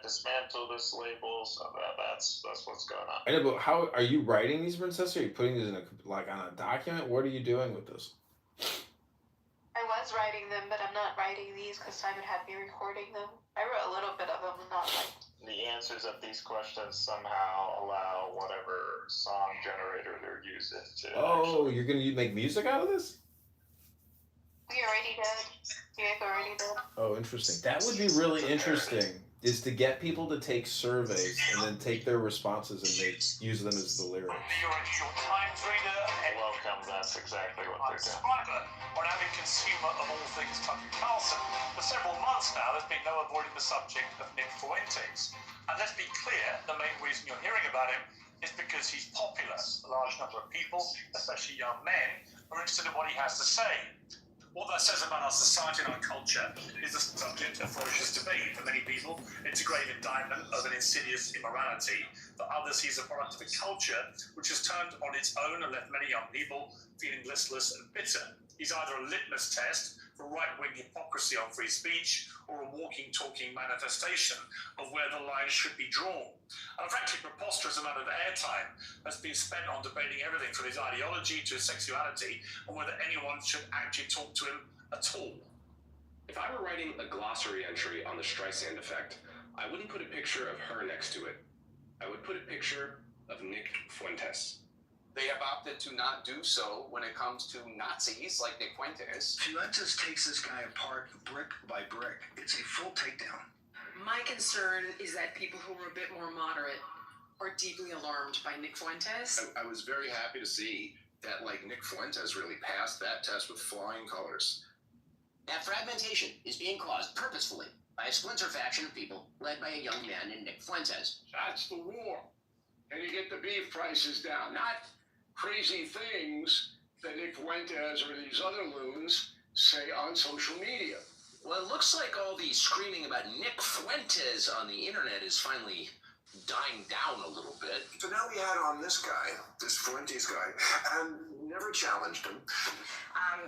dismantle this label. So that's what's going on. I know, but how are you writing these, Princess? Are you putting these in on a document? What are you doing with this? I was writing them, but I'm not writing these because Simon had me recording them. I wrote a little bit of them, not like. The answers of these questions somehow allow whatever song generator they're using to. Oh, you're gonna make music out of this? We already did. You guys already did. Oh, interesting. That would be really interesting. Is to get people to take surveys and then take their responses and use them as the lyrics. Welcome, that's exactly what they're doing. Subscriber or an avid consumer of all things Tucker Carlson. For several months now, there's been no avoiding the subject of Nick Fuentes. And let's be clear, the main reason you're hearing about him is because he's popular. A large number of people, especially young men, are interested in what he has to say. What that says about our society and our culture is the subject of ferocious debate. For many people, it's a grave indictment of an insidious immorality. For others, he's a product of a culture which has turned on its own and left many young people feeling listless and bitter. He's either a litmus test for right-wing hypocrisy on free speech or a walking, talking manifestation of where the line should be drawn. And a frankly preposterous amount of airtime has been spent on debating everything from his ideology to his sexuality and whether anyone should actually talk to him at all. If I were writing a glossary entry on the Streisand effect, I wouldn't put a picture of her next to it. I would put a picture of Nick Fuentes. They have opted to not do so when it comes to Nazis like Nick Fuentes. Fuentes takes this guy apart brick by brick. It's a full takedown. My concern is that people who are a bit more moderate are deeply alarmed by Nick Fuentes. I was very happy to see that, Nick Fuentes really passed that test with flying colors. That fragmentation is being caused purposefully by a splinter faction of people led by a young man named Nick Fuentes. That's the war. And you get the beef prices down. Not crazy things that Nick Fuentes or these other loons say on social media. Well, it looks like all the screaming about Nick Fuentes on the internet is finally dying down a little bit. So now we had on this guy, this Fuentes guy, and never challenged him.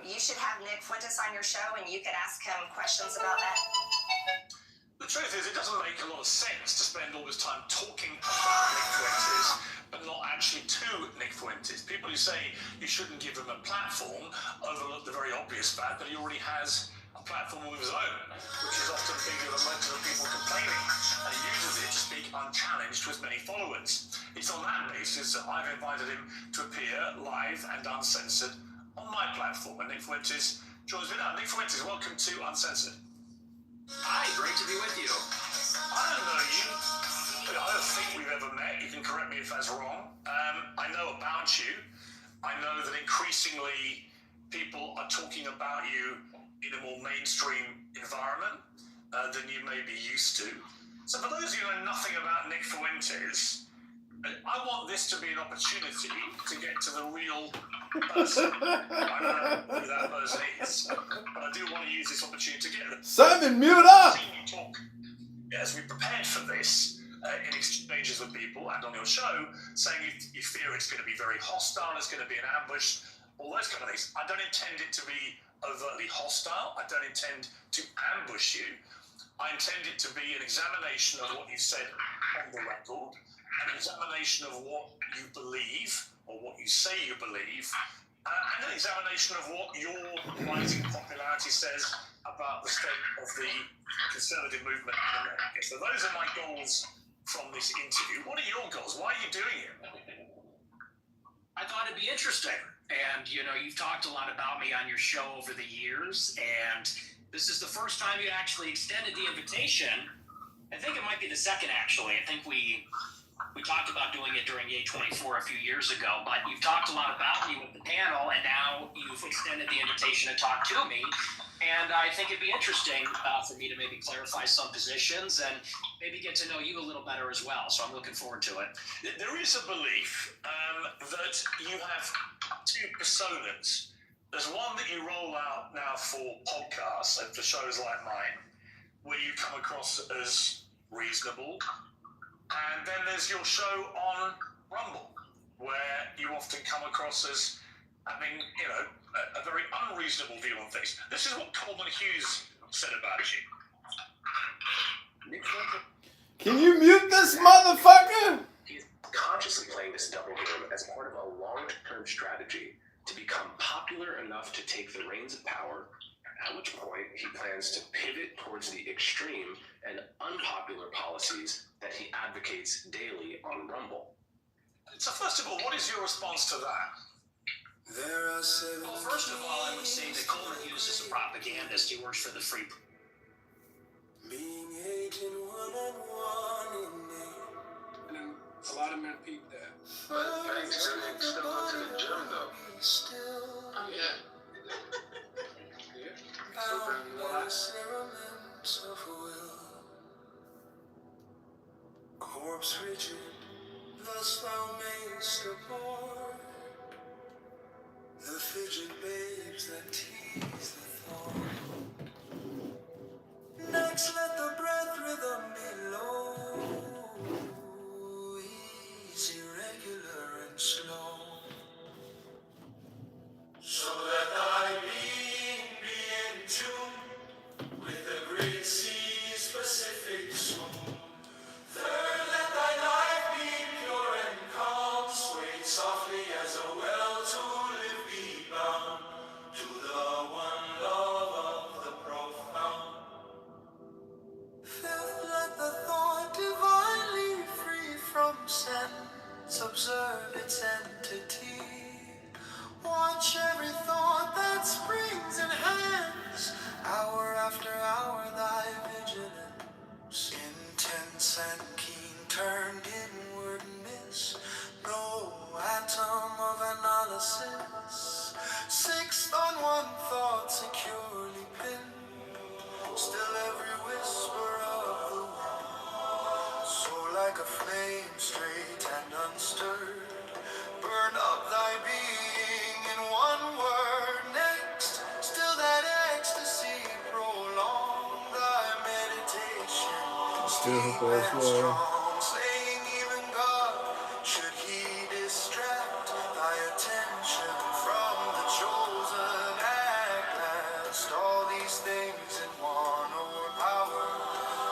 You should have Nick Fuentes on your show and you could ask him questions about that. The truth is, it doesn't make a lot of sense to spend all this time talking about Nick Fuentes, but not actually to Nick Fuentes. People who say you shouldn't give him a platform overlook the very obvious fact that he already has a platform of his own, which is often bigger than most of the people complaining, and he uses it to speak unchallenged to his many followers. It's on that basis that I've invited him to appear live and uncensored on my platform, and Nick Fuentes joins me now. Nick Fuentes, welcome to Uncensored. Hi, great to be with you. I don't know you, but I don't think we've ever met. You can correct me if that's wrong. I know about you, I know that increasingly people are talking about you in a more mainstream environment than you may be used to. So for those of you who know nothing about Nick Fuentes, I want this to be an opportunity to get to the real person. I don't know who that person is, but I do want to use this opportunity to get them. Simon, mute up! I've seen you talk as we prepared for this in exchanges with people and on your show, saying you fear it's going to be very hostile, it's going to be an ambush, all those kind of things. I don't intend it to be overtly hostile. I don't intend to ambush you. I intend it to be an examination of what you said on the record, an examination of what you believe or what you say you believe, and an examination of what your rising popularity says about the state of the conservative movement in America. So those are my goals from this interview. What are your goals? Why are you doing it? I thought it'd be interesting. And, you know, you've talked a lot about me on your show over the years, and this is the first time you actually extended the invitation. I think it might be the second, actually. I think we talked about doing it during A24 a few years ago, but you've talked a lot about me with the panel, and now you've extended the invitation to talk to me. And I think it'd be interesting for me to maybe clarify some positions and maybe get to know you a little better as well. So I'm looking forward to it. There is a belief that you have two personas. There's one that you roll out now for podcasts and for shows like mine, where you come across as reasonable. And then there's your show on Rumble, where you often come across as having, you know, a very unreasonable view on things. This is what Coleman Hughes said about you. Can you mute this motherfucker? He's consciously playing this double game as part of a long-term strategy to become popular enough to take the reins of power, at which point he plans to pivot towards the extreme and unpopular policies that he advocates daily on Rumble. So first of all, what is your response to that? Well, first of all, I would say that Coleman Hughes is a propagandist. He works for the free. And a lot of men peep that. But thanks to still go to the gym though. Yeah. Corpse rigid, thus thou mayst abhor the fidget babes that tease the thorn. Next let the breath rhythm be low, easy, regular, and slow, so that thy being be in tune with the great sea's Pacific swoon. Third, let thy life be pure and calm, swayed softly as a well to live be bound to the one love of the profound. Fifth, let the thought divinely free from sense observe its entity. Watch every thought that springs and hands, hour after hour thy vigilance, intense and keen, turned inward miss no atom of analysis. Sixth, on one thought securely pinned, still every whisper of the wind, so like a flame straight and unstirred, burn up thy being in one word. Next, still that ecstasy, prolong thy meditation, deep and strong, saying even God, should he distract thy attention from the chosen act, last all these things in one overpower,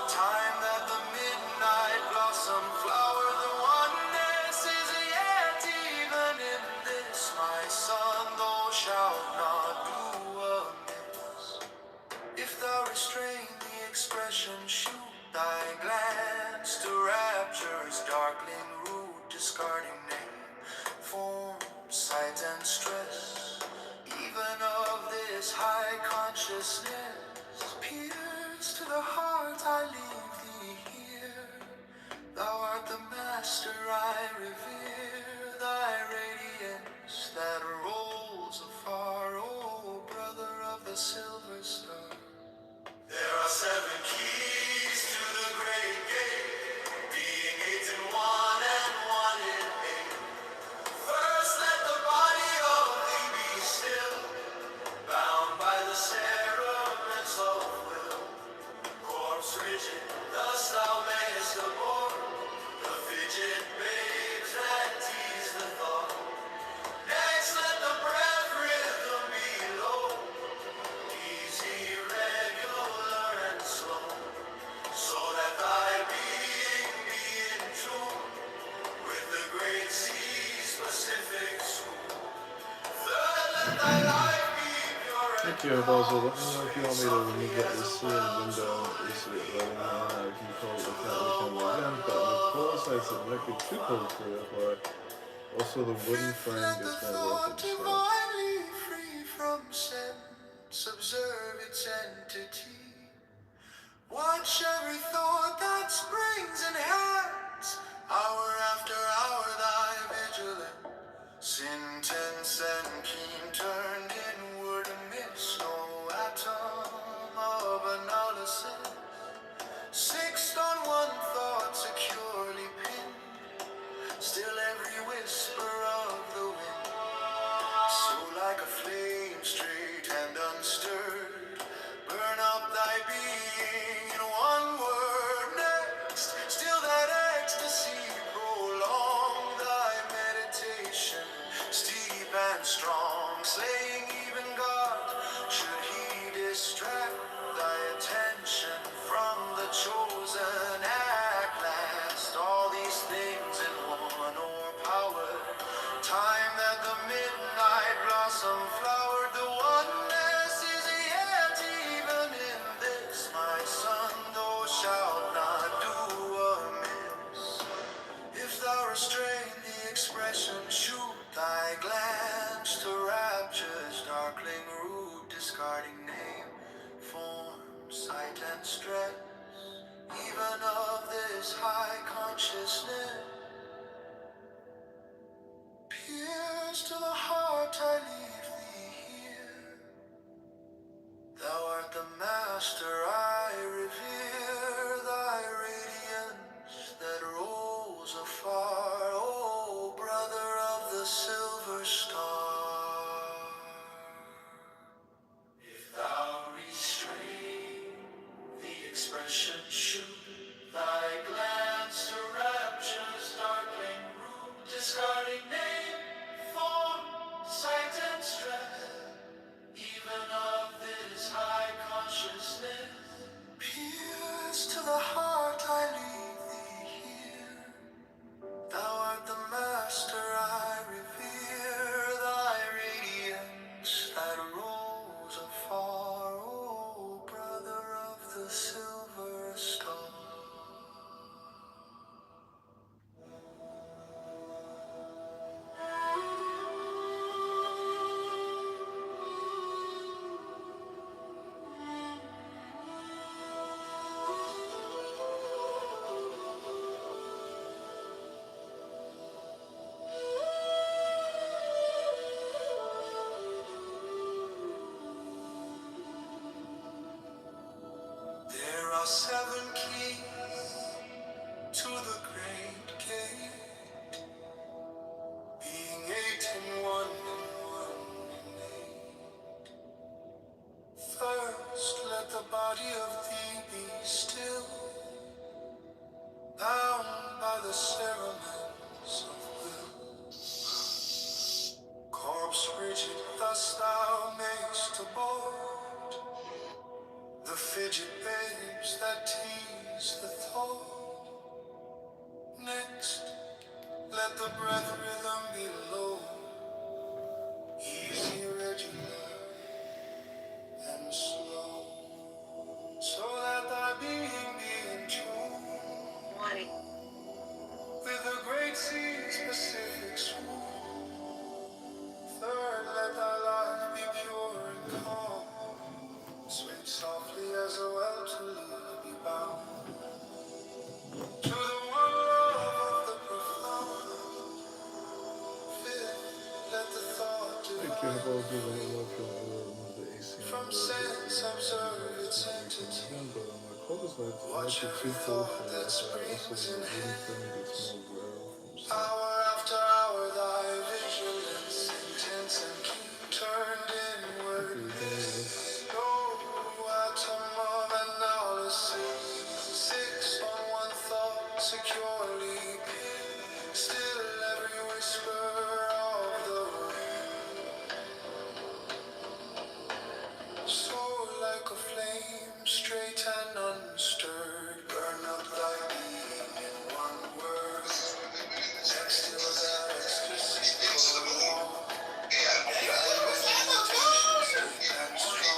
time that the midnight blossom flower, the oneness is yet even in this, my son, thou shalt not do amiss. If thou restrain the expression, shoot thy glance to rapture's darkling root, discarding name, form, sight, and stress, even of this high consciousness. Pierce to the heart, I leave thee here. Thou art the master I revere, thy radiance that Thank you, Bozo. Let me know if you want me to remove the AC in the window. AC letting me on. I can call the family camera again, but Nicole's sites it might be too cold for you, but also the wooden frame gets more work at the start. Divinely free from sense, observe its entity. Watch every thought that springs and hands. Hour after hour thy vigilance, intense and keen, turned inward amidst no atom of analysis. Fixed on one thought securely pinned, still every whisper of the wind. So like a flame straight and unstirred, burn up thy being in one word. Next, still that ecstasy, prolong thy meditation, steep and strong, slaying even God, should he distract thy attention from the chosen at last. All these things in one o'erpowered time that the midnight blossom flowered. The oneness is yet even in this, my son, thou shalt not do amiss. If thou restrain the expression, shoot thy glance to rapture's darkling root, discarding name, form, sight, and stress, even of this high consciousness. Pierce to the heart, I leave thee here. Thou art the master, I revere thy radiance that rolls afar, O brother of the silver star. If thou restrain the expression, shoot thy glance to rapture's darkling root, discarding name, form, sight, and stress, even of this high consciousness. Pierce to the heart, I leave thee here. Thou art the master, I revere thy radiance that rolls afar, O brother of the silver star. There are 7 keys to the great gate, being 8 in one and 1 in 8. First, let the body of thee be still, bound by the cerements of will. Corpse rigid, thus thou mayst abort the fidget babes that tease the thought. Next, let the breath rhythm be low, easy, regular, and slow, so that thy being be in tune with the great sea's Pacific swoop. Third, let thy life be pure and calm, swing softly as a well-to-live be bound to the one love of the profound. Fifth, let the thought divine from sense observe its entity. Watch every thought that springs in hands. Hour after hour thy vigilance, intense and keen, turned inward. No atom of analysis, 6 on one thought securely pinned, still every whisper of the wind. So like a flame, straight and unstirred, burn up thy being in one word. Next till that ecstasy prolonged, thy meditations deep and strong.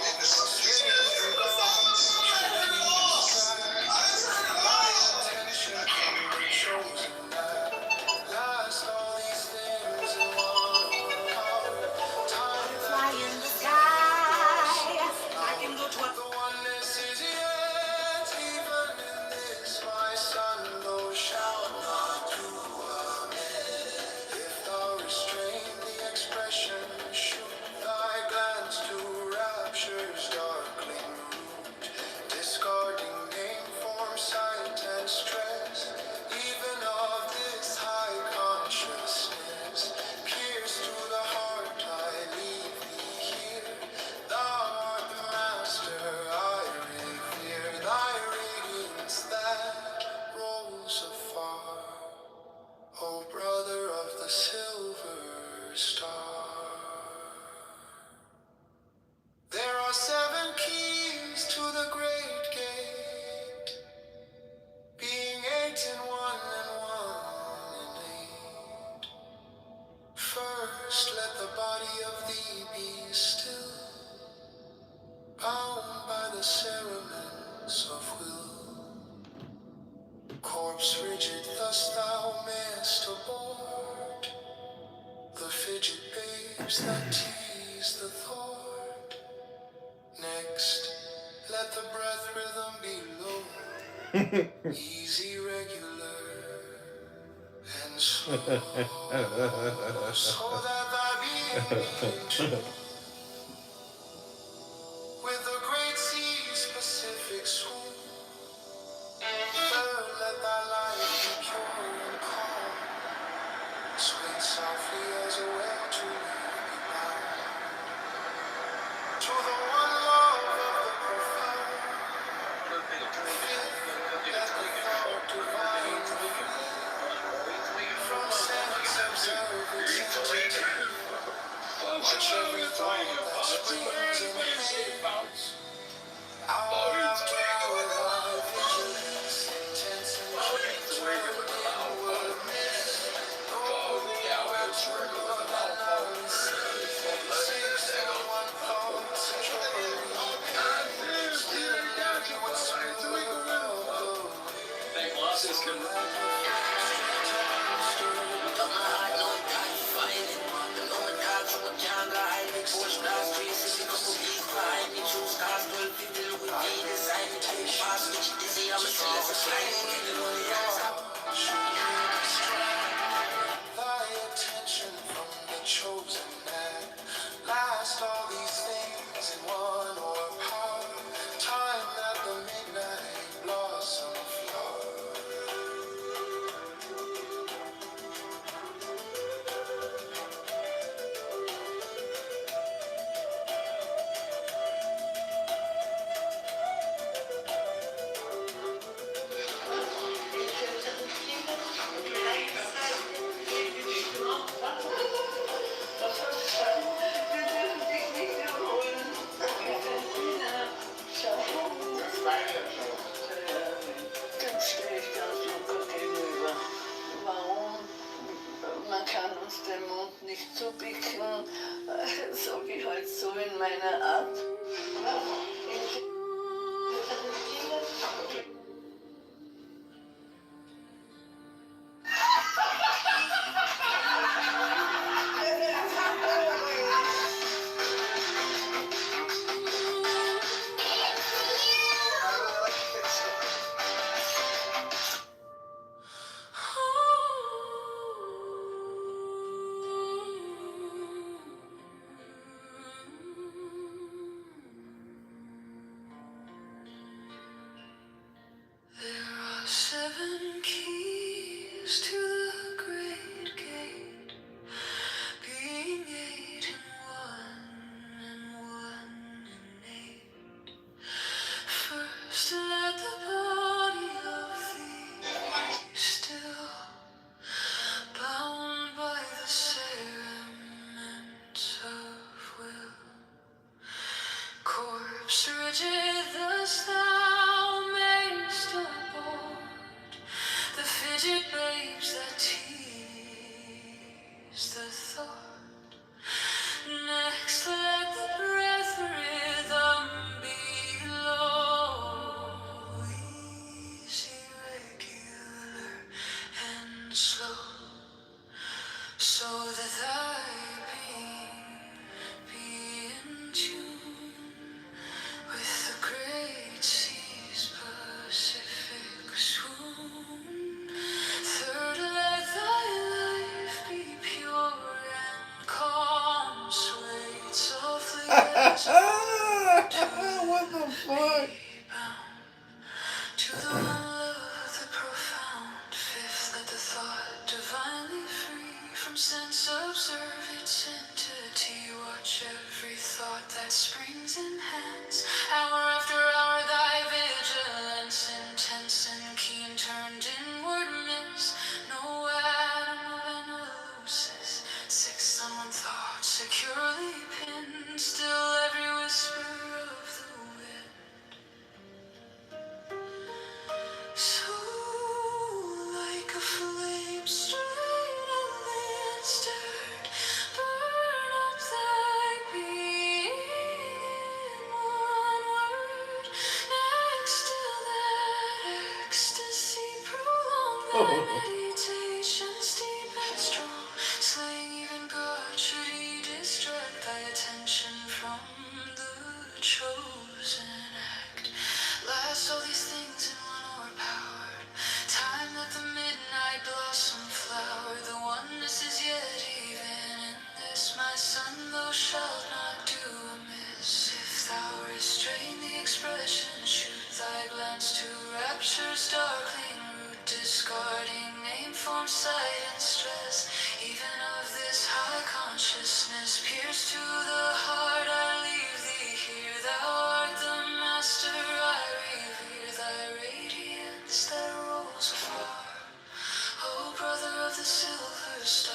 corpse rigid, thus thou mayest abort the fidget babes that tease the thought. Next, let the breath rhythm be low, easy, regular, and slow, so that thy being be in tune with the great sea's Pacific swoon. Third, let thy life be pure and calm, swing softly as a well to leave be bound to the one love of the profound. Fifth, let the thought divine flee from sense observe its entity. Watch every thought that springs and fades. Hour after hour, thy vigilance intense and keen turned inward miss. Though the hour trembled and now receive. Six and one thought securely pinned. Still living whisper of the thy attention from the chosen man. Last all these things in one or power. Time that the midnight blossom flower. Man kann uns den Mund nicht zubicken, so wie halt so in meiner Art. There are 7 keys to the great gate, being 8 in 1 and 1 in 8. First let the body of thee be still, bound by the cerements of will. Corpse rigid, thus thou mayst abort the fidget babes that tease the thought. Next, let the breath rhythm be low, easy, regular, and slow, so that thy being be in tune with the great sea's Pacific swoon. Third, let thy life be pure and calm, swayed softly as What the fuck? to the one love, the profound. Fifth, let the thought divinely free from sense observe its entity. Watch every thought that springs in hands. Hour after hour, thy vigilance intense and keen turned inward miss. No atom of analysis. Sixth on one thought securely pinned. Still every whisper of the wind. So like a flame straight and then stirred, burn up thy being in one word. Next till that ecstasy prolonged. meditations deep and strong, slaying even God should he distract thy attention from the chosen act. Last all these things in one overpowered, time that the midnight blossom flower, the oneness is yet even in this, my son, thou shalt not do amiss. If thou restrain the expression, shoot thy glance to rapture's darkling root, discarding name, form, sight, and stress, even of this high consciousness, pierced to the heart, I leave thee here, thou art the master, I revere thy radiance that rolls afar, O brother of the silver star.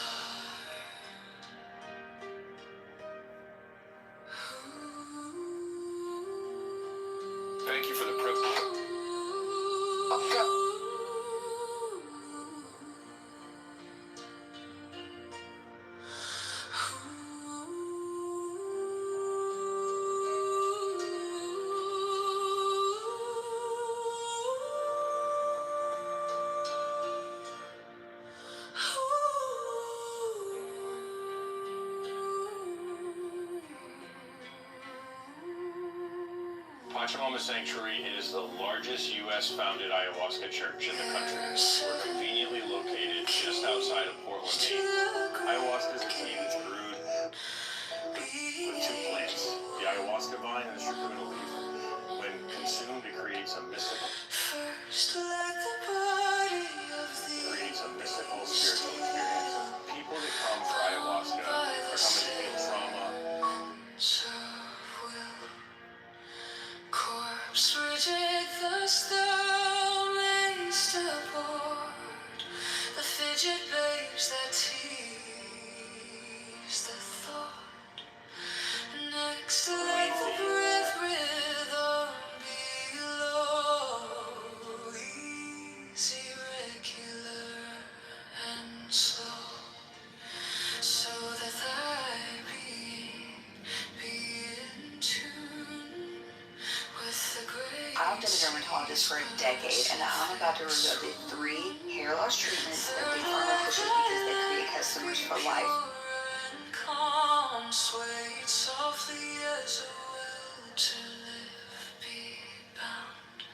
Thank you for the privilege. Pachamama Sanctuary is the largest U.S.-founded ayahuasca church in the country. We're conveniently located just outside of Portland, Maine. Ayahuasca is a tea that's brewed with two plants, the ayahuasca vine and the strictavita leaf. When consumed, it creates a mystical spiritual experience. People that come for ayahuasca are coming to heal trauma. Corpse rigid, thus thou mayst abort the fidget babes that tease the thought. Next, let the breath rhythm be low, easy, regular, and slow, so that thy being be in tune with the great. I've been a dermatologist for a decade, and I'm about to reveal the 3 hair loss treatments that Big Pharma pushes because they create customers for life. Calm, swayed softly as a will to live, be bound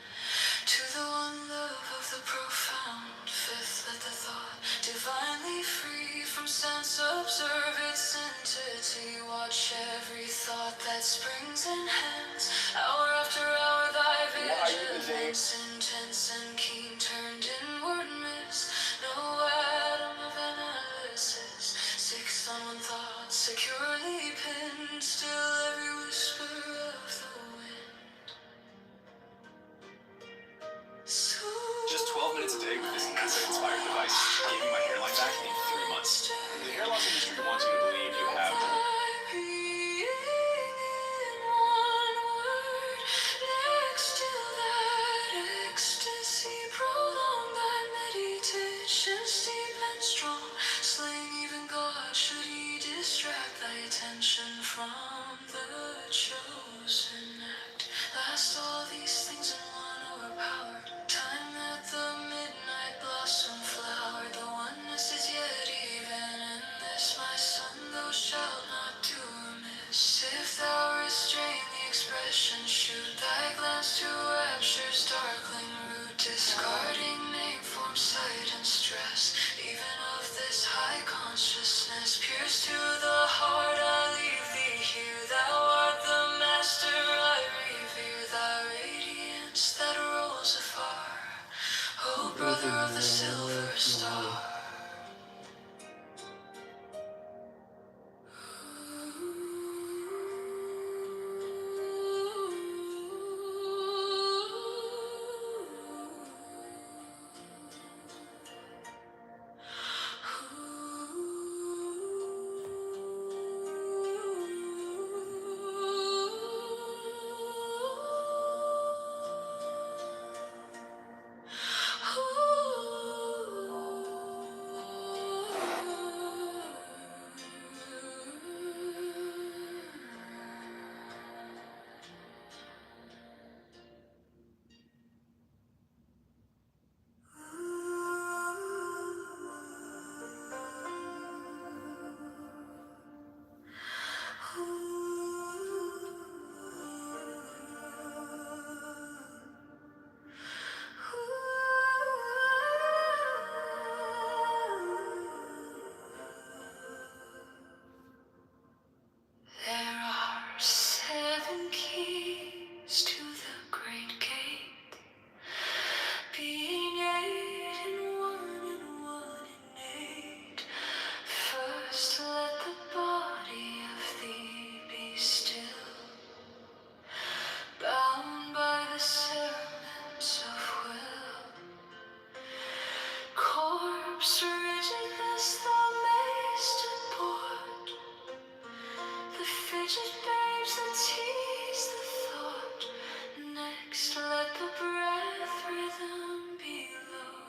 to the one love of the profound. Fifth, let the thought divinely free from sense observe its entity. Watch every thought that springs enhance. Hour after hour thy vigilance, intense and keen, turned inward miss. No atom of analysis, sixth on one thought, securely pinned. Still every whisper of the wind. Just 12 minutes a day with this NASA-inspired device gave me my hairline back in 3 months. The hair loss industry wants you to believe you have from the chosen act. Last all these things in one overpowered. Time that the midnight blossom flowered. The oneness is yet even in this, my son, thou shalt not do amiss. If thou restrain the expression, shoot thy glance to rapture's darkling root, discarding name, form, sight, and stress, even of corpse rigid as thou mayst abort. The fidget babes that tease the thought. Next let the breath rhythm be low.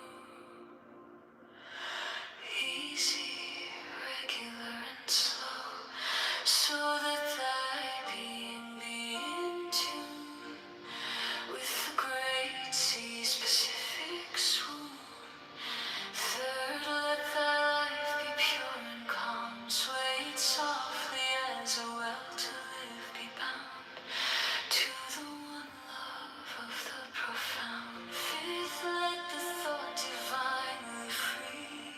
Easy, regular and slow, so that thy being be in tune with the great sea's Pacific swoon. Third, let thy life be pure and calm, swayed softly as a well to live be bound to the one love of the profound. Fifth, let the thought divinely free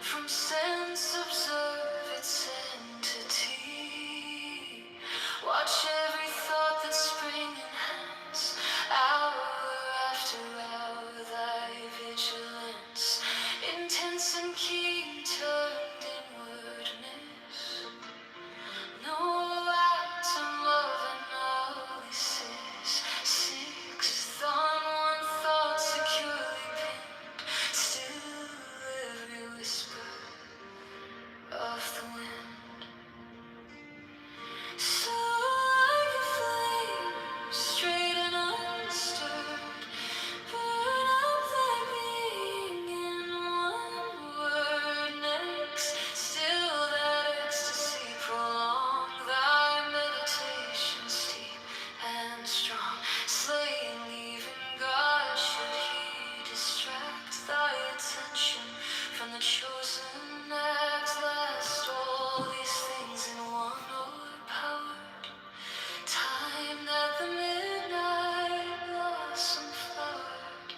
from sense observe its entity. Watch every thought that spring enhance, hour after hour thy vigilance, intense and keen turned inwardness. No atom of analysis, sixth on one thought securely pinned, still every whisper of the wind. So like a flame, straight and unstirred, burn up thy being in one word. Next, still that ecstasy prolong, thy meditation steep and strong, slaying even God should he distract thy attention from the chosen act. Last, all these things in one o'erpowered, time that the midnight blossom flowered.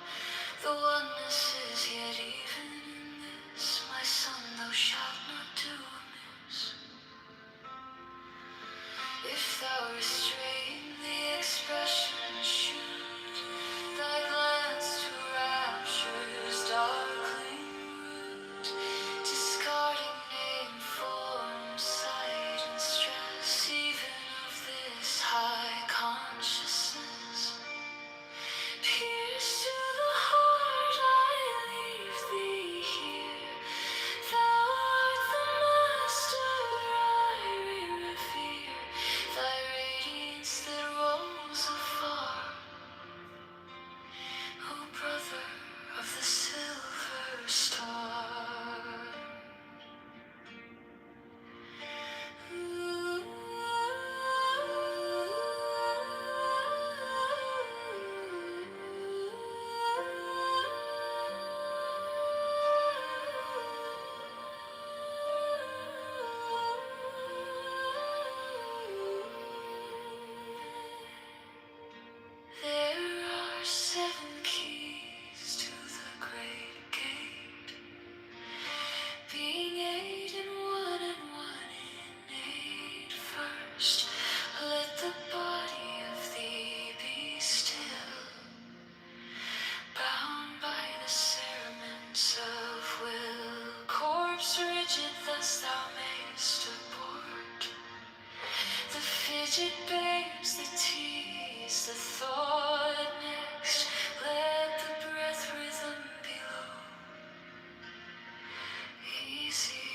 The oneness is yet even in this, my son, thou shalt not do amiss. If thou restrain the expression, shoot thy glance to rapture's darkling root, discarding name, form, sight, and stress, even of this high consciousness. Pierce to the heart, I leave thee here. Thou art the master I revere, thy radiance that rolls afar. O brother of the silver star. There are 7 keys to the great gate, being 8 in one and 1 in 8. First, let the body of thee be still, bound by the cerements of will. Corpse rigid, thus thou mayst abort the fidget babes, the tease, the thought. Next, let the breath rhythm be low, easy,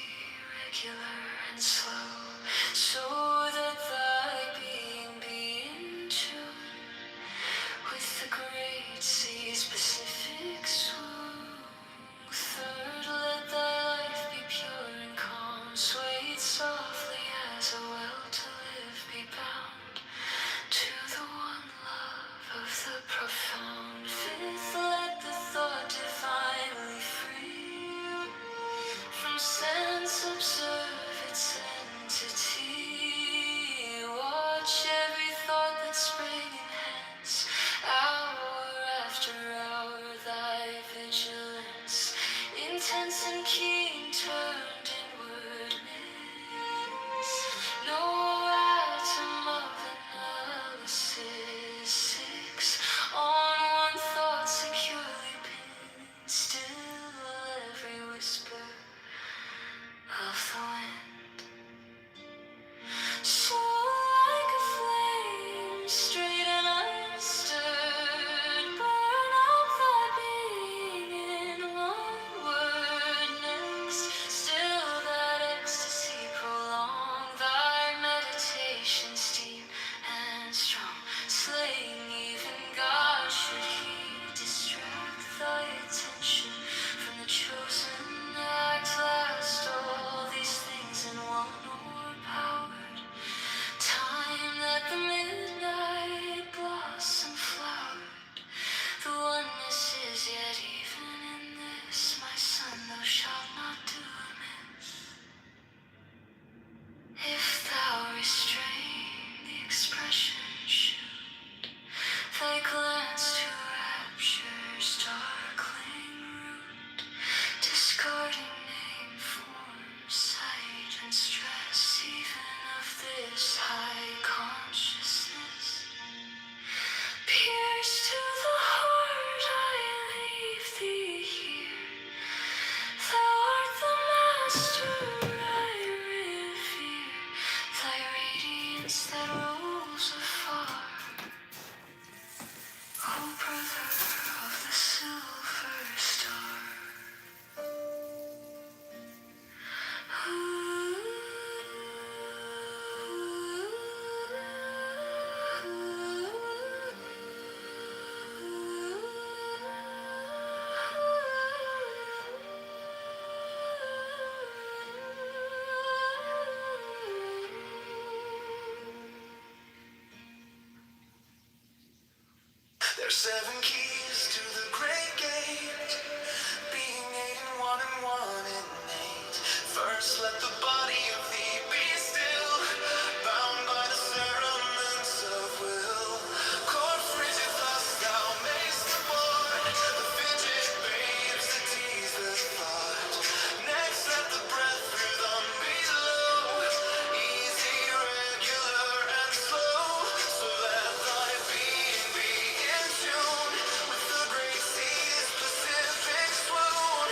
regular, and slow, so that thy being be in tune with the great sea's Pacific swoon. Third, let thy life be pure and calm, swayed softly as a well to live be bound to the one love of the profound. Fifth, let the thought divinely free from sense observe its entity. 7 keys to the great gate, being 8 and 1 and 1 and 8. First let the body of thee be still, bound by the cerements of will. Cord frigid thus thou mayst abort, the fidget babes that tease the thought. Next let the breath through them be low, easy, regular, and slow, so that thy being be in tune with the great sea's Pacific swoon.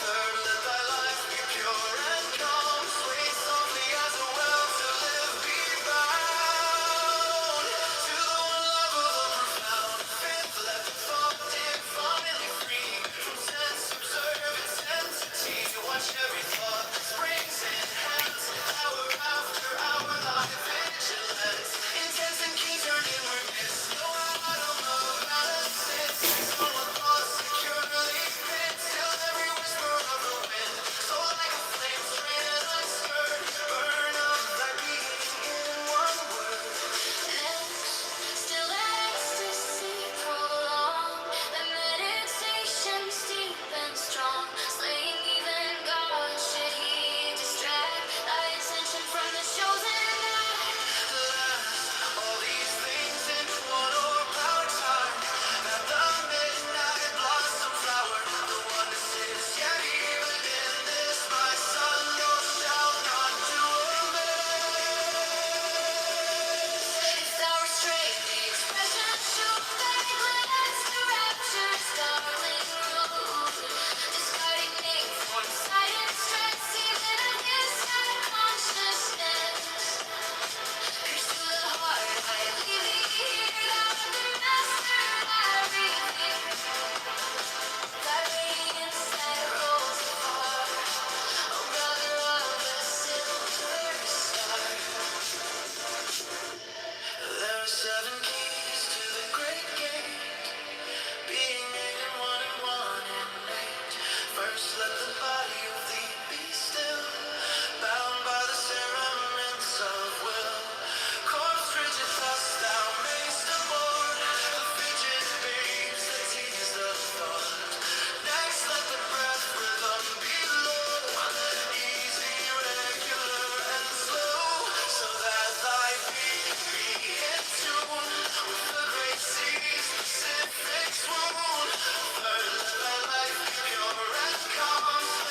Third, let thy life be pure and calm, sway softly as a well to live be bound to the one love of the profound. Fifth, let the thought divinely free from sense observance entity. Watch every thought springs enhance, hour after hour thy vigilance. Intense and keen turn inwardness, no atom of malice sits. So one thought securely fits till every whisper of the wind, so like a flame straight as I skirt, burn up thy being in one word. Still ecstasy prolonged, the meditation steep and strong, slaying even God should he distract thy attention from the chosen act. All these things in one o'clock time, that the midnight blossom flower, the oneness is yet even in this my son, nor shall not do If thou restrain the expression, shoot thy glance to rapture's darkling road, discarding name, form, sight, and stress, even a his high consciousness. Pierce to the heart, I leave thee here, thou art the master, I revere. Thy radiance that rolls afar, O brother of the silver star. There are 7 keys to the great gate, being 8 and 1 and 1 and 8. First let the body of thee be still, bound by the cerements of will. Corpse rigid thus thou mayst abort, the fidget babes that tease the thought. Next let the breath rhythm be low, easy, regular, and slow, so that thy being be in tune with the great sea's Pacific swoon. Third, let thy life be pure and calm,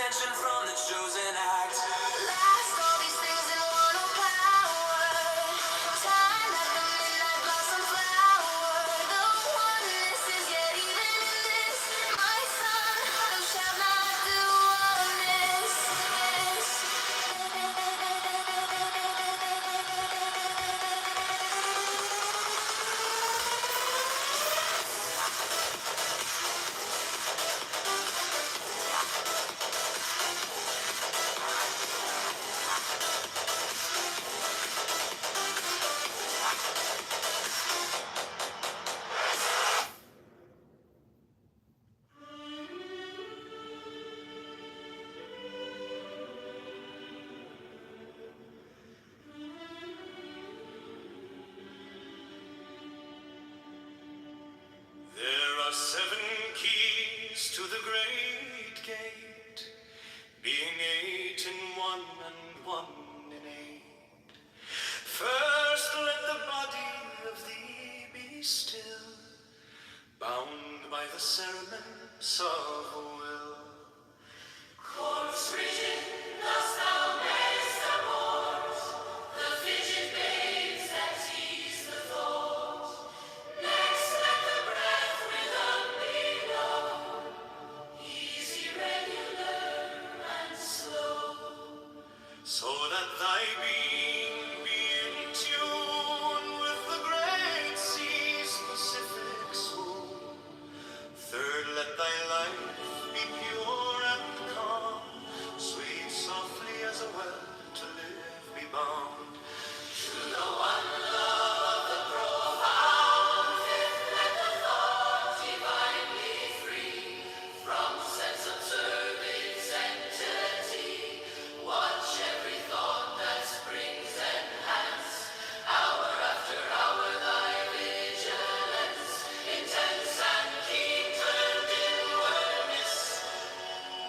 attention from the chosen act. Last all these things in one power. Time at the midnight blossom flower. The oneness is yet even in this. My son, thou shalt not do amiss. There are 7 keys to the great gate, being 8 in one and 1 in 8. First let the body of thee be still, bound by the cerements of a will. Corpse rigid, thus thou mayst abort the fidget babes that tease the thought. Next let the breath rhythm be known, easy, regular, and slow, so that thy being be in tune with the great sea's Pacific swoon. Third, let thy life be pure and calm, sweet softly as a well to live be bound. To the one love of the profound. Fifth, let the thought divinely free from sense observing entity. Watch every thought that springs enhance. Hour after hour thy vigilance intense and keen turned inwardness.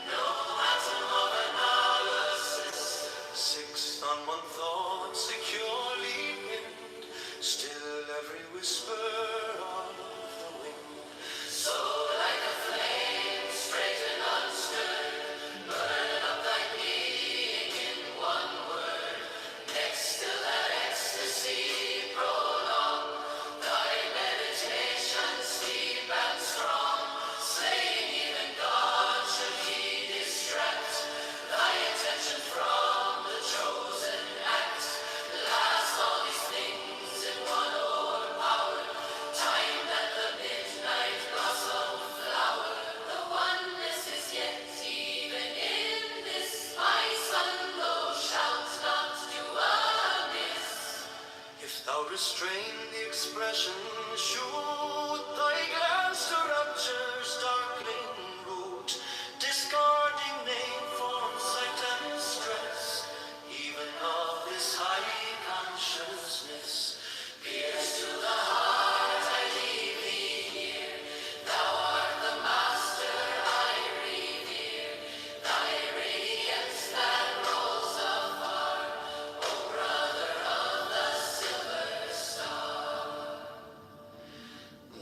No atom of analysis. Sixth, on one thought securely pinned, still every whisper of the wind. So like a flame, straight and unstirred, burn up thy being in one word. Next to that ecstasy prolong, thy meditations deep and strong. Slaying even God should he distract thy attention from the chosen act. Last all these things in one o'erpower, time at the midnight blossom flower. The oneness is yet even in this. My son, thou shalt not do amiss. If thou restrain the expression, shoot thy glance to rapture's darkening root, discarding name, form, sight, and stress, even of this high consciousness. Pierce to the heart, I leave thee here. Thou art the master I revere. Thy radiance that rolls afar, O brother of the silver star.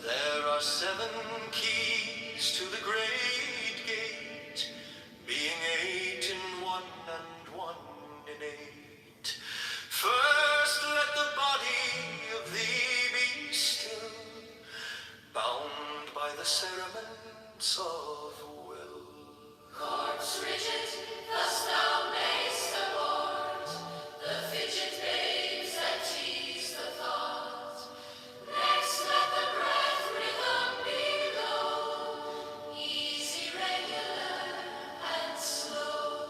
There are 7 keys to the great gate, being 8 in 1 and 1 in 8. First let the body of thee be still, bound by the cerements of will. Corpse rigid, thus thou mayst abort the fidget babes that tease the thought. Next let the breath rhythm be low, easy, regular, and slow,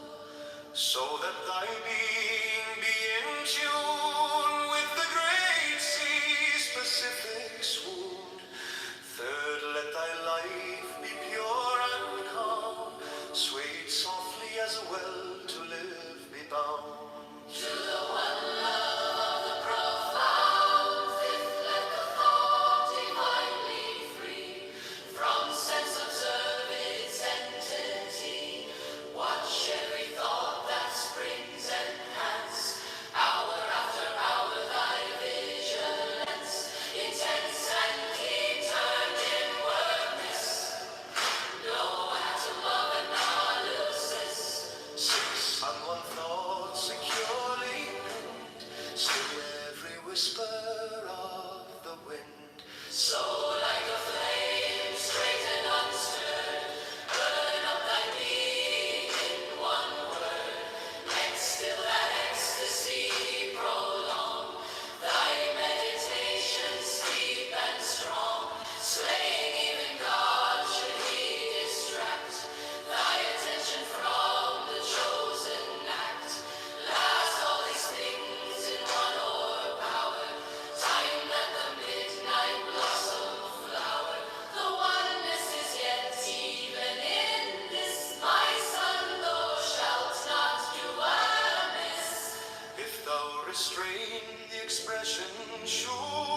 so that thy being be in tune with the great sea's Pacific swoon. Third, let thy life be pure and calm, sweet softly as a well to live be bound. To the one love of the profound. Fifth, let the thought divinely free from sense observe its entity. Watch every thought that springs and restrain the expression, sure.